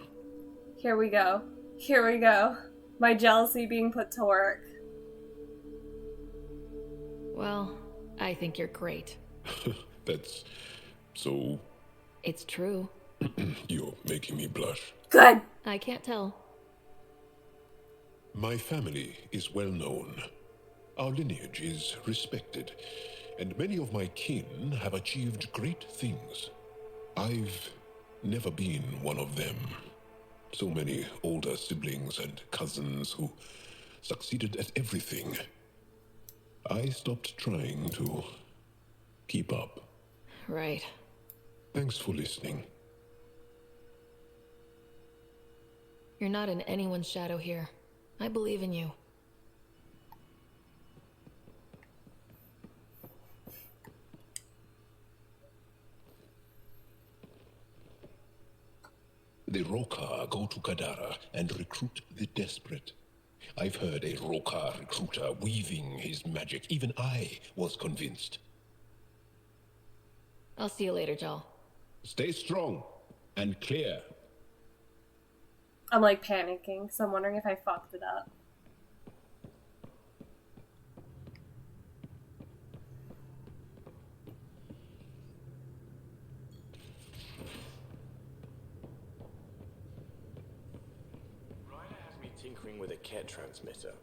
Here we go. Here we go. My jealousy being put to work.
Well, I think you're great.
That's so...
It's true.
You're making me blush.
Good!
I can't tell.
My family is well known. Our lineage is respected, and many of my kin have achieved great things. I've never been one of them. So many older siblings and cousins who succeeded at everything. I stopped trying to keep up.
Right.
Thanks for listening.
You're not in anyone's shadow here. I believe in you.
The Rokar go to Kadara and recruit the desperate. I've heard a Rokar recruiter weaving his magic. Even I was convinced.
I'll see you later, Joel.
Stay strong and clear.
I'm like panicking, so I'm wondering if I fucked it up.
Tinkering with a Ket transmitter.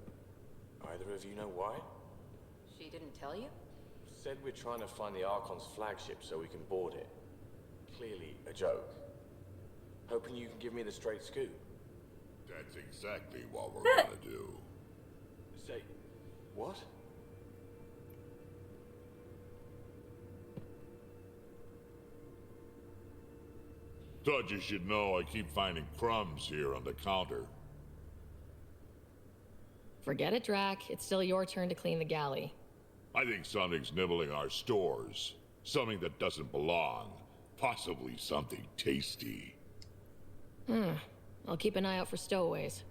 Either of you know why?
She didn't tell you?
Said we're trying to find the Archon's flagship so we can board it. Clearly a joke. Hoping you can give me the straight scoop.
That's exactly what we're gonna do.
Say, what?
Thought you should know I keep finding crumbs here on the counter.
Forget it, Drac. It's still your turn to clean the galley.
I think something's nibbling our stores. Something that doesn't belong. Possibly something tasty.
I'll keep an eye out for stowaways.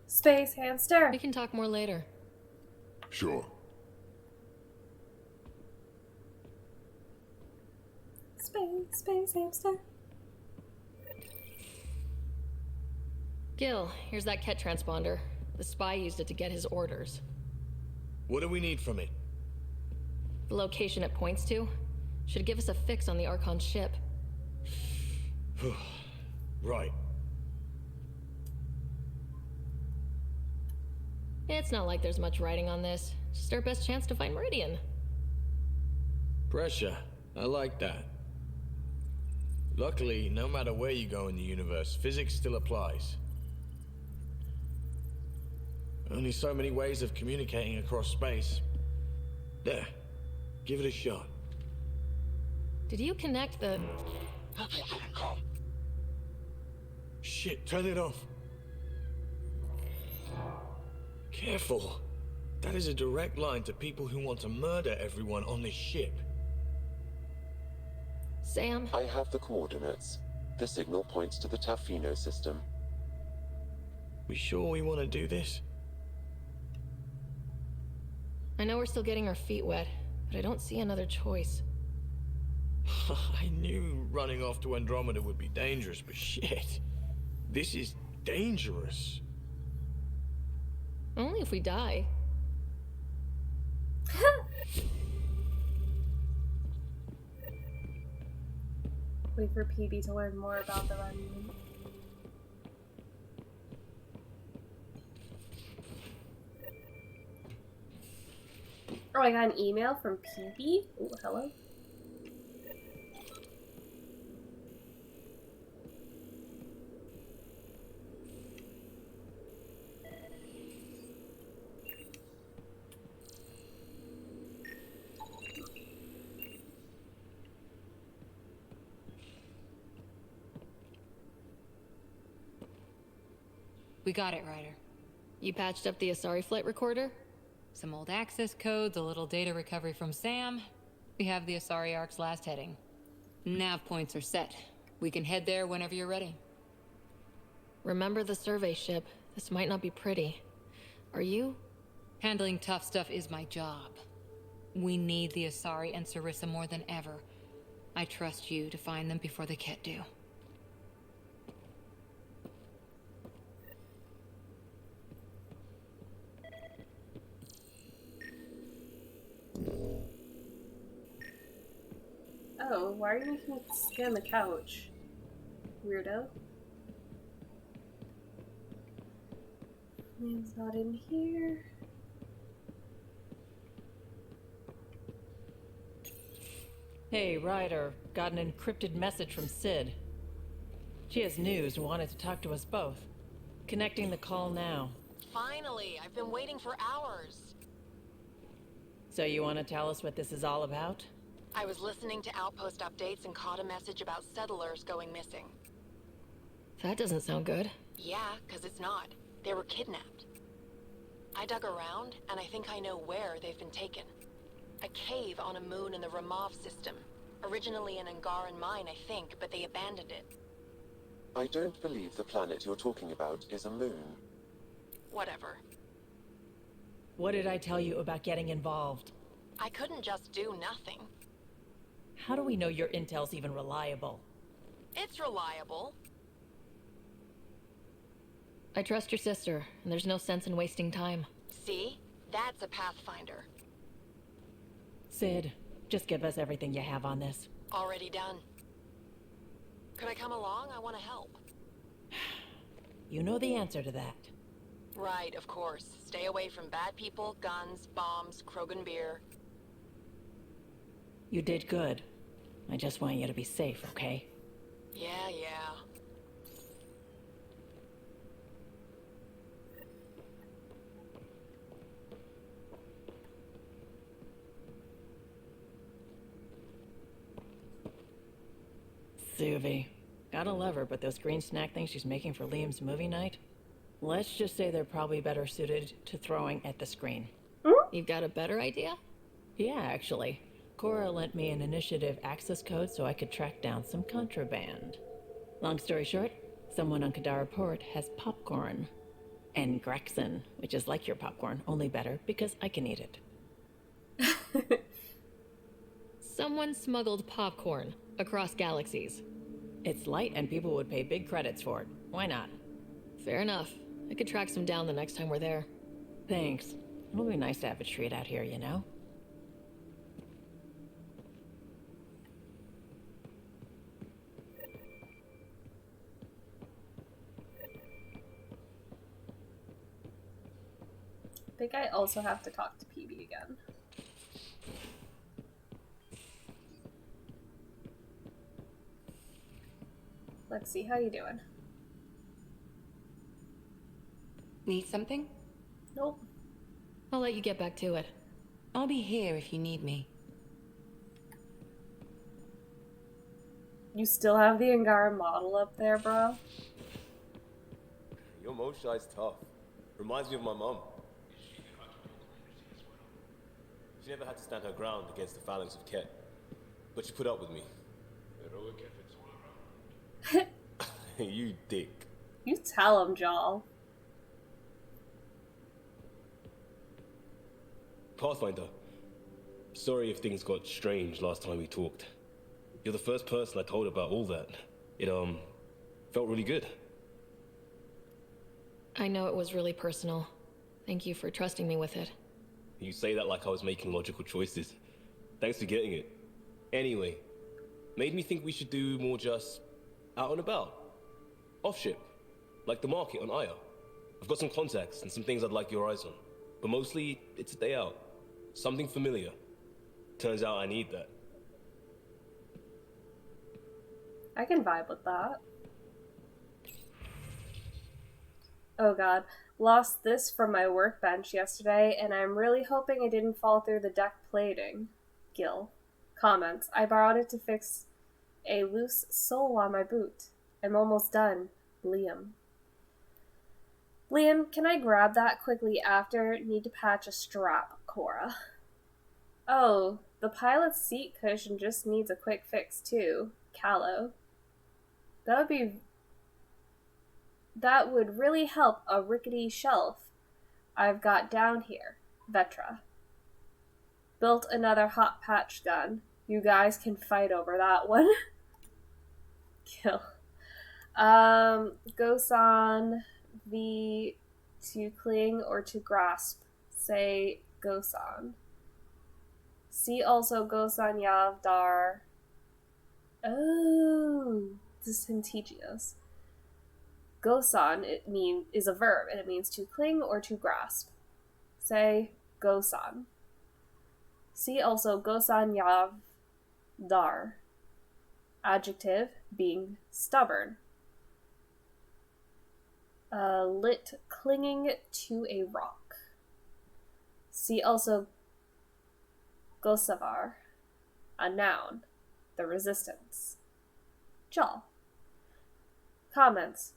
Space hamster.
We can talk more later.
Sure.
Space hamster.
Gil, here's that Ket transponder. The spy used it to get his orders.
What do we need from it?
The location it points to should give us a fix on the Archon ship.
Right.
It's not like there's much writing on this. Just our best chance to find Meridian.
Pressure. I like that. Luckily, no matter where you go in the universe, physics still applies. Only so many ways of communicating across space. There. Give it a shot.
Did you connect the...
Shit, turn it off. Careful. That is a direct line to people who want to murder everyone on this ship.
Sam?
I have the coordinates. The signal points to the Tafino system.
We sure we want to do this?
I know we're still getting our feet wet, but I don't see another choice.
I knew running off to Andromeda would be dangerous, but shit. This is dangerous.
Only if we die.
Wait for PB to learn more about the Remnant. Oh, I got an email from PB. Oh, hello.
We got it, Ryder. You patched up the Asari flight recorder? Some old access codes, a little data recovery from Sam. We have the Asari Ark's last heading. Nav points are set. We can head there whenever you're ready.
Remember the survey ship. This might not be pretty. Are you?
Handling tough stuff is my job. We need the Asari and Sarissa more than ever. I trust you to find them before the Ket do.
Oh, why are you making me scan the couch? Weirdo. Name's not in here.
Hey, Ryder. Got an encrypted message from Sid. She has news and wanted to talk to us both. Connecting the call now.
Finally! I've been waiting for hours.
So you want to tell us what this is all about?
I was listening to Outpost updates and caught a message about settlers going missing. That doesn't sound good. Yeah, because it's not. They were kidnapped. I dug around, and I think I know where they've been taken. A cave on a moon in the Ramov system. Originally an Angaran mine, I think, but they abandoned it.
I don't believe the planet you're talking about is a moon.
Whatever.
What did I tell you about getting involved?
I couldn't just do nothing.
How do we know your intel's even reliable?
It's reliable. I trust your sister, and there's no sense in wasting time. See? That's a pathfinder.
Sid, just give us everything you have on this.
Already done. Could I come along? I want to help.
You know the answer to that.
Right, of course. Stay away from bad people, guns, bombs, Krogan beer.
You did good. I just want you to be safe, okay?
Yeah.
Suvi. Gotta love her, but those green snack things she's making for Liam's movie night? Let's just say they're probably better suited to throwing at the screen.
You've got a better idea?
Yeah, actually. Cora lent me an initiative access code so I could track down some contraband. Long story short, someone on Kadara Port has popcorn. And Grexon, which is like your popcorn, only better because I can eat it.
Someone smuggled popcorn across galaxies.
It's light and people would pay big credits for it. Why not?
Fair enough. I could track some down the next time we're there.
Thanks. It'll be nice to have a treat out here, you know?
I think I also have to talk to PB again. Let's see, how you doing?
Need something?
Nope.
I'll let you get back to it.
I'll be here if you need me.
You still have the Angaran model up there, bro?
Your Moshi's tough. Reminds me of my mom. She never had to stand her ground against the phalanx of Ket, but she put up with me. You dick.
You tell him, Jal.
Pathfinder, sorry if things got strange last time we talked. You're the first person I told about all that. It, felt really good.
I know it was really personal. Thank you for trusting me with it.
You say that like I was making logical choices. Thanks for getting it. Anyway, made me think we should do more just out and about. Off ship, like the market on Aya. I've got some contacts and some things I'd like your eyes on. But mostly, it's a day out. Something familiar. Turns out I need that.
I can vibe with that. Oh god. Lost this from my workbench yesterday, and I'm really hoping it didn't fall through the deck plating. Gil. Comments. I borrowed it to fix a loose, loose sole on my boot. I'm almost done. Liam. Liam, can I grab that quickly after? Need to patch a strap, Cora. Oh, the pilot's seat cushion just needs a quick fix too, Callow. That would really help a rickety shelf I've got down here, Vetra. Built another hot patch gun. You guys can fight over that one. Kill. Gosan V to cling or to grasp. Say Gosan. See also Gosan Yavdar. Oh, this is him teaching us. Gosan is a verb and it means to cling or to grasp. Say Gosan. See also Gosan Yavdar. Adjective being stubborn. Lit clinging to a rock. See also Gosavar, a noun, the resistance. Jaw. Comments.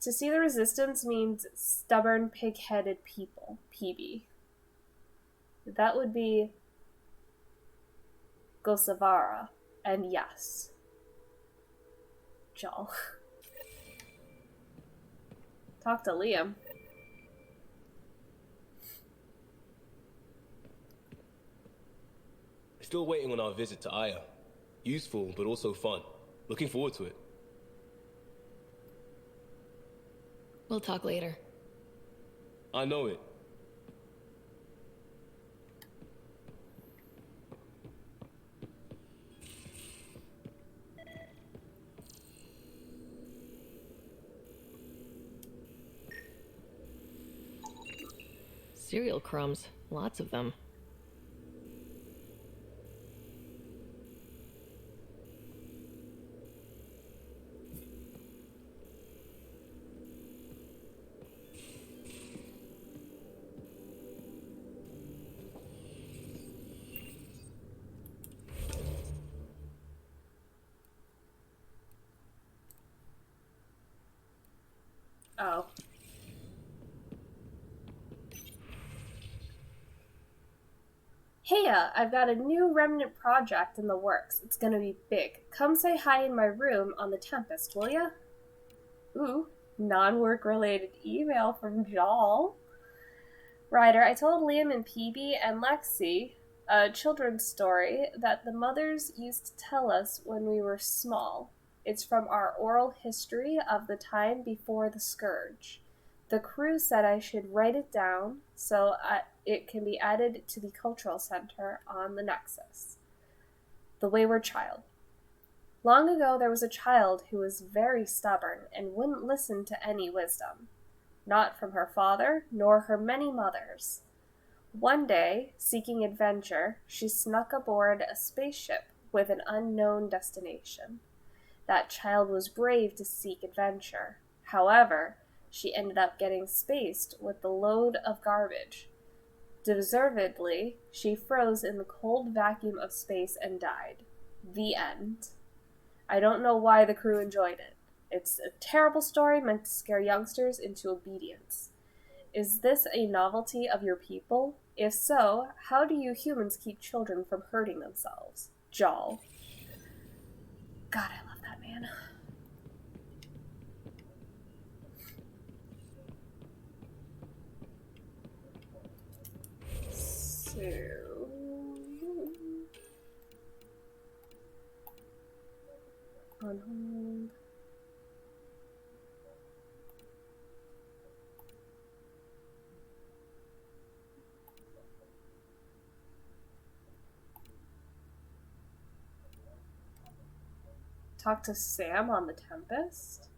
To see the resistance means stubborn, pig-headed people, PB. That would be Gosavara, and yes. Jaw. Talk to Liam.
Still waiting on our visit to Aya. Useful, but also fun. Looking forward to it.
We'll talk later.
I know it.
Cereal crumbs. Lots of them.
Oh. Hey, I've got a new Remnant project in the works. It's gonna be big. Come say hi in my room on the Tempest, will ya? Ooh, non-work related email from Jal. Ryder, I told Liam and PB and Lexi a children's story that the mothers used to tell us when we were small. It's from our oral history of the time before the Scourge. The crew said I should write it down so it can be added to the cultural center on the Nexus. The Wayward Child. Long ago there was a child who was very stubborn and wouldn't listen to any wisdom. Not from her father, nor her many mothers. One day, seeking adventure, she snuck aboard a spaceship with an unknown destination. That child was brave to seek adventure. However, she ended up getting spaced with the load of garbage. Deservedly, she froze in the cold vacuum of space and died. The end. I don't know why the crew enjoyed it. It's a terrible story meant to scare youngsters into obedience. Is this a novelty of your people? If so, how do you humans keep children from hurting themselves? Jal. God, I love that man. So... on hold. Talk to Sam on the Tempest?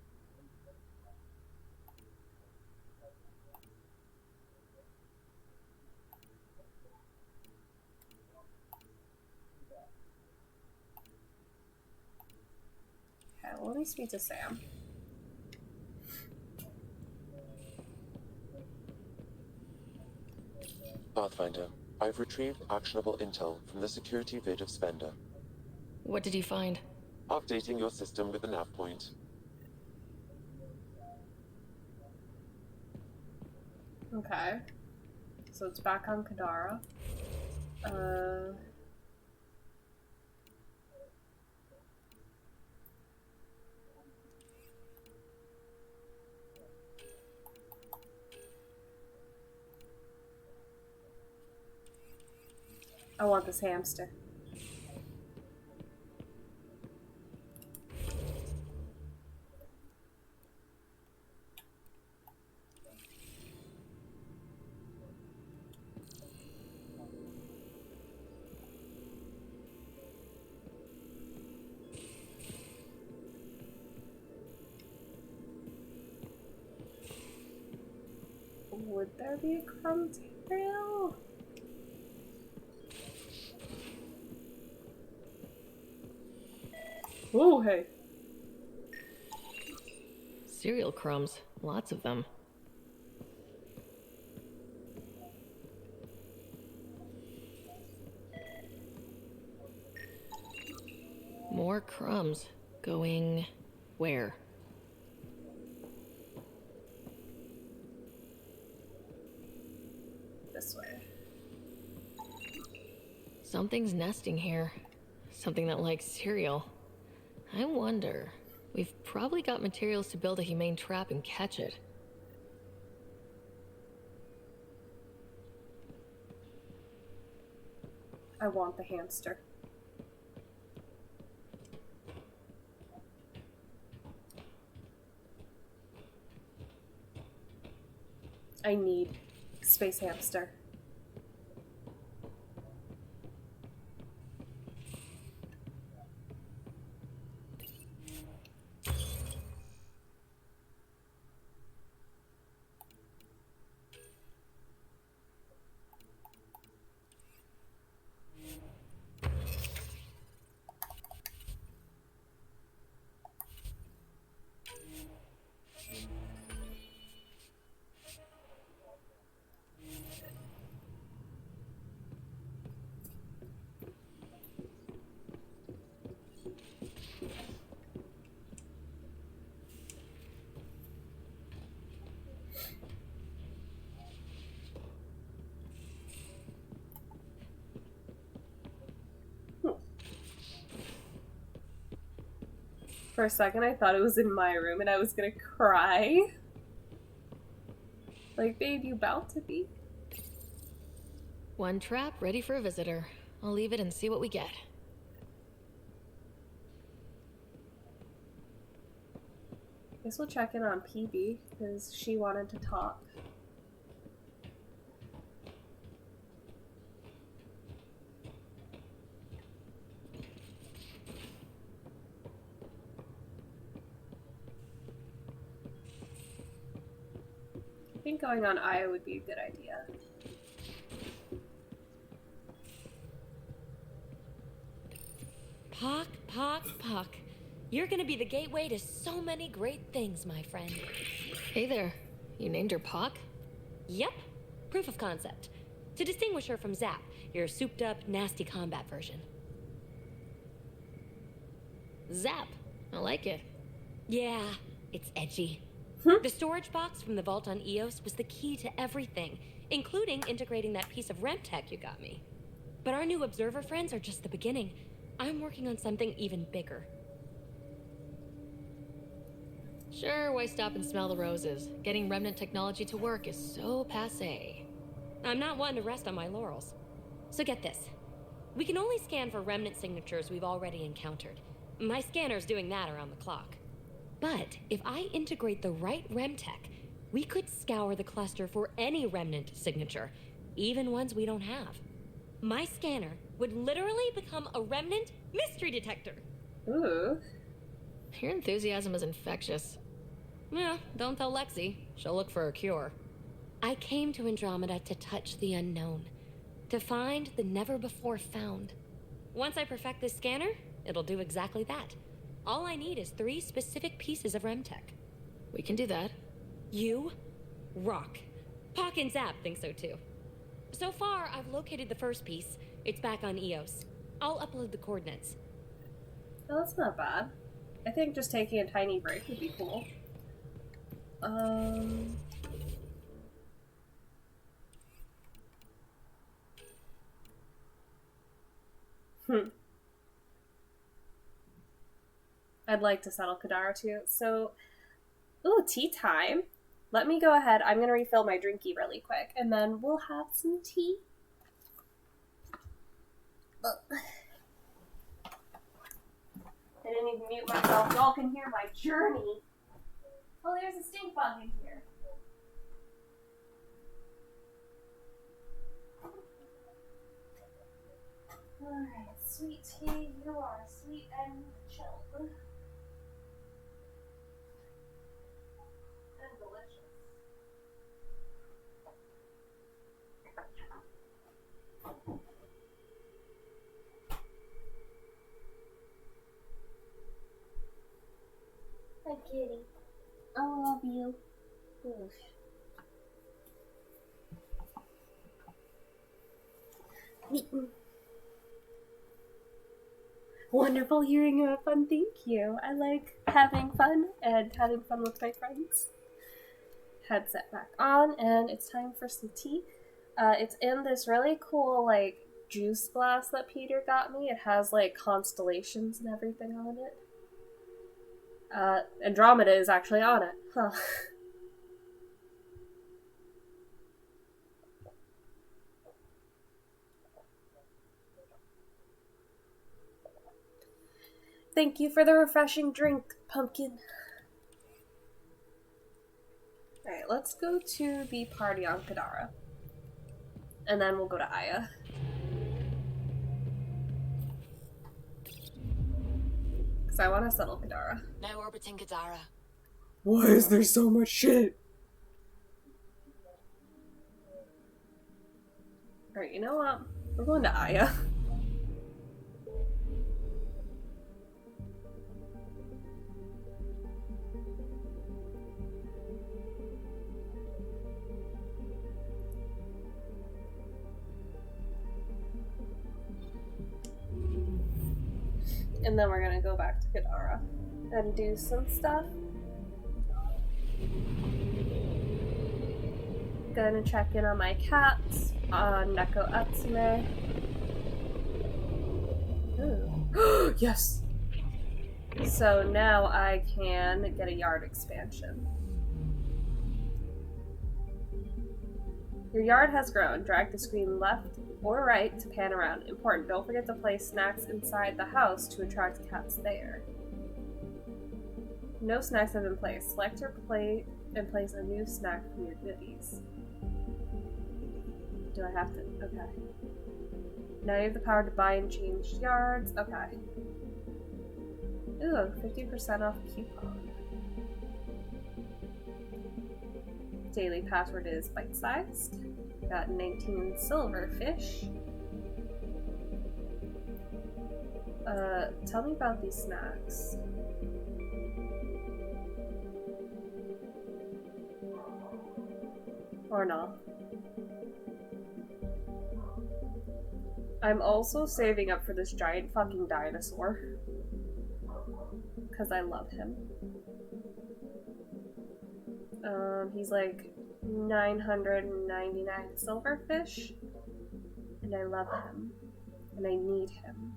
Okay, well, let me speak to Sam.
Pathfinder, I've retrieved actionable intel from the security vid of Spender.
What did you find?
Updating your system with the nav point.
Okay. So it's back on Kadara. I want this hamster. Would there be a crumb tail? Oh, hey.
Cereal crumbs. Lots of them. More crumbs. Going where?
This way.
Something's nesting here. Something that likes cereal. I wonder. We've probably got materials to build a humane trap and catch it.
I want the hamster. I need space hamster. For a second, I thought it was in my room and I was gonna cry. Like, babe, you about to be?
One trap ready for a visitor. I'll leave it and see what we get.
Guess we'll check in on PB, because she wanted to talk. I think going on Aya would be a good idea.
Pock, Pock, Pock. You're gonna be the gateway to so many great things, my friend.
Hey there. You named her Pock?
Yep. Proof of concept. To distinguish her from Zap, your souped-up, nasty combat version.
Zap. I like it.
Yeah, it's edgy. The storage box from the vault on Eos was the key to everything, including integrating that piece of Remtech you got me. But our new observer friends are just the beginning. I'm working on something even bigger.
Sure, why stop and smell the roses? Getting Remnant technology to work is so passé.
I'm not one to rest on my laurels. So get this. We can only scan for Remnant signatures we've already encountered. My scanner's doing that around the clock. But if I integrate the right Remtech, we could scour the cluster for any Remnant signature, even ones we don't have. My scanner would literally become a Remnant mystery detector.
Ooh.
Your enthusiasm is infectious.
Yeah, don't tell Lexi. She'll look for a cure. I came to Andromeda to touch the unknown, to find the never-before-found. Once I perfect this scanner, it'll do exactly that. All I need is 3 specific pieces of Remtech.
We can do that.
You rock. Pock and Zap think so too. So far, I've located the first piece. It's back on Eos. I'll upload the coordinates.
Oh, that's not bad. I think just taking a tiny break would be cool. I'd like to settle Kadara too. So, ooh, tea time. Let me go ahead. I'm going to refill my drinky really quick, and then we'll have some tea. I didn't even mute myself. Y'all can hear my journey. Oh, there's a stink bug in here. Alright, sweet tea, you are sweet and chilled. And delicious. Hi, kitty. I love you. Oof. Wonderful hearing you have fun. Thank you. I like having fun and having fun with my friends. Headset back on, and it's time for some tea. It's in this really cool, like, juice glass that Peter got me. It has, like, constellations and everything on it. Andromeda is actually on it. Huh. Thank you for the refreshing drink, Pumpkin. Alright, let's go to the party on Kadara. And then we'll go to Aya. Because I want to settle Kadara.
No orbiting Kadara.
Why is there so much shit? Alright, you know what? We're going to Aya. And then we're gonna go back to Kadara and do some stuff. Gonna check in on my cats, on Neko Atsume. Ooh. Yes! So now I can get a yard expansion. Your yard has grown. Drag the screen left or right to pan around. Important, don't forget to place snacks inside the house to attract cats there. No snacks have been placed. Select your plate and place a new snack from your goodies. Do I have to? Okay. Now you have the power to buy and change yards. Okay. Ooh, 50% off coupon. Daily password is bite-sized. Got 19 silverfish. Tell me about these snacks. Or not. I'm also saving up for this giant fucking dinosaur. Because I love him. He's like 999 silverfish. And I love him. And I need him.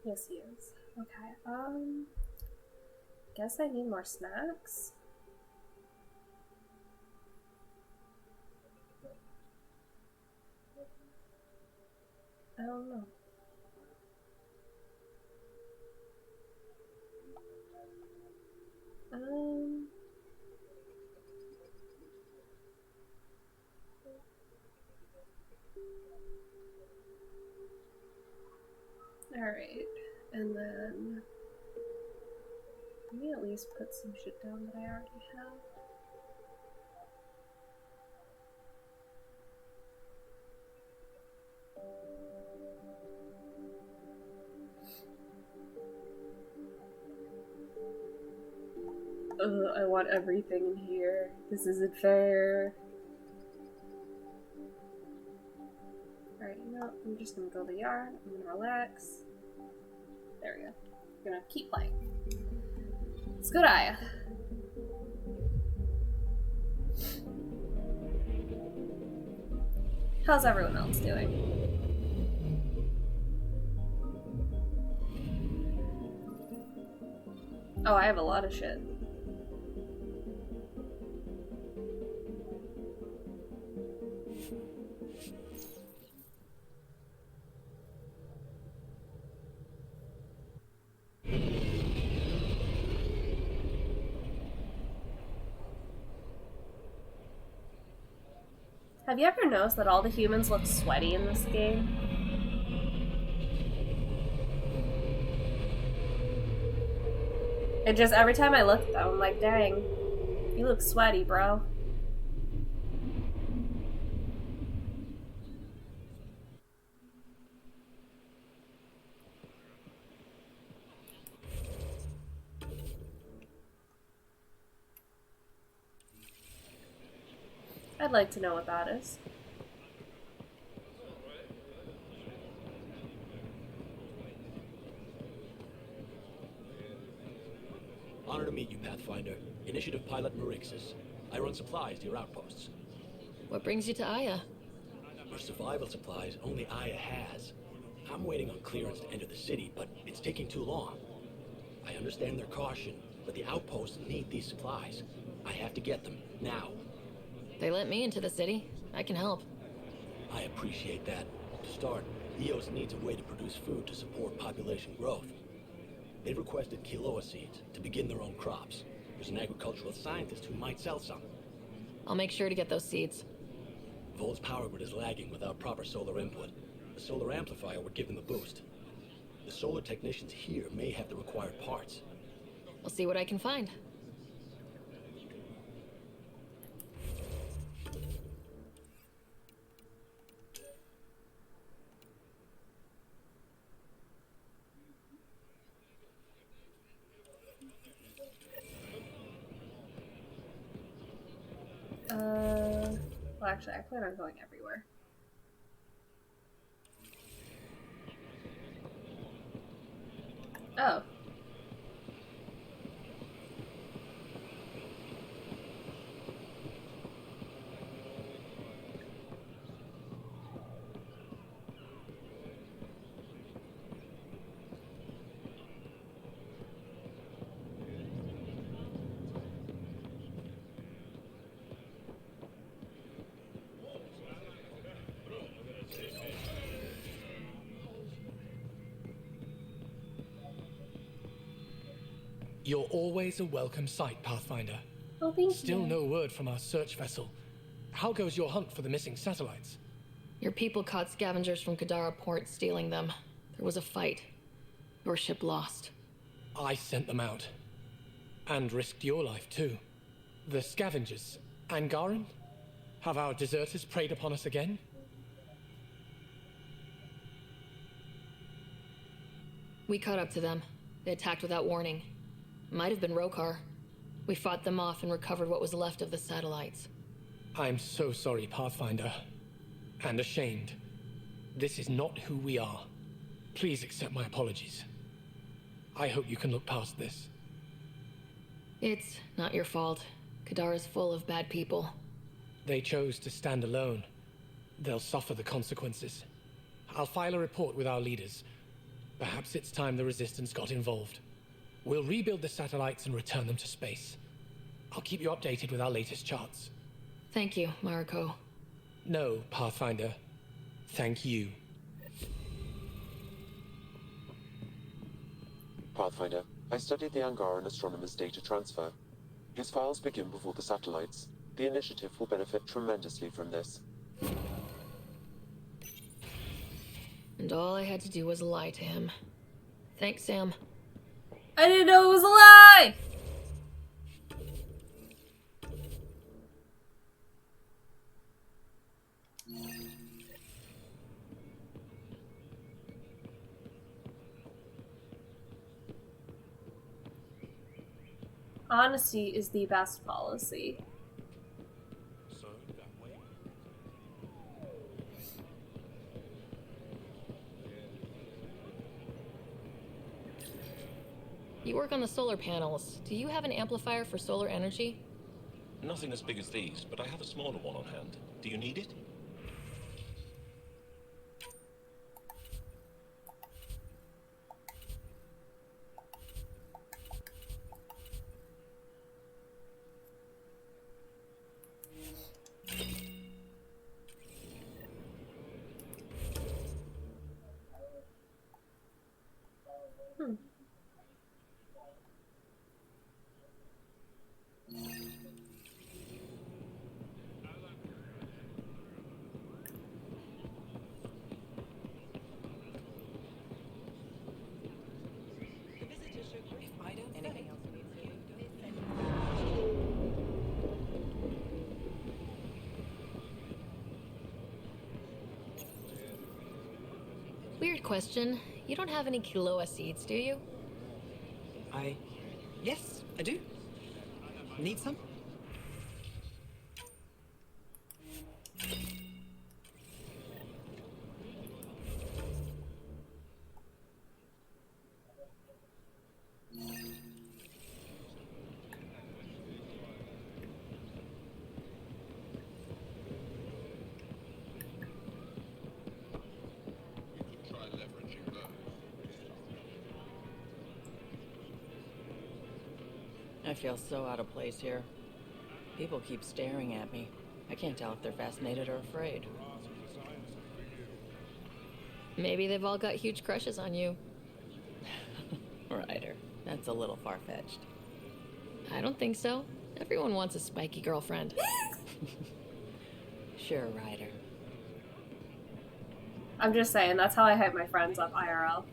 Yes, he is. Okay, guess I need more snacks. I don't know. Alright, and then let me at least put some shit down that I already have. I want everything in here. This isn't fair. Alright, you know, I'm just gonna go to the yard. I'm gonna relax. There we go. I'm gonna keep playing. Let's go to Aya. How's everyone else doing? Oh, I have a lot of shit. Have you ever noticed that all the humans look sweaty in this game? And just every time I look at them, I'm like, dang, you look sweaty, bro. I'd like to know what that is.
Honor to meet you, Pathfinder. Initiative Pilot Marixus. I run supplies to your outposts.
What brings you to Aya?
For survival supplies, only Aya has. I'm waiting on clearance to enter the city, but it's taking too long. I understand their caution, but the outposts need these supplies. I have to get them, now.
They let me into the city. I can help.
I appreciate that. To start, Eos needs a way to produce food to support population growth. They've requested Kiloa seeds to begin their own crops. There's an agricultural scientist who might sell some.
I'll make sure to get those seeds.
Volt's power grid is lagging without proper solar input. A solar amplifier would give them a boost. The solar technicians here may have the required parts.
I'll see what I can find.
Well, actually, I plan on going everywhere. Oh.
You're always a welcome sight, Pathfinder.
Oh, thank you.
Still no word from our search vessel. How goes your hunt for the missing satellites?
Your people caught scavengers from Kadara port stealing them. There was a fight. Your ship lost.
I sent them out. And risked your life, too. The scavengers, Angaran? Have our deserters preyed upon us again?
We caught up to them. They attacked without warning. Might have been Rokar. We fought them off and recovered what was left of the satellites.
I'm so sorry, Pathfinder. And ashamed. This is not who we are. Please accept my apologies. I hope you can look past this.
It's not your fault. Kadara's full of bad people.
They chose to stand alone. They'll suffer the consequences. I'll file a report with our leaders. Perhaps it's time the Resistance got involved. We'll rebuild the satellites and return them to space. I'll keep you updated with our latest charts.
Thank you, Mariko.
No, Pathfinder. Thank you.
Pathfinder, I studied the Angaran astronomer's data transfer. His files begin before the satellites. The initiative will benefit tremendously from this.
And all I had to do was lie to him. Thanks, Sam.
I didn't know it was a lie! Honesty is the best policy.
You work on the solar panels. Do you have an amplifier for solar energy?
Nothing as big as these, but I have a smaller one on hand. Do you need it?
Weird question. You don't have any Kiloa seeds, do you?
Yes, I do. Need some?
I feel so out of place here. People keep staring at me. I can't tell if they're fascinated or afraid.
Maybe they've all got huge crushes on you.
Ryder, that's a little far-fetched.
I don't think so. Everyone wants a spiky girlfriend.
Sure, Ryder.
I'm just saying, that's how I hype my friends up IRL.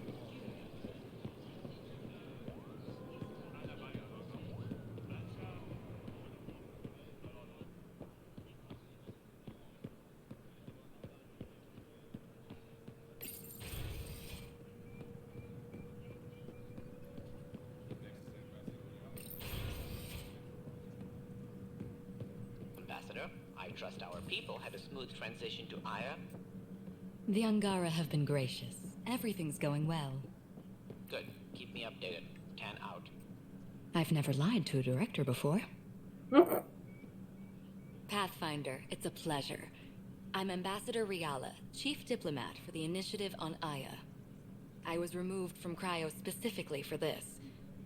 Ambassador, I trust our people had a smooth transition to Aya.
The Angara have been gracious. Everything's going well.
Good. Keep me updated. 10 out.
I've never lied to a director before. Pathfinder, it's a pleasure. I'm Ambassador Riala, Chief Diplomat for the Initiative on Aya. I was removed from Cryo specifically for this.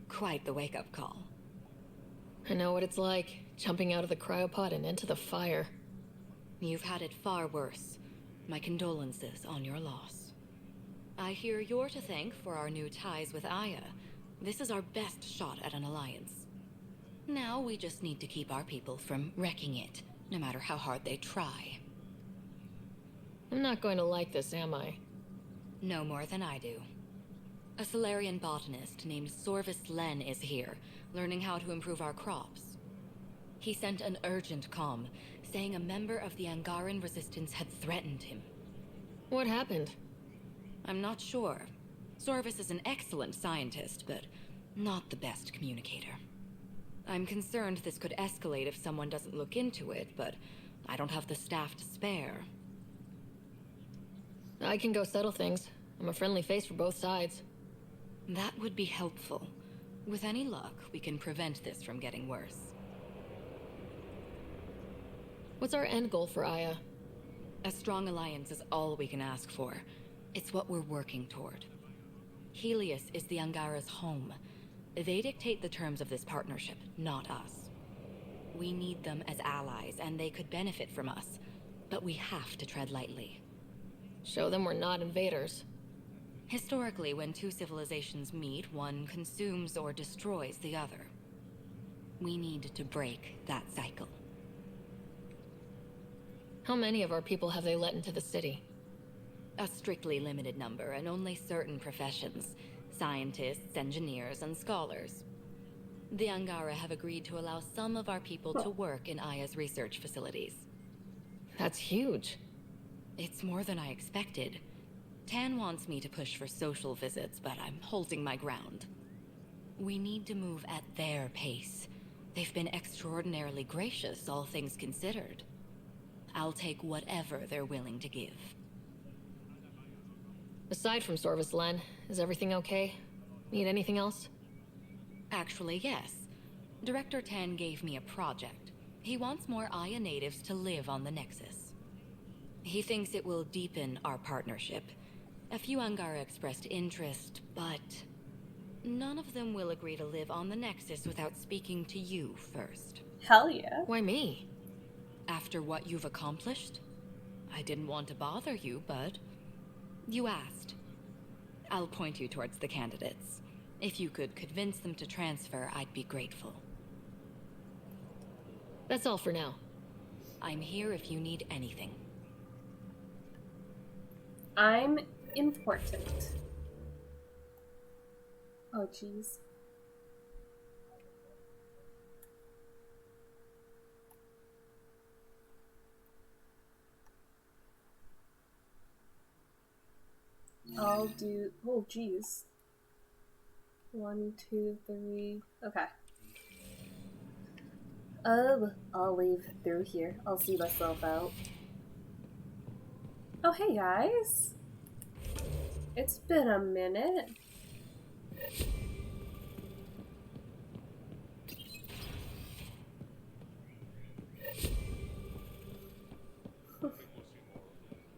Quite the wake-up call.
I know what it's like, jumping out of the cryopod and into the fire.
You've had it far worse. My condolences on your loss. I hear you're to thank for our new ties with Aya. This is our best shot at an alliance. Now we just need to keep our people from wrecking it, no matter how hard they try.
I'm not going to like this, am I?
No more than I do. A Solarian botanist named Sorvis Len is here, learning how to improve our crops. He sent an urgent comm, saying a member of the Angaran resistance had threatened him.
What happened?
I'm not sure. Sorvis is an excellent scientist, but not the best communicator. I'm concerned this could escalate if someone doesn't look into it, but I don't have the staff to spare.
I can go settle things. I'm a friendly face for both sides.
That would be helpful. With any luck, we can prevent this from getting worse.
What's our end goal for Aya?
A strong alliance is all we can ask for. It's what we're working toward. Helios is the Angara's home. They dictate the terms of this partnership, not us. We need them as allies, and they could benefit from us. But we have to tread lightly.
Show them we're not invaders.
Historically, when two civilizations meet, one consumes or destroys the other. We need to break that cycle.
How many of our people have they let into the city?
A strictly limited number, and only certain professions. Scientists, engineers, and scholars. The Angara have agreed to allow some of our people to work in Aya's research facilities.
That's huge.
It's more than I expected. Tan wants me to push for social visits, but I'm holding my ground. We need to move at their pace. They've been extraordinarily gracious, all things considered. I'll take whatever they're willing to give.
Aside from Sorvis Len, is everything okay? Need anything else?
Actually, yes. Director Tan gave me a project. He wants more Aya natives to live on the Nexus. He thinks it will deepen our partnership. A few Angara expressed interest, but none of them will agree to live on the Nexus without speaking to you first.
Hell yeah.
Why me? After what you've accomplished? I didn't want to bother you, but you asked. I'll point you towards the candidates. If you could convince them to transfer, I'd be grateful.
That's all for now.
I'm here if you need anything.
I'm important. Oh, jeez. I'll do... Oh, jeez. 1, 2, 3... Okay. I'll leave through here. I'll see myself out. Oh, hey, guys. It's been a minute.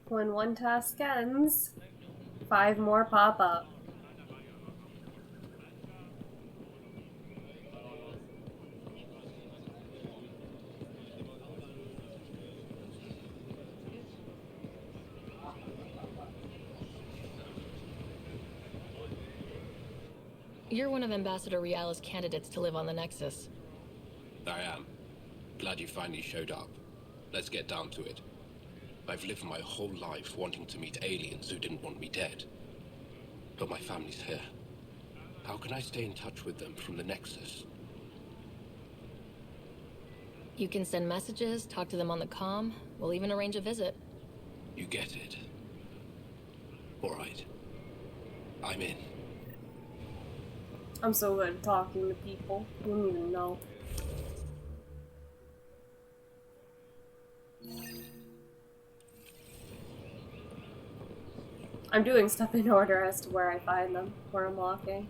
When one task ends, 5 more pop up.
You're one of Ambassador Riala's candidates to live on the Nexus.
I am. Glad you finally showed up. Let's get down to it. I've lived my whole life wanting to meet aliens who didn't want me dead. But my family's here. How can I stay in touch with them from the Nexus?
You can send messages, talk to them on the comm. We'll even arrange a visit.
You get it. Alright. I'm in.
I'm so good at talking to people. You don't even know. I'm doing stuff in order as to where I find them, where I'm walking.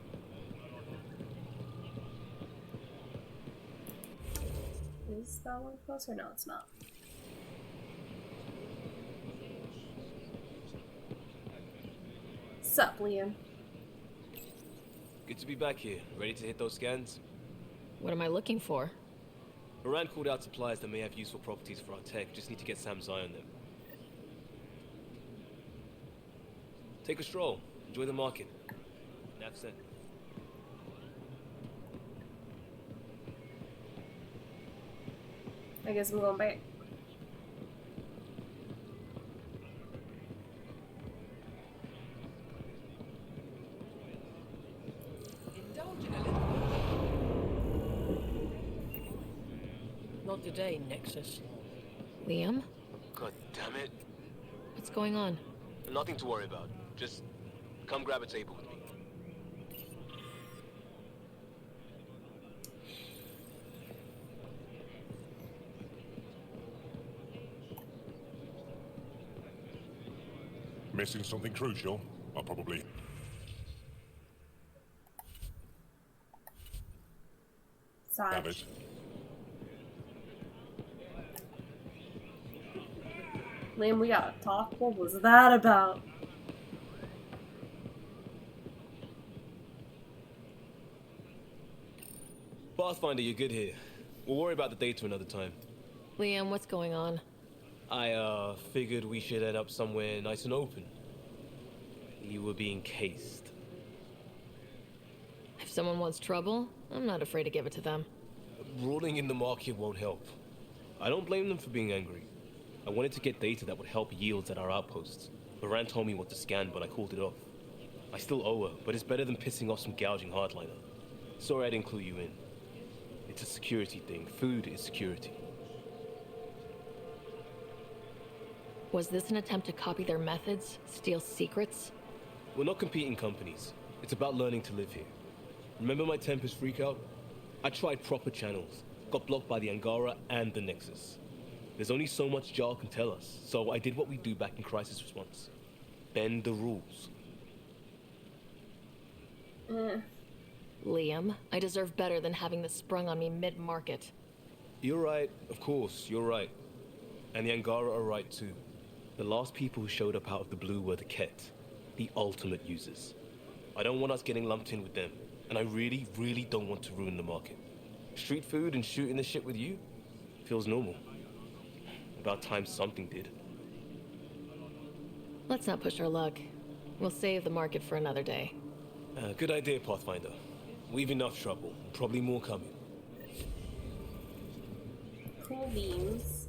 Is that one closer? No, it's not. Sup, Liam?
Good to be back here. Ready to hit those scans?
What am I looking for?
Moran called out supplies that may have useful properties for our tech. Just need to get Sam's eye on them. Take a stroll. Enjoy the market. That's it.
I guess I'm going back.
Not today, Nexus.
Liam?
God damn it.
What's going on?
Nothing to worry about. Just come grab a table with me.
Missing something crucial? I'll probably... Have it.
Liam, we gotta talk. What was that about?
Pathfinder, you're good here. We'll worry about the data another time.
Liam, what's going on?
I, figured we should end up somewhere nice and open. You were being cased.
If someone wants trouble, I'm not afraid to give it to them.
Ruling in the market won't help. I don't blame them for being angry. I wanted to get data that would help yields at our outposts. Moran told me what to scan, but I called it off. I still owe her, but it's better than pissing off some gouging hardliner. Sorry I didn't clue you in. It's a security thing. Food is security.
Was this an attempt to copy their methods? Steal secrets?
We're not competing companies. It's about learning to live here. Remember my Tempest freakout? I tried proper channels. Got blocked by the Angara and the Nexus. There's only so much Jarl can tell us, so I did what we do back in crisis response. Bend the rules.
Liam, I deserve better than having this sprung on me mid-market.
You're right, of course, you're right. And the Angara are right too. The last people who showed up out of the blue were the Ket, the ultimate users. I don't want us getting lumped in with them, and I really, really don't want to ruin the market. Street food and shooting the shit with you feels normal. About time something did.
Let's not push our luck. We'll save the market for another day.
Good idea, Pathfinder. We've enough trouble. Probably more coming.
Cool beans.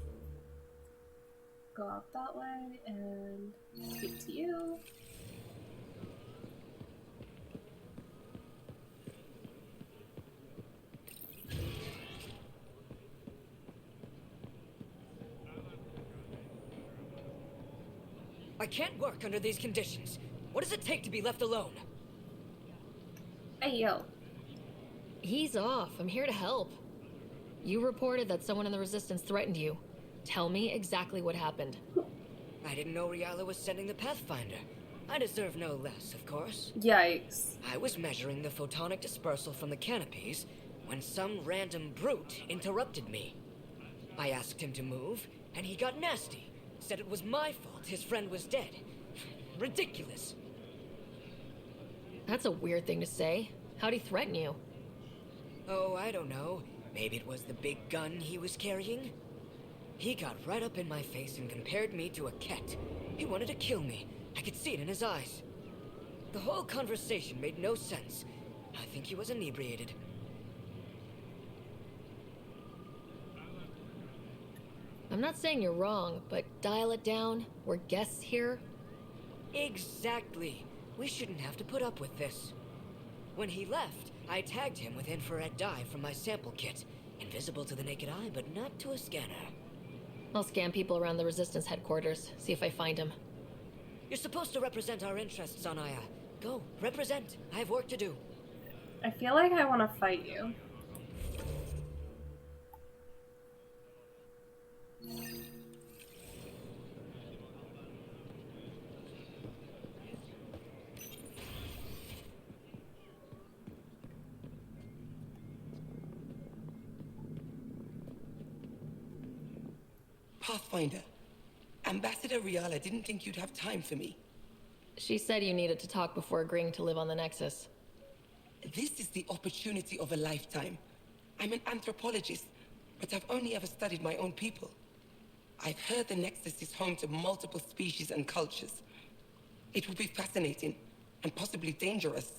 Go out that way and speak to you.
I can't work under these conditions. What does it take to be left alone?
Hey, yo.
He's off. I'm here to help. You reported that someone in the Resistance threatened you. Tell me exactly what happened.
I didn't know Riala was sending the Pathfinder. I deserve no less, of course.
Yikes.
I was measuring the photonic dispersal from the canopies when some random brute interrupted me. I asked him to move, and he got nasty. Said it was my fault his friend was dead. Ridiculous.
That's a weird thing to say. How'd he threaten you?
Oh, I don't know. Maybe it was the big gun he was carrying? He got right up in my face and compared me to a cat. He wanted to kill me. I could see it in his eyes. The whole conversation made no sense. I think he was inebriated.
I'm not saying you're wrong, but dial it down. We're guests here.
Exactly. We shouldn't have to put up with this. When he left, I tagged him with infrared dye from my sample kit. Invisible to the naked eye, but not to a scanner.
I'll scan people around the Resistance headquarters, see if I find him.
You're supposed to represent our interests on Aya. Go, represent. I have work to do.
I feel like I want to fight you.
Pathfinder, Ambassador Riala didn't think you'd have time for me.
She said you needed to talk before agreeing to live on the Nexus.
This is the opportunity of a lifetime. I'm an anthropologist, but I've only ever studied my own people. I've heard the Nexus is home to multiple species and cultures. It will be fascinating and possibly dangerous.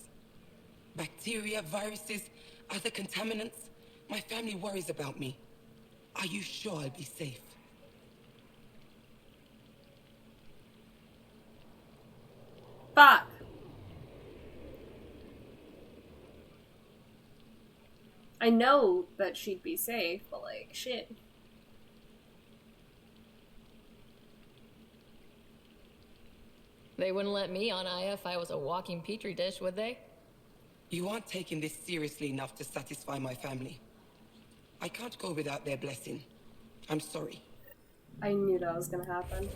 Bacteria, viruses, other contaminants. My family worries about me. Are you sure I'll be safe?
Fuck. I know that she'd be safe, but like, shit.
They wouldn't let me on Aya if I was a walking petri dish, would they?
You aren't taking this seriously enough to satisfy my family. I can't go without their blessing. I'm sorry.
I knew that was gonna happen.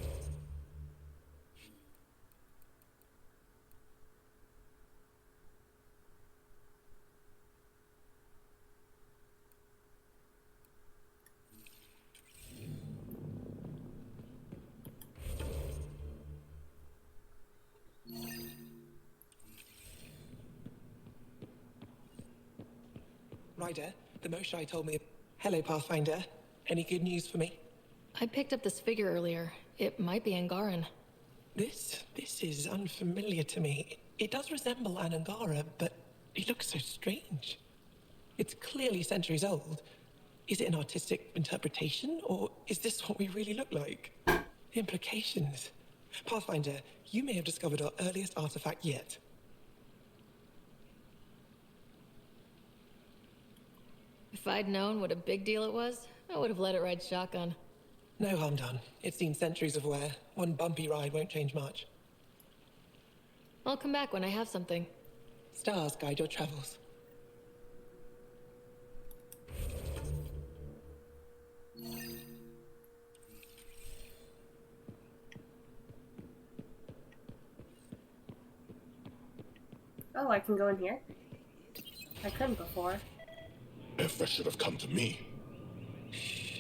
Ryder, the Moshai told me... Hello, Pathfinder. Any good news for me?
I picked up this figure earlier. It might be Angaran.
This is unfamiliar to me. It does resemble an Angara, but it looks so strange. It's clearly centuries old. Is it an artistic interpretation, or is this what we really look like? The implications. Pathfinder, you may have discovered our earliest artifact yet.
If I'd known what a big deal it was, I would have let it ride shotgun.
No harm done. It's seen centuries of wear. One bumpy ride won't change much.
I'll come back when I have something.
Stars guide your travels.
Oh, I can go in here? I couldn't before.
If that should have come to me.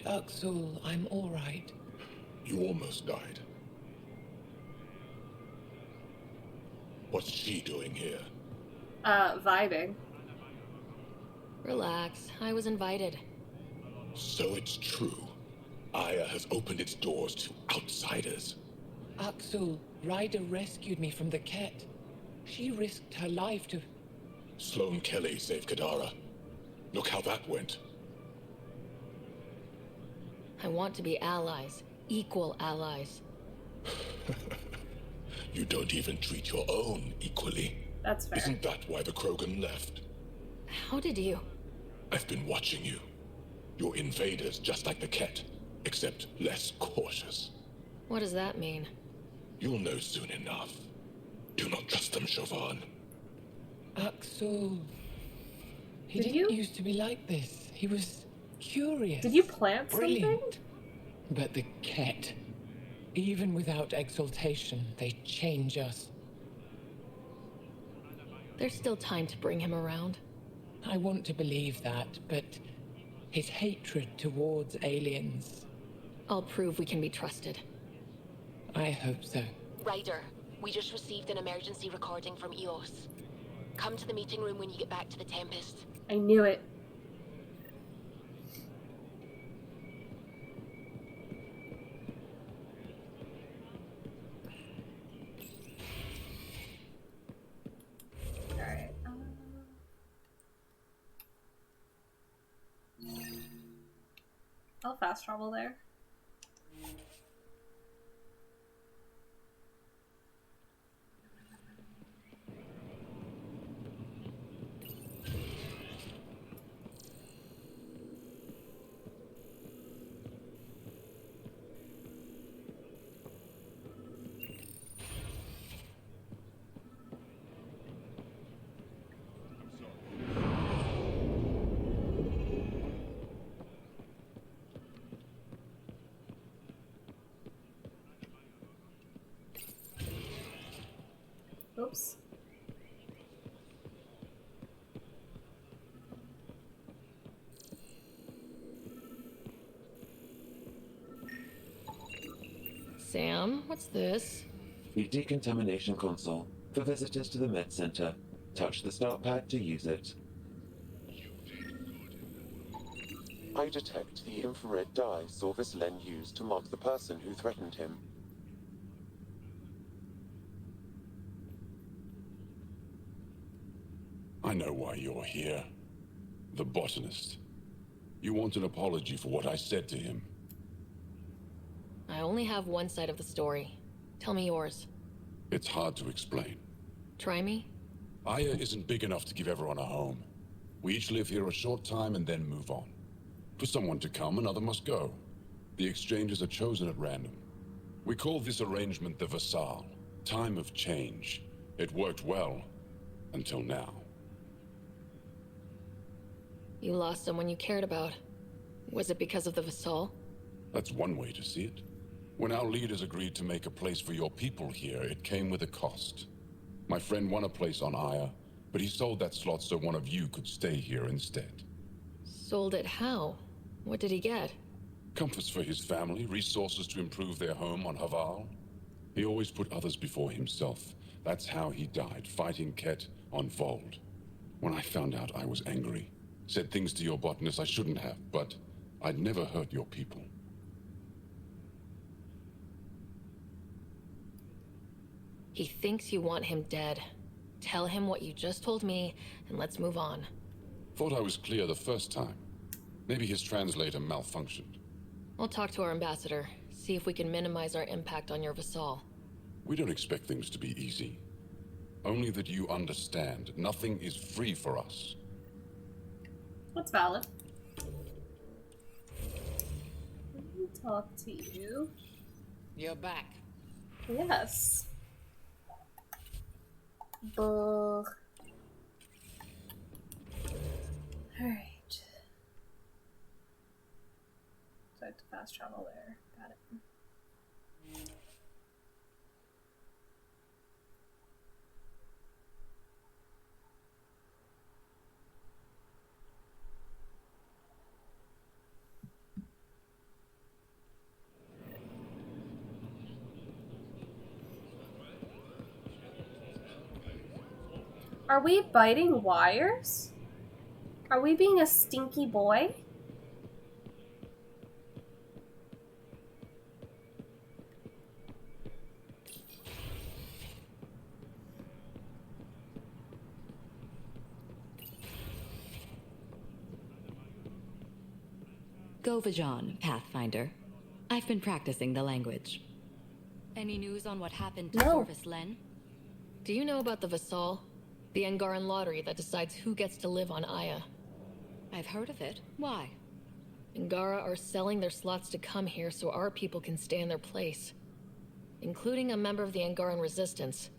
Uxul, I'm all right.
You almost died. What's she doing here?
Vibing.
Relax, I was invited.
So it's true. Aya has opened its doors to outsiders.
Uxul, Ryder rescued me from the Ket. She risked her life to...
Sloane Kelly saved Kadara. Look how that went.
I want to be allies. Equal allies.
You don't even treat your own equally.
That's fair.
Isn't that why the Krogan left?
How did you?
I've been watching you. You're invaders just like the Ket, except less cautious.
What does that mean?
You'll know soon enough. Do not trust them, Chauvin.
Uxul. He didn't used to be like this. He was curious.
Did you plant
brilliant.
something?
But the Ket, even without exaltation, they change us.
There's still time to bring him around.
I want to believe that, but his hatred towards aliens...
I'll prove we can be trusted.
I hope so.
Ryder, we just received an emergency recording from EOS. Come to the meeting room when you get back to the Tempest.
I knew it. Alright. I'll fast travel there. Oops.
Sam, what's this?
The decontamination console for visitors to the med center. Touch the start pad to use it. I detect the infrared dye Sorvis Len used to mark the person who threatened him.
I know why you're here. The botanist. You want an apology for what I said to him.
I only have one side of the story. Tell me yours.
It's hard to explain.
Try me?
Aya isn't big enough to give everyone a home. We each live here a short time and then move on. For someone to come, another must go. The exchanges are chosen at random. We call this arrangement the Vassal. Time of change. It worked well. Until now.
You lost someone you cared about. Was it because of the Vassal?
That's one way to see it. When our leaders agreed to make a place for your people here, it came with a cost. My friend won a place on Aya, but he sold that slot so one of you could stay here instead.
Sold it how? What did he get?
Comforts for his family, resources to improve their home on Haval. He always put others before himself. That's how he died, fighting Ket on Vold. When I found out, I was angry. Said things to your botanist I shouldn't have, but I'd never hurt your people.
He thinks you want him dead. Tell him what you just told me, and let's move on.
Thought I was clear the first time. Maybe his translator malfunctioned.
I'll talk to our ambassador, see if we can minimize our impact on your Vassal.
We don't expect things to be easy. Only that you understand, nothing is free for us.
That's valid. Let me talk to you.
You're back.
Yes. Ugh. Alright. So I have to fast travel there. Got it. Are we biting wires? Are we being a stinky boy?
Go Vajon, Pathfinder. I've been practicing the language.
Any news on what happened to
No.
Corvus Len?
Do you know about the Vassal? The Angaran Lottery that decides who gets to live on Aya?
I've heard of it. Why?
Angara are selling their slots to come here so our people can stay in their place. Including a member of the Angaran Resistance.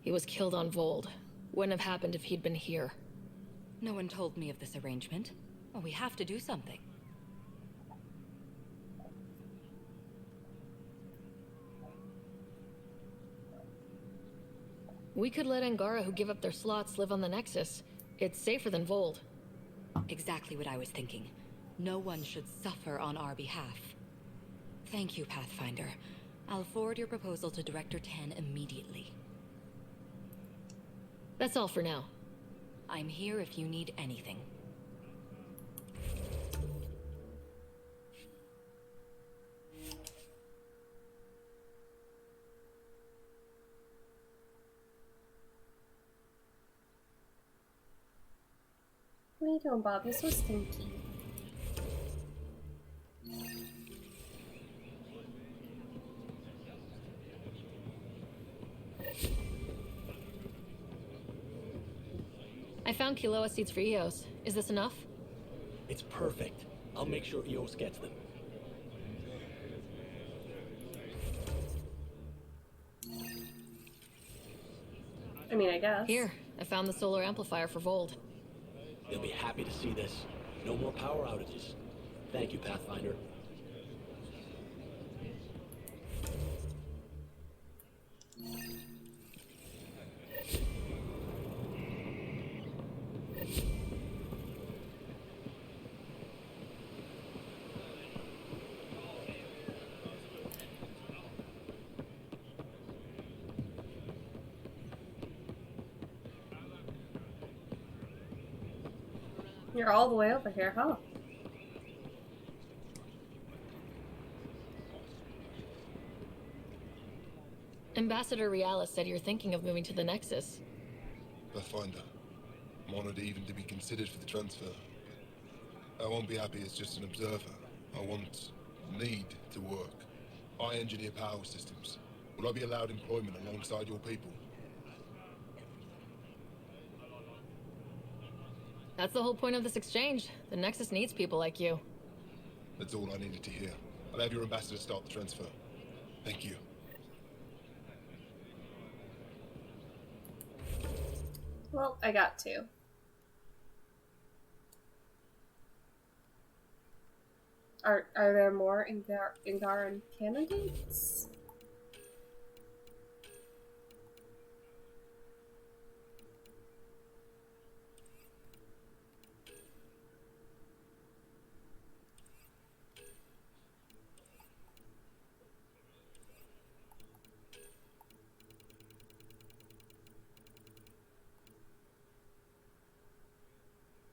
He was killed on Vold. Wouldn't have happened if he'd been here.
No one told me of this arrangement. Well, we have to do something.
We could let Angara who give up their slots live on the Nexus. It's safer than Vold.
Exactly what I was thinking. No one should suffer on our behalf. Thank you, Pathfinder. I'll forward your proposal to Director 10 immediately.
That's all for now.
I'm here if you need anything.
What are you doing, Bob? You're so stinky.
I found Kiloa seeds for Eos. Is this enough?
It's perfect. I'll make sure Eos gets them.
I mean, I guess.
Here, I found the solar amplifier for Vold.
They'll be happy to see this. No more power outages. Thank you, Pathfinder.
You're all the way over here, huh?
Ambassador Realis said you're thinking of moving to the Nexus.
Pathfinder. I'm honored even to be considered for the transfer. I won't be happy as just an observer. I need to work. I engineer power systems. Will I be allowed employment alongside your people?
That's the whole point of this exchange. The Nexus needs people like you.
That's all I needed to hear. I'll have your ambassador start the transfer. Thank you.
Well, I got to. Are there more Angaran candidates?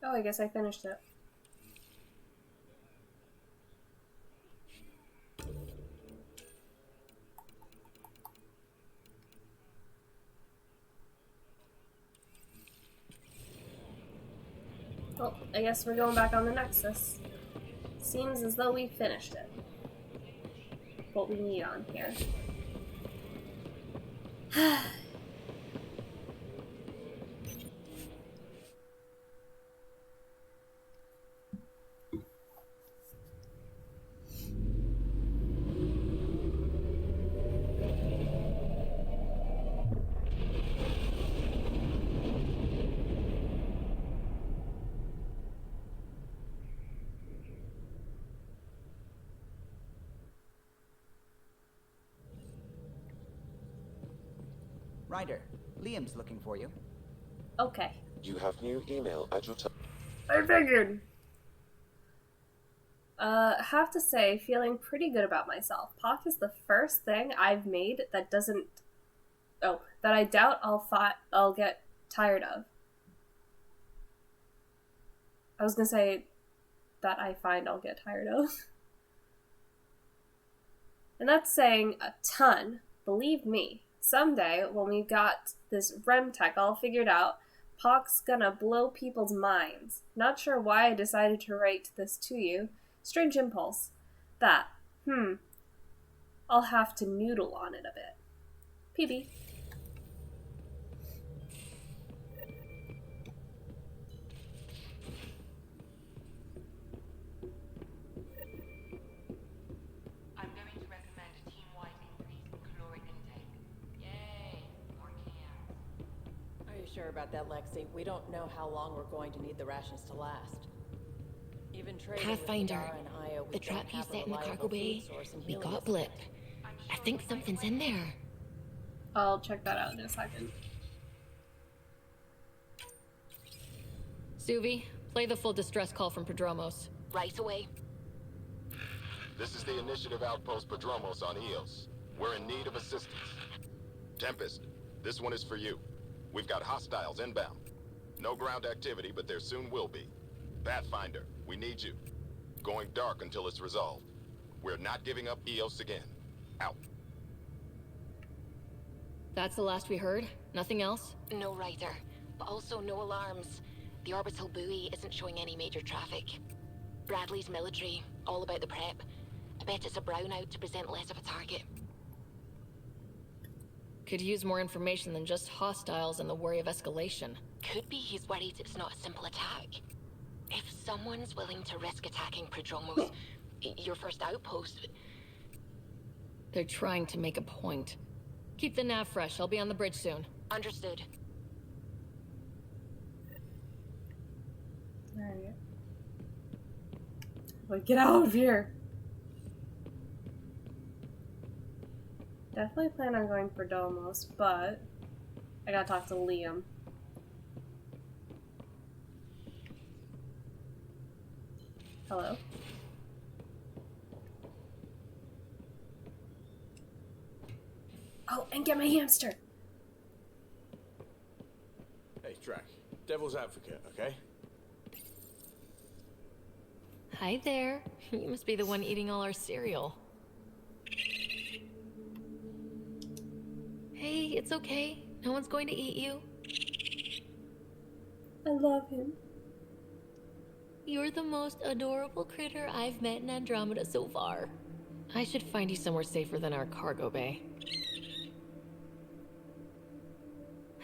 Oh, I guess I finished it. Well, I guess we're going back on the Nexus. Seems as though we finished it. What we need on here.
Ryder, Liam's looking for you.
Okay.
You have new email at your time.
I figured. Have to say, feeling pretty good about myself. Pock is the first thing I've made that doesn't... Oh, that I doubt I'll get tired of. I was gonna say that I find I'll get tired of. And that's saying a ton. Believe me, someday when we've got this REM tech all figured out, Pock's gonna blow people's minds. Not sure why I decided to write this to you. Strange impulse. That. I'll have to noodle on it a bit. PB.
I'm going to recommend a team-wide increase in caloric intake. Yay! More cans.
Are you sure about that, Lexi? We don't know how long we're going to need the rations to last. Even trading with
Pathfinder,
Kadara and Io, we
the
don't
trap you
have a
set in the
reliable
cargo bay,
food source in
we
Helios
got blip. I think something's in there.
I'll check that out in a second.
Suvi, play the full distress call from Prodromos.
Right away.
This is the Initiative Outpost Prodromos on Eos. We're in need of assistance. Tempest, this one is for you. We've got hostiles inbound. No ground activity, but there soon will be. Pathfinder, we need you. Going dark until it's resolved. We're not giving up Eos again. Out.
That's the last we heard? Nothing else?
No Ryder, but also no alarms. The orbital buoy isn't showing any major traffic. Bradley's military, all about the prep. I bet it's a brownout to present less of a target.
Could use more information than just hostiles and the worry of escalation.
Could be he's worried it's not a simple attack. If someone's willing to risk attacking Prodromos, your first outpost...
They're trying to make a point. Keep the nav fresh. I'll be on the bridge soon.
Understood.
Alright. Well, get out of here! Definitely plan on going for Domos, but I gotta talk to Liam. Hello? Oh, and get my hamster!
Hey, Drac. Devil's advocate, okay?
Hi there. You must be the one eating all our cereal. Hey, it's okay. No one's going to eat you.
I love him.
You're the most adorable critter I've met in Andromeda so far. I should find you somewhere safer than our cargo bay.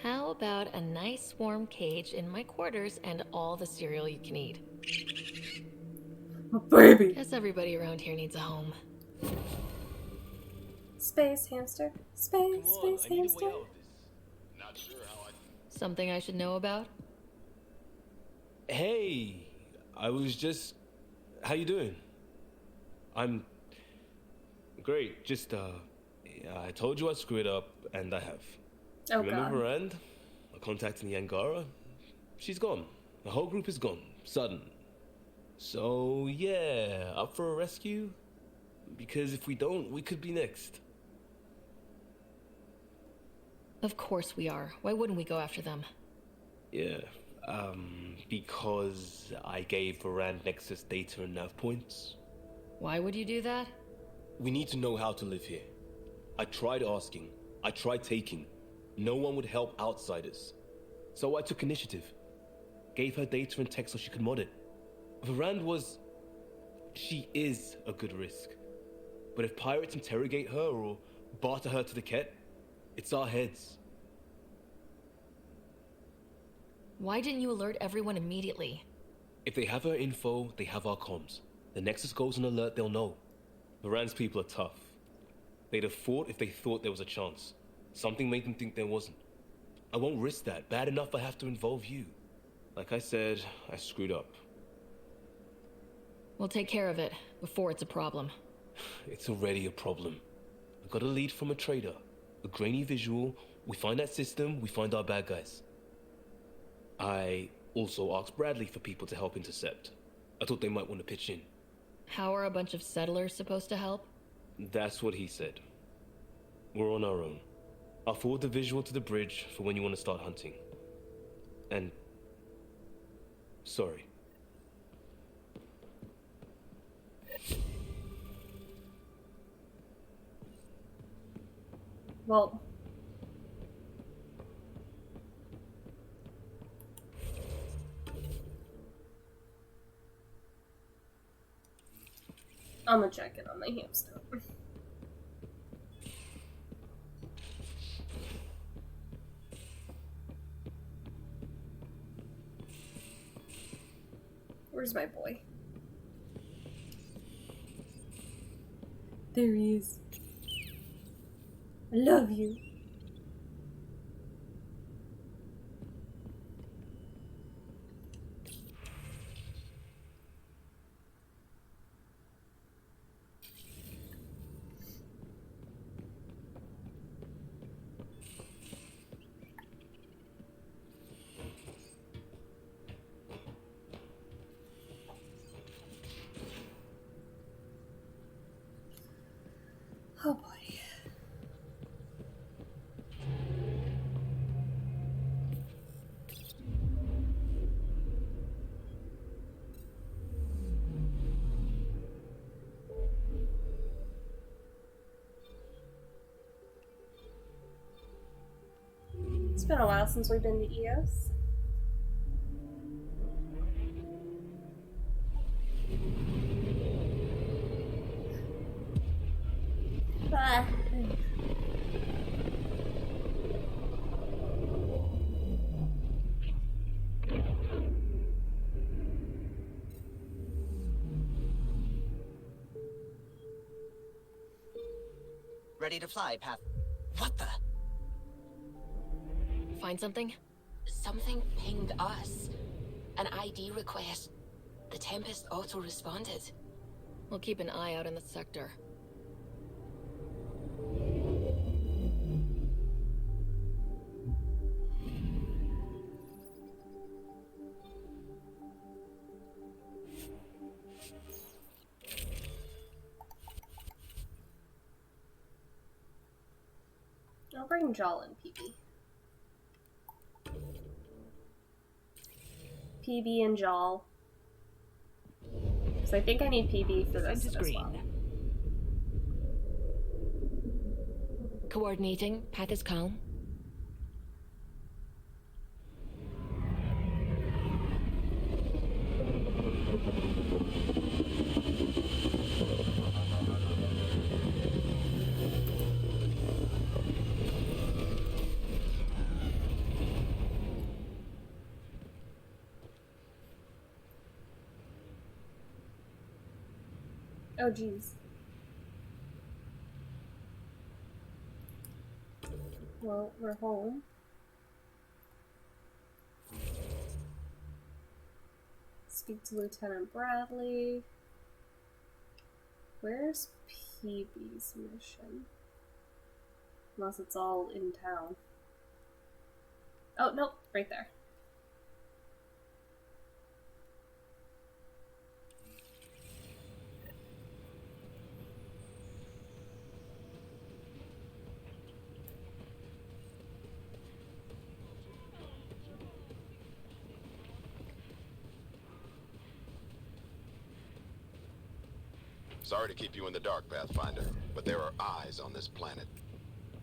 How about a nice warm cage in my quarters and all the cereal you can eat?
My baby!
Guess everybody around here needs a home.
Space hamster. Space hamster.
Not sure how I...
Something I should know about?
Hey, I was just... How you doing? I'm... Great, just, I told you I'd screw it up, and I have.
Oh,
Remember
God.
Miranda? I contacted the Angara. She's gone. The whole group is gone. Sudden. So, yeah, up for a rescue? Because if we don't, we could be next.
Of course we are. Why wouldn't we go after them?
Yeah, because I gave Varand Nexus data and nav points.
Why would you do that?
We need to know how to live here. I tried asking. I tried taking. No one would help outsiders. So I took initiative. Gave her data and tech so she could mod it. Varand was... She is a good risk. But if pirates interrogate her or barter her to the Ket, it's our heads.
Why didn't you alert everyone immediately?
If they have her info, they have our comms. The Nexus goes on alert, they'll know. Varand's people are tough. They'd have fought if they thought there was a chance. Something made them think there wasn't. I won't risk that. Bad enough I have to involve you. Like I said, I screwed up.
We'll take care of it before it's a problem.
It's already a problem. I got a lead from a trader. A grainy visual. We find that system, we find our bad guys. I also asked Bradley for people to help intercept. I thought they might want to pitch in.
How are a bunch of settlers supposed to help?
That's what he said. We're on our own. I'll forward the visual to the bridge for when you want to start hunting. And... sorry.
Well... I'm gonna check in on my hamster. Where's my boy? There he is. I love you. Oh boy. It's been a while since we've been to EOS. Ah.
Ready to fly, Path. What the?
Find something? Something pinged us. An ID request. The Tempest auto-responded.
We'll keep an eye out in the sector.
I'll bring Jal and PB. PB and Jal. So I think I need PB for this as well.
Coordinating. Path is calm.
Oh jeez. Well, we're home. Speak to Lieutenant Bradley. Where's PB's mission? Unless it's all in town. Oh, nope, right there.
Sorry to keep you in the dark, Pathfinder, but there are eyes on this planet.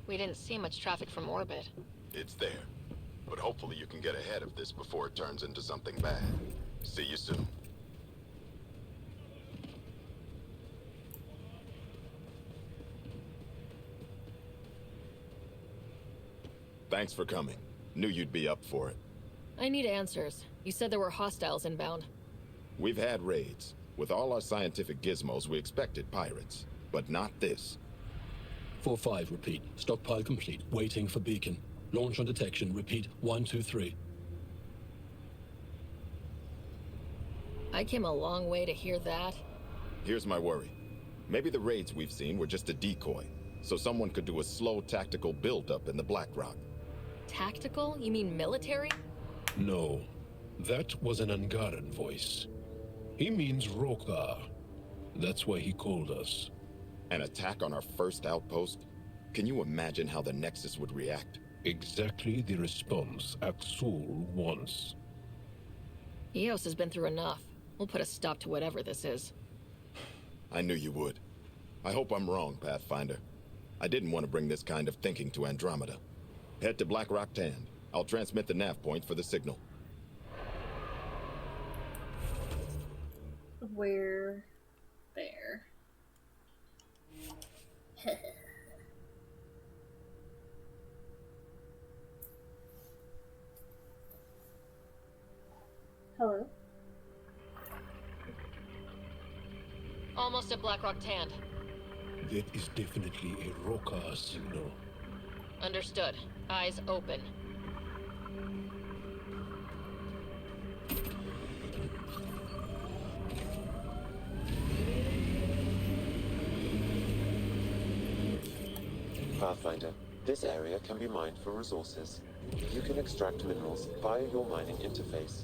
We didn't see much traffic from orbit.
It's there. But hopefully you can get ahead of this before it turns into something bad. See you soon. Thanks for coming. Knew you'd be up for it.
I need answers. You said there were hostiles inbound.
We've had raids. With all our scientific gizmos, we expected pirates. But not this.
4-5, repeat. Stockpile complete. Waiting for beacon. Launch on detection. Repeat. 1, 2, 3.
I came a long way to hear that.
Here's my worry. Maybe the raids we've seen were just a decoy, so someone could do a slow tactical build-up in the Black Rock.
Tactical? You mean military?
No. That was an Angaran voice. He means Rokar. That's why he called us.
An attack on our first outpost? Can you imagine how the Nexus would react?
Exactly the response Axul wants.
Eos has been through enough. We'll put a stop to whatever this is.
I knew you would. I hope I'm wrong, Pathfinder. I didn't want to bring this kind of thinking to Andromeda. Head to Black Rock Tand. I'll transmit the nav point for the signal.
We're there. Hello?
Almost at Blackrock Tand.
That is definitely a Roka signal.
Understood. Eyes open.
Pathfinder, this area can be mined for resources. You can extract minerals via your mining interface.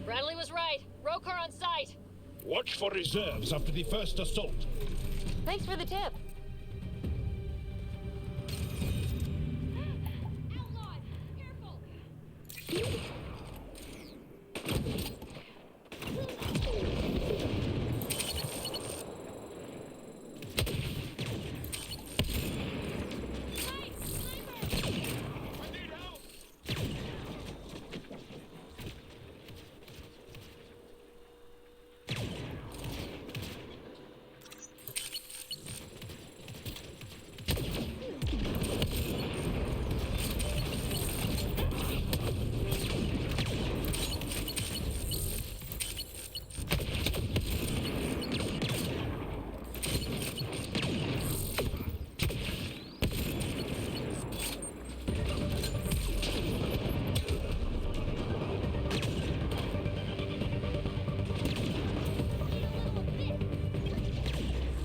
Bradley was right. Rokar on site.
Watch for reserves after the first assault.
Thanks for the tip.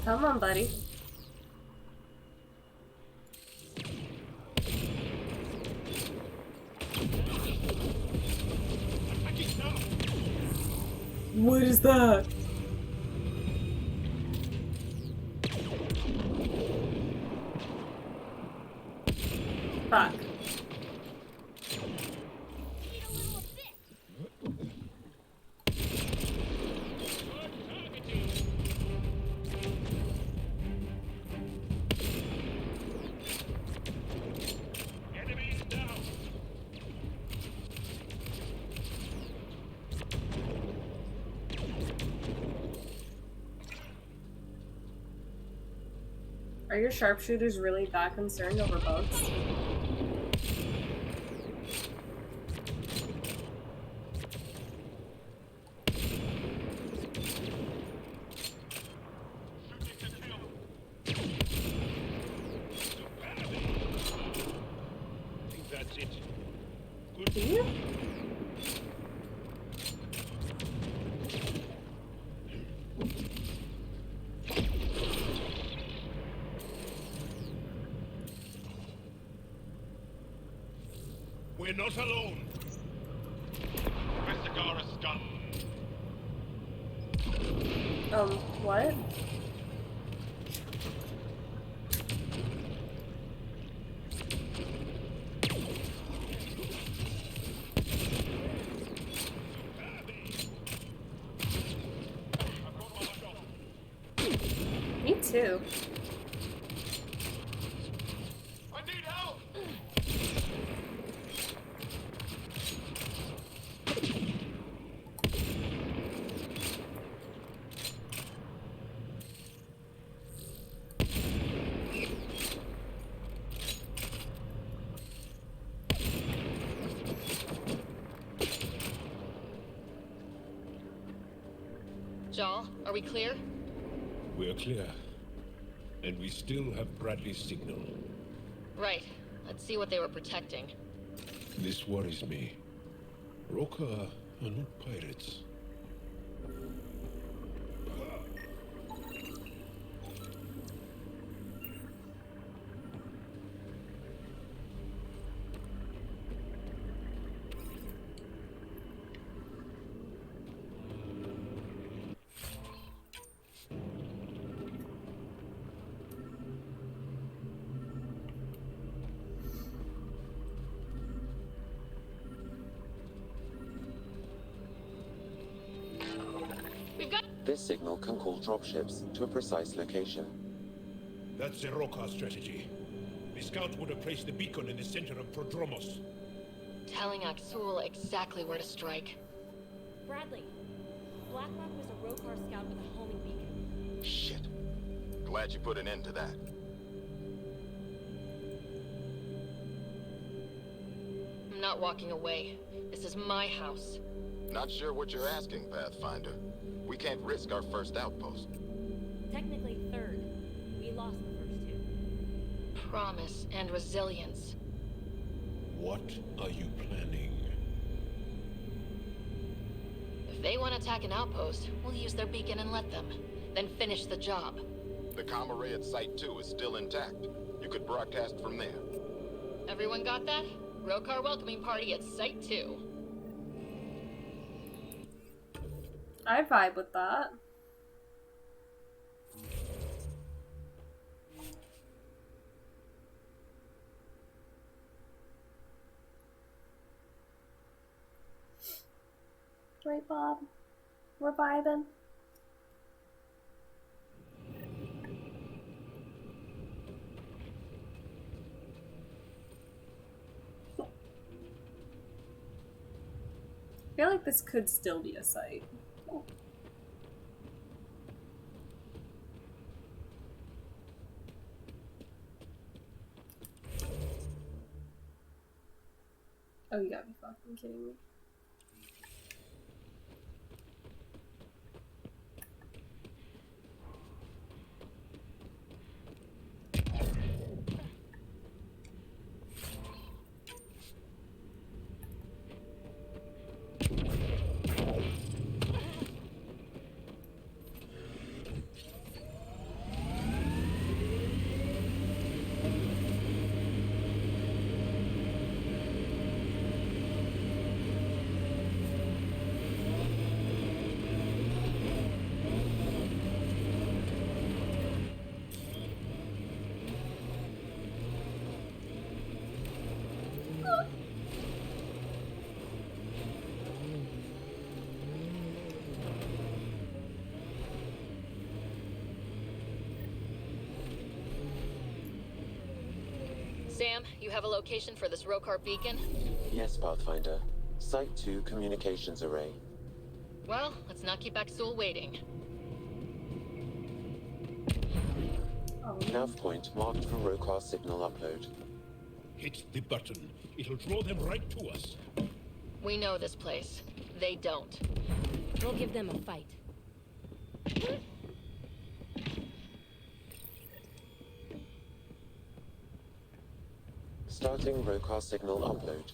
Come on, buddy. What is that? Fuck. Are your sharpshooters really that concerned over bugs?
That's it.
Do you?
We're not alone. Where's Sagara's gun?
What? Me too.
I need help!
Jal, are we clear?
We're clear. And we still have Bradley's signal.
Right. Let's see what they were protecting.
This worries me. Roka are not pirates.
got...
This signal can call dropships to a precise location.
That's a Roka strategy. The scout would have placed the beacon in the center of Prodromos.
Telling Axul exactly where to strike.
Bradley, Blackrock was a Rokar scout with a homing beacon.
Shit. Glad you put an end to that.
I'm not walking away. This is my house.
Not sure what you're asking, Pathfinder. We can't risk our first outpost.
Technically third. We lost the first two.
Promise and resilience.
What are you planning?
If they want to attack an outpost, we'll use their beacon and let them. Then finish the job.
The comm array at Site 2 is still intact. You could broadcast from there.
Everyone got that? Rokar welcoming party at Site 2.
I vibe with that. Right, Bob? We're vibing. I feel like this could still be a site. Oh, you gotta be fucking kidding me.
Sam, you have a location for this Rokar beacon?
Yes, Pathfinder. Site 2 communications array.
Well, let's not keep Axul waiting.
Nav point marked for Rokar signal upload.
Hit the button. It'll draw them right to us.
We know this place. They don't.
We'll give them a fight.
Starting Rokar signal upload.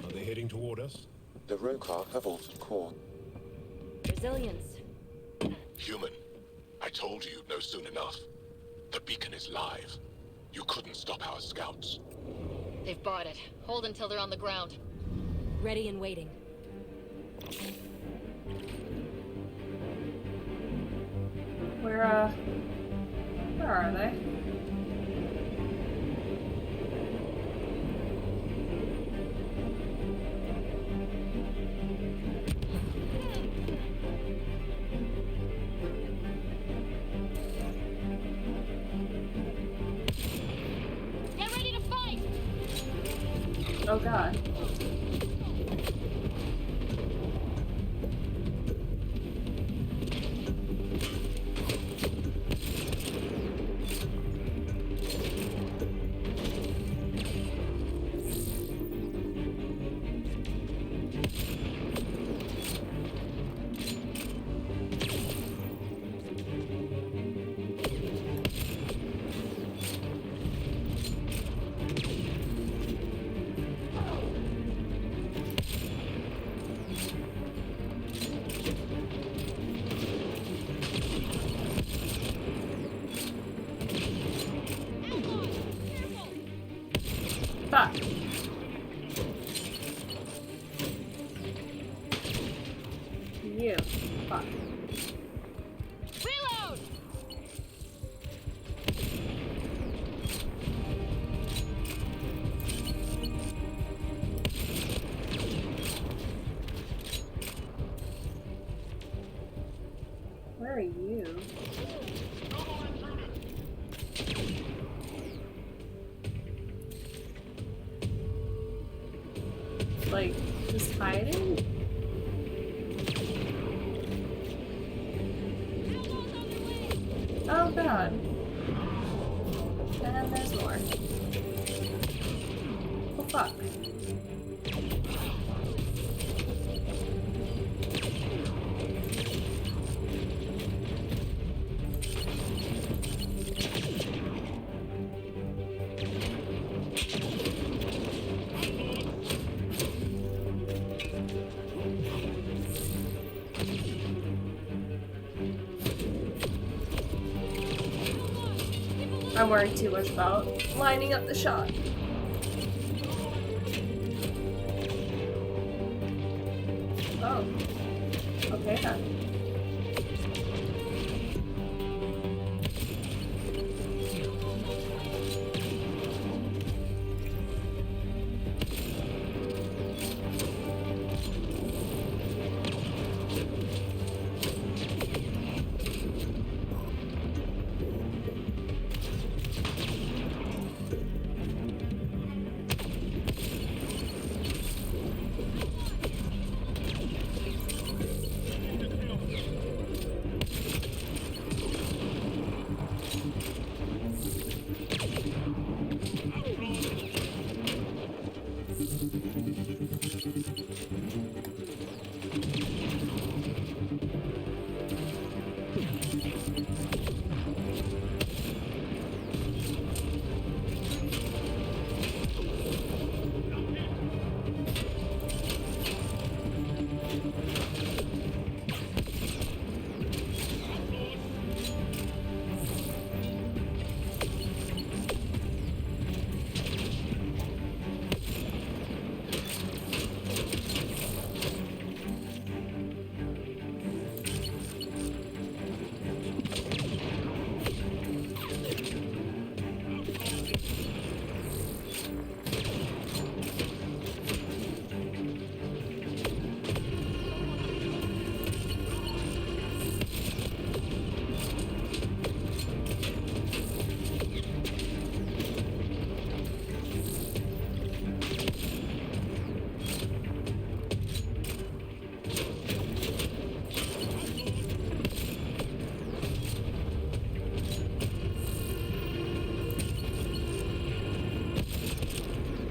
Are they heading toward us?
The Rokar have altered core.
Resilience.
Human, I told you you'd know soon enough. The beacon is live. You couldn't stop our scouts.
They've bought it. Hold until they're on the ground.
Ready and waiting.
Where are they?
Get ready to fight!
Oh god. Fuck. You. Fuck.
Reload!
Where are you? Like, just hiding? Oh god. And there's more. Oh fuck. I'm worrying too much about lining up the shot. Oh. Okay then.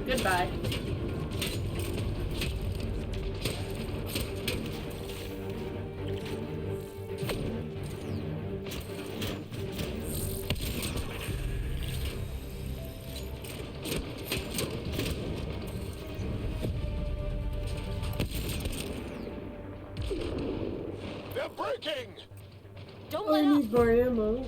Goodbye.
They're breaking!
Don't let up!
More ammo.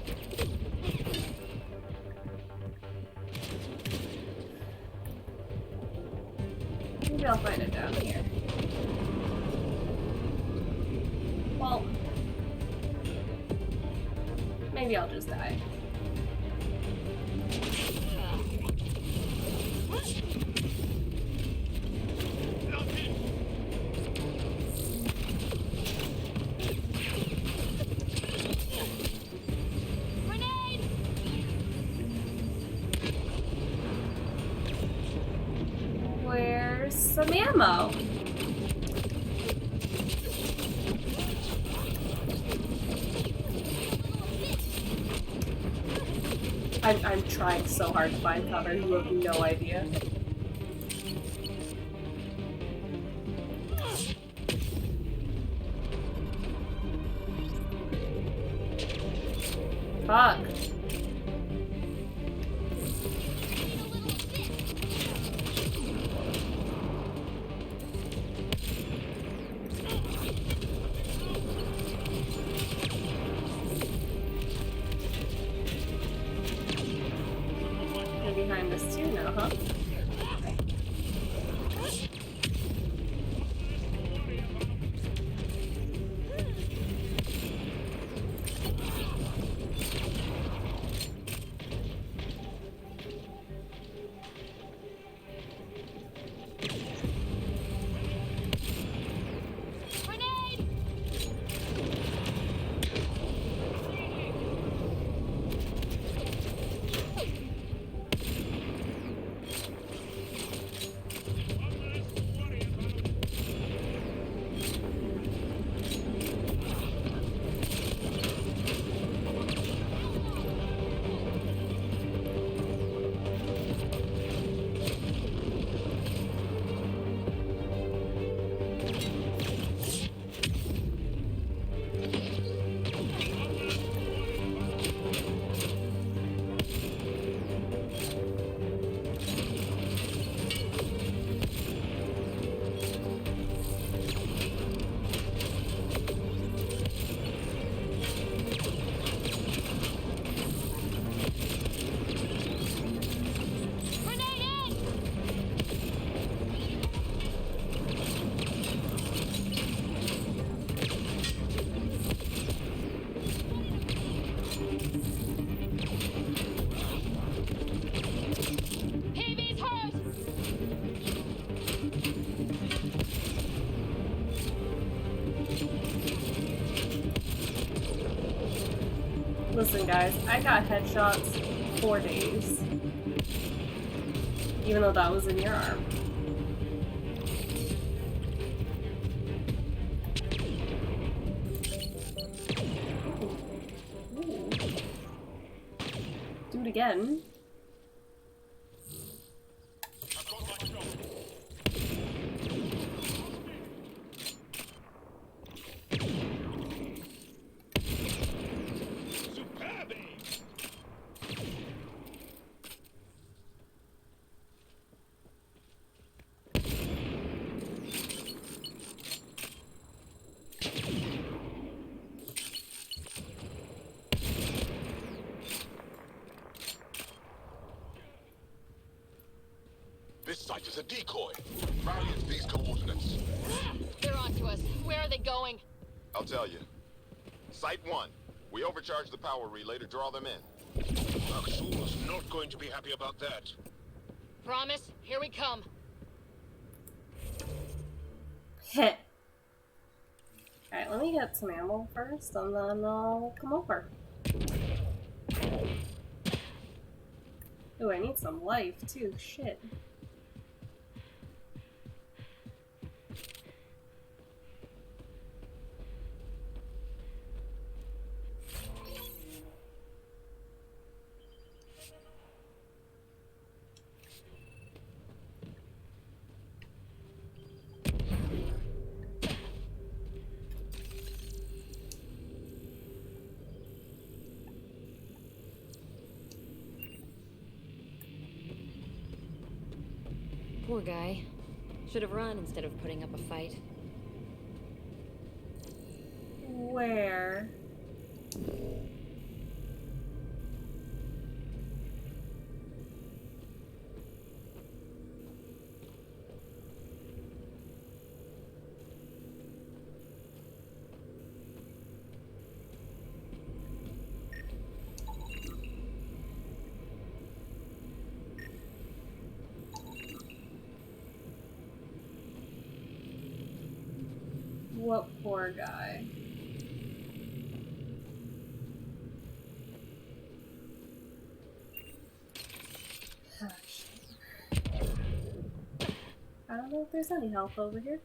Maybe I'll find it down here. Well, maybe I'll just die. Where's some ammo? I'm trying so hard to find cover. You have no idea. Fuck. They're behind us too now, huh? Listen, guys, I got headshots 4 days. Even though that was in your arm. Ooh. Do it again.
This site is a decoy. Valiant these coordinates.
They're onto us. Where are they going?
I'll tell you. Site 1. We overcharged the power relay to draw them in.
Maxula's not going to be happy about that.
Promise? Here we come.
Hit. Alright, let me get some ammo first, and then I'll come over. Ooh, I need some life, too. Shit.
Poor guy. Should have run instead of putting up a fight.
Where? What poor guy? I don't know if there's any health over here.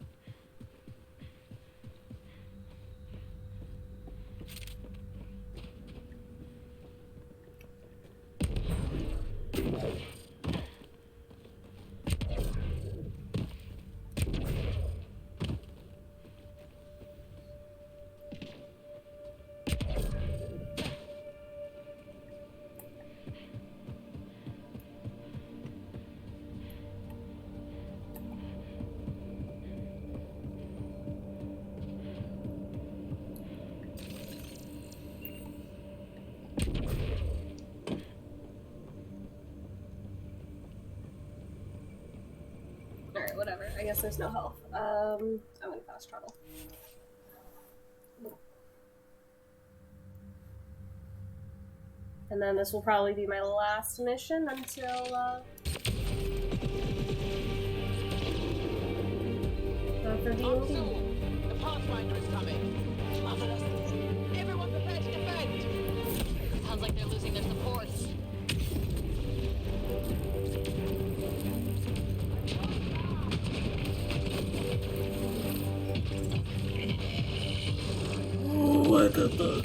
Alright, whatever. I guess there's no health. I'm gonna fast travel. And then this will probably be my last mission until, for D&D.
The Pathfinder is coming. Marvelous. Everyone prepare to defend. Sounds like they're losing their support.
What the fuck?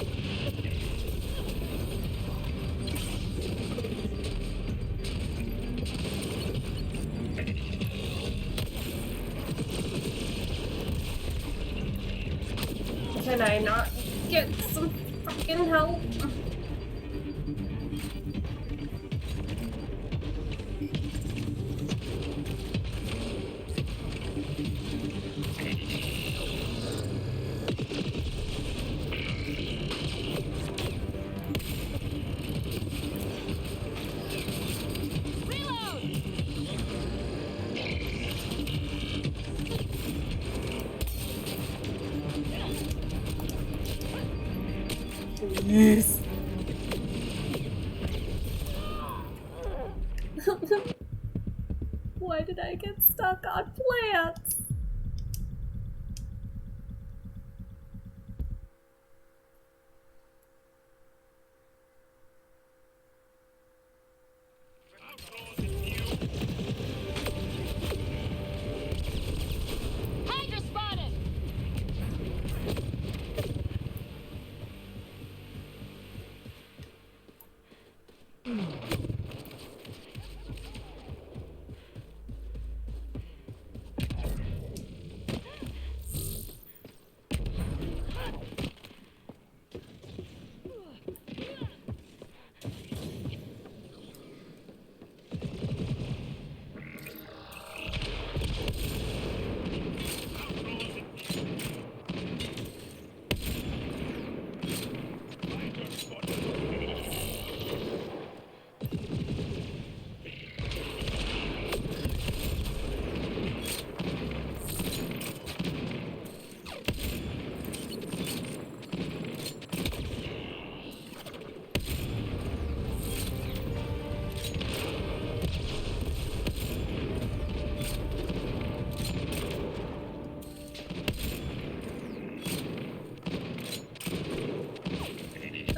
Can I not get some fucking help? Yes. Why did I get stuck on plants?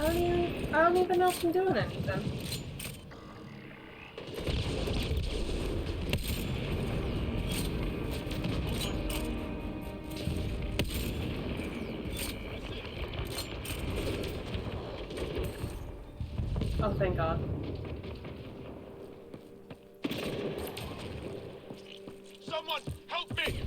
I don't even know if I'm doing anything. Oh, thank God.
Someone help me!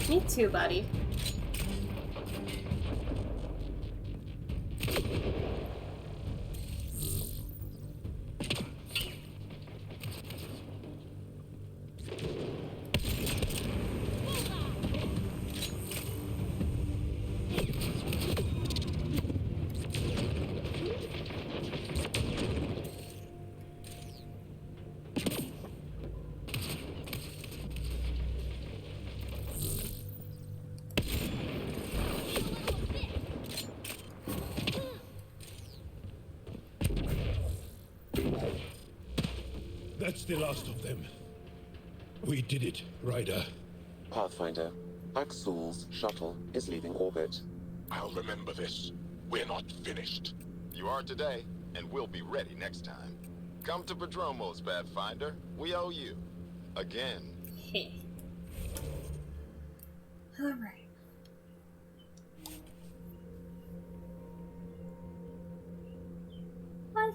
Me too, buddy.
That's the last of them. We did it, Ryder.
Pathfinder, Axel's shuttle is leaving orbit.
I'll remember this. We're not finished. You are today, and we'll be ready next time. Come to Prodromos, Pathfinder. We owe you. Again.
Hey. Alright. What?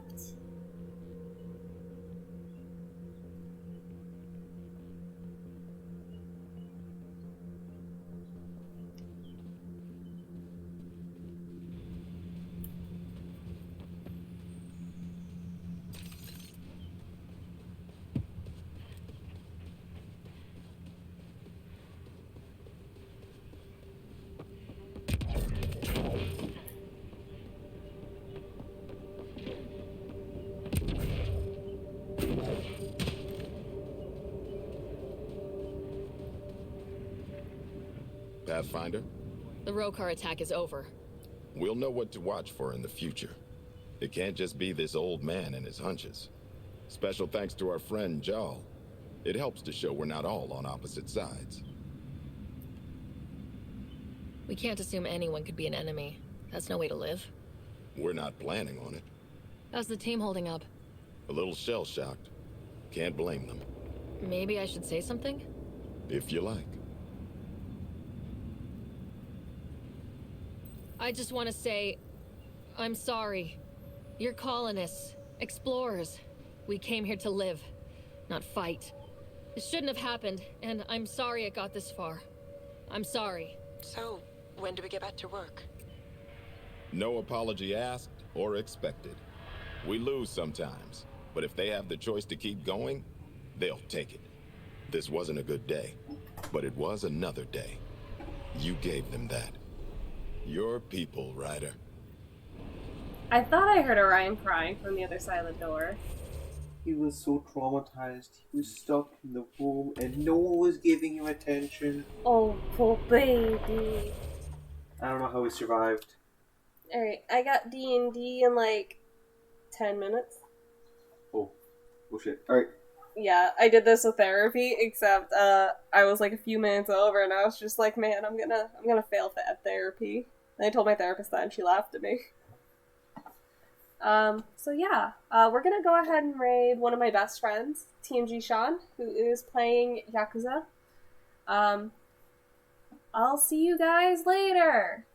Pathfinder?
The Rokar attack is over.
We'll know what to watch for in the future. It can't just be this old man and his hunches. Special thanks to our friend Jarl. It helps to show we're not all on opposite sides.
We can't assume anyone could be an enemy. That's no way to live.
We're not planning on it.
How's the team holding up?
A little shell-shocked. Can't blame them.
Maybe I should say something?
If you like.
I just want to say, I'm sorry. You're colonists, explorers. We came here to live, not fight. It shouldn't have happened, and I'm sorry it got this far. I'm sorry.
So, when do we get back to work?
No apology asked or expected. We lose sometimes, but if they have the choice to keep going, they'll take it. This wasn't a good day, but it was another day. You gave them that. Your people, Ryder.
I thought I heard Orion crying from the other side of the door.
He was so traumatized. He was stuck in the room and no one was giving him attention.
Oh, poor baby.
I don't know how he survived.
Alright, I got D&D in like 10 minutes.
Oh shit. Alright.
Yeah, I did this with therapy, except I was like a few minutes over and I was just like, man, I'm gonna fail at therapy. And I told my therapist that and she laughed at me. So yeah, we're gonna go ahead and raid one of my best friends, TMG Sean, who is playing Yakuza. I'll see you guys later!